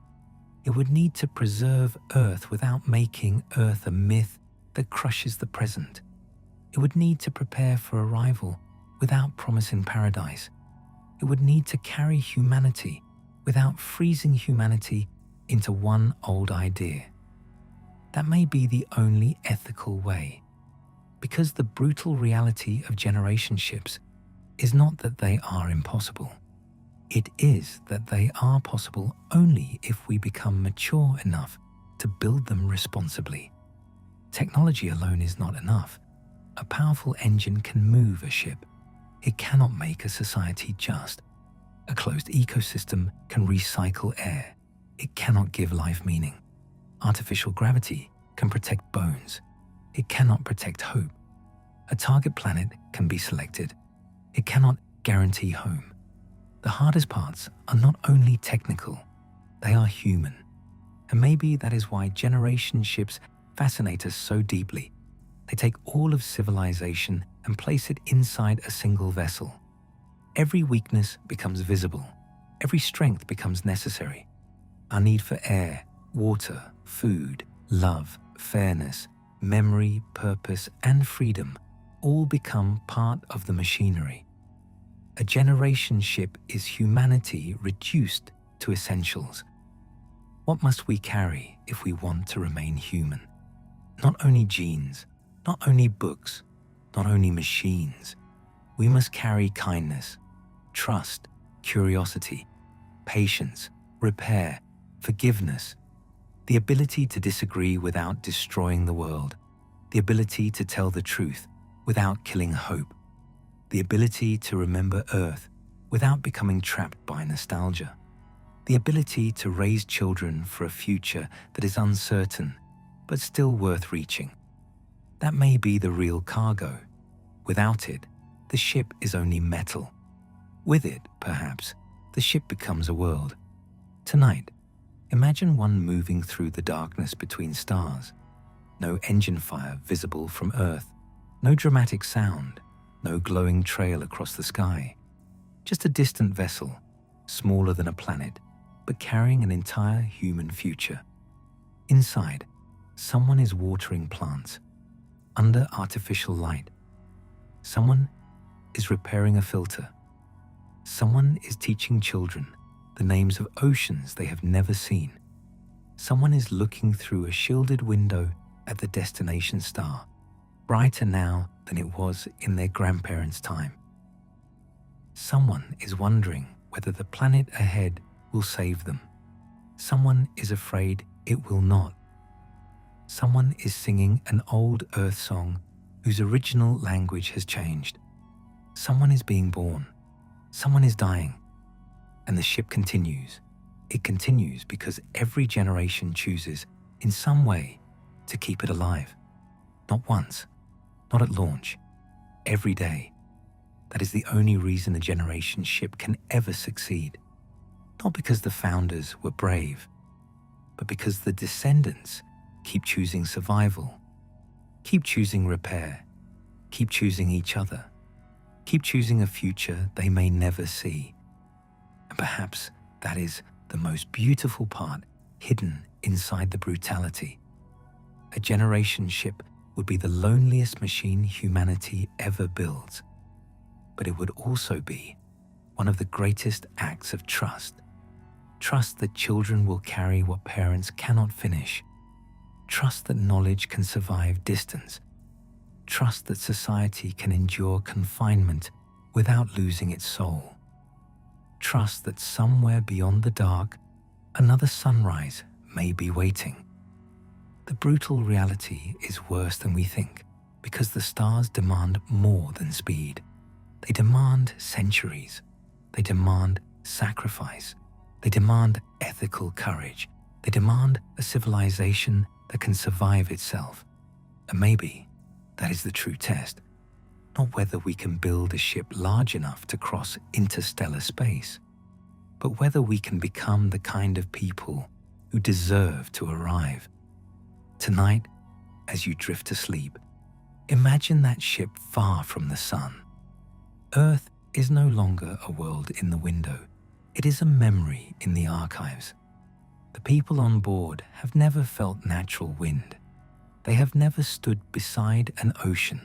It would need to preserve Earth without making Earth a myth that crushes the present. It would need to prepare for arrival without promising paradise. It would need to carry humanity without freezing humanity into one old idea. That may be the only ethical way, because the brutal reality of generation ships is not that they are impossible. It is that they are possible only if we become mature enough to build them responsibly. Technology alone is not enough. A powerful engine can move a ship. It cannot make a society just. A closed ecosystem can recycle air. It cannot give life meaning. Artificial gravity can protect bones. It cannot protect hope. A target planet can be selected. It cannot guarantee home. The hardest parts are not only technical, they are human. And maybe that is why generation ships fascinate us so deeply. They take all of civilization and place it inside a single vessel. Every weakness becomes visible. Every strength becomes necessary. Our need for air, water, food, love, fairness, memory, purpose, and freedom all become part of the machinery. A generation ship is humanity reduced to essentials. What must we carry if we want to remain human? Not only genes, not only books, not only machines. We must carry kindness, trust, curiosity, patience, repair, forgiveness, the ability to disagree without destroying the world, the ability to tell the truth without killing hope, the ability to remember Earth without becoming trapped by nostalgia, the ability to raise children for a future that is uncertain but still worth reaching. That may be the real cargo. Without it, the ship is only metal. With it, perhaps, the ship becomes a world. Tonight, imagine one moving through the darkness between stars. No engine fire visible from Earth, no dramatic sound, no glowing trail across the sky. Just a distant vessel, smaller than a planet, but carrying an entire human future. Inside, someone is watering plants, under artificial light. Someone is repairing a filter. Someone is teaching children the names of oceans they have never seen. Someone is looking through a shielded window at the destination star, brighter now than it was in their grandparents' time. Someone is wondering whether the planet ahead will save them. Someone is afraid it will not. Someone is singing an old Earth song whose original language has changed. Someone is being born. Someone is dying. And the ship continues. It continues because every generation chooses, in some way, to keep it alive. Not once, not at launch, every day. That is the only reason a generation ship can ever succeed. Not because the founders were brave, but because the descendants keep choosing survival, keep choosing repair, keep choosing each other, keep choosing a future they may never see. And perhaps that is the most beautiful part hidden inside the brutality. A generation ship would be the loneliest machine humanity ever builds, but it would also be one of the greatest acts of trust. Trust that children will carry what parents cannot finish. Trust that knowledge can survive distance. Trust that society can endure confinement without losing its soul. Trust that somewhere beyond the dark, another sunrise may be waiting. The brutal reality is worse than we think because the stars demand more than speed. They demand centuries. They demand sacrifice. They demand ethical courage. They demand a civilization that can survive itself. And maybe that is the true test. Not whether we can build a ship large enough to cross interstellar space, but whether we can become the kind of people who deserve to arrive. Tonight, as you drift to sleep, imagine that ship far from the sun. Earth is no longer a world in the window. It is a memory in the archives. The people on board have never felt natural wind. They have never stood beside an ocean.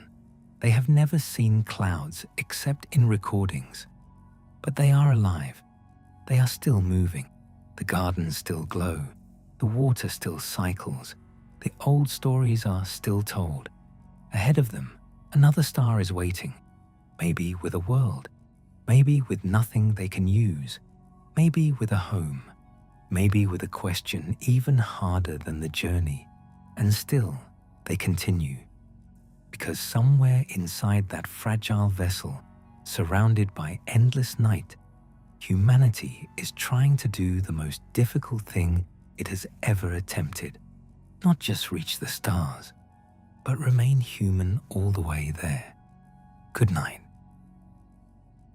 They have never seen clouds except in recordings. But they are alive. They are still moving. The gardens still glow. The water still cycles. The old stories are still told. Ahead of them, another star is waiting. Maybe with a world. Maybe with nothing they can use. Maybe with a home. Maybe with a question even harder than the journey. And still, they continue. Because somewhere inside that fragile vessel, surrounded by endless night, humanity is trying to do the most difficult thing it has ever attempted. Not just reach the stars, but remain human all the way there. Good night.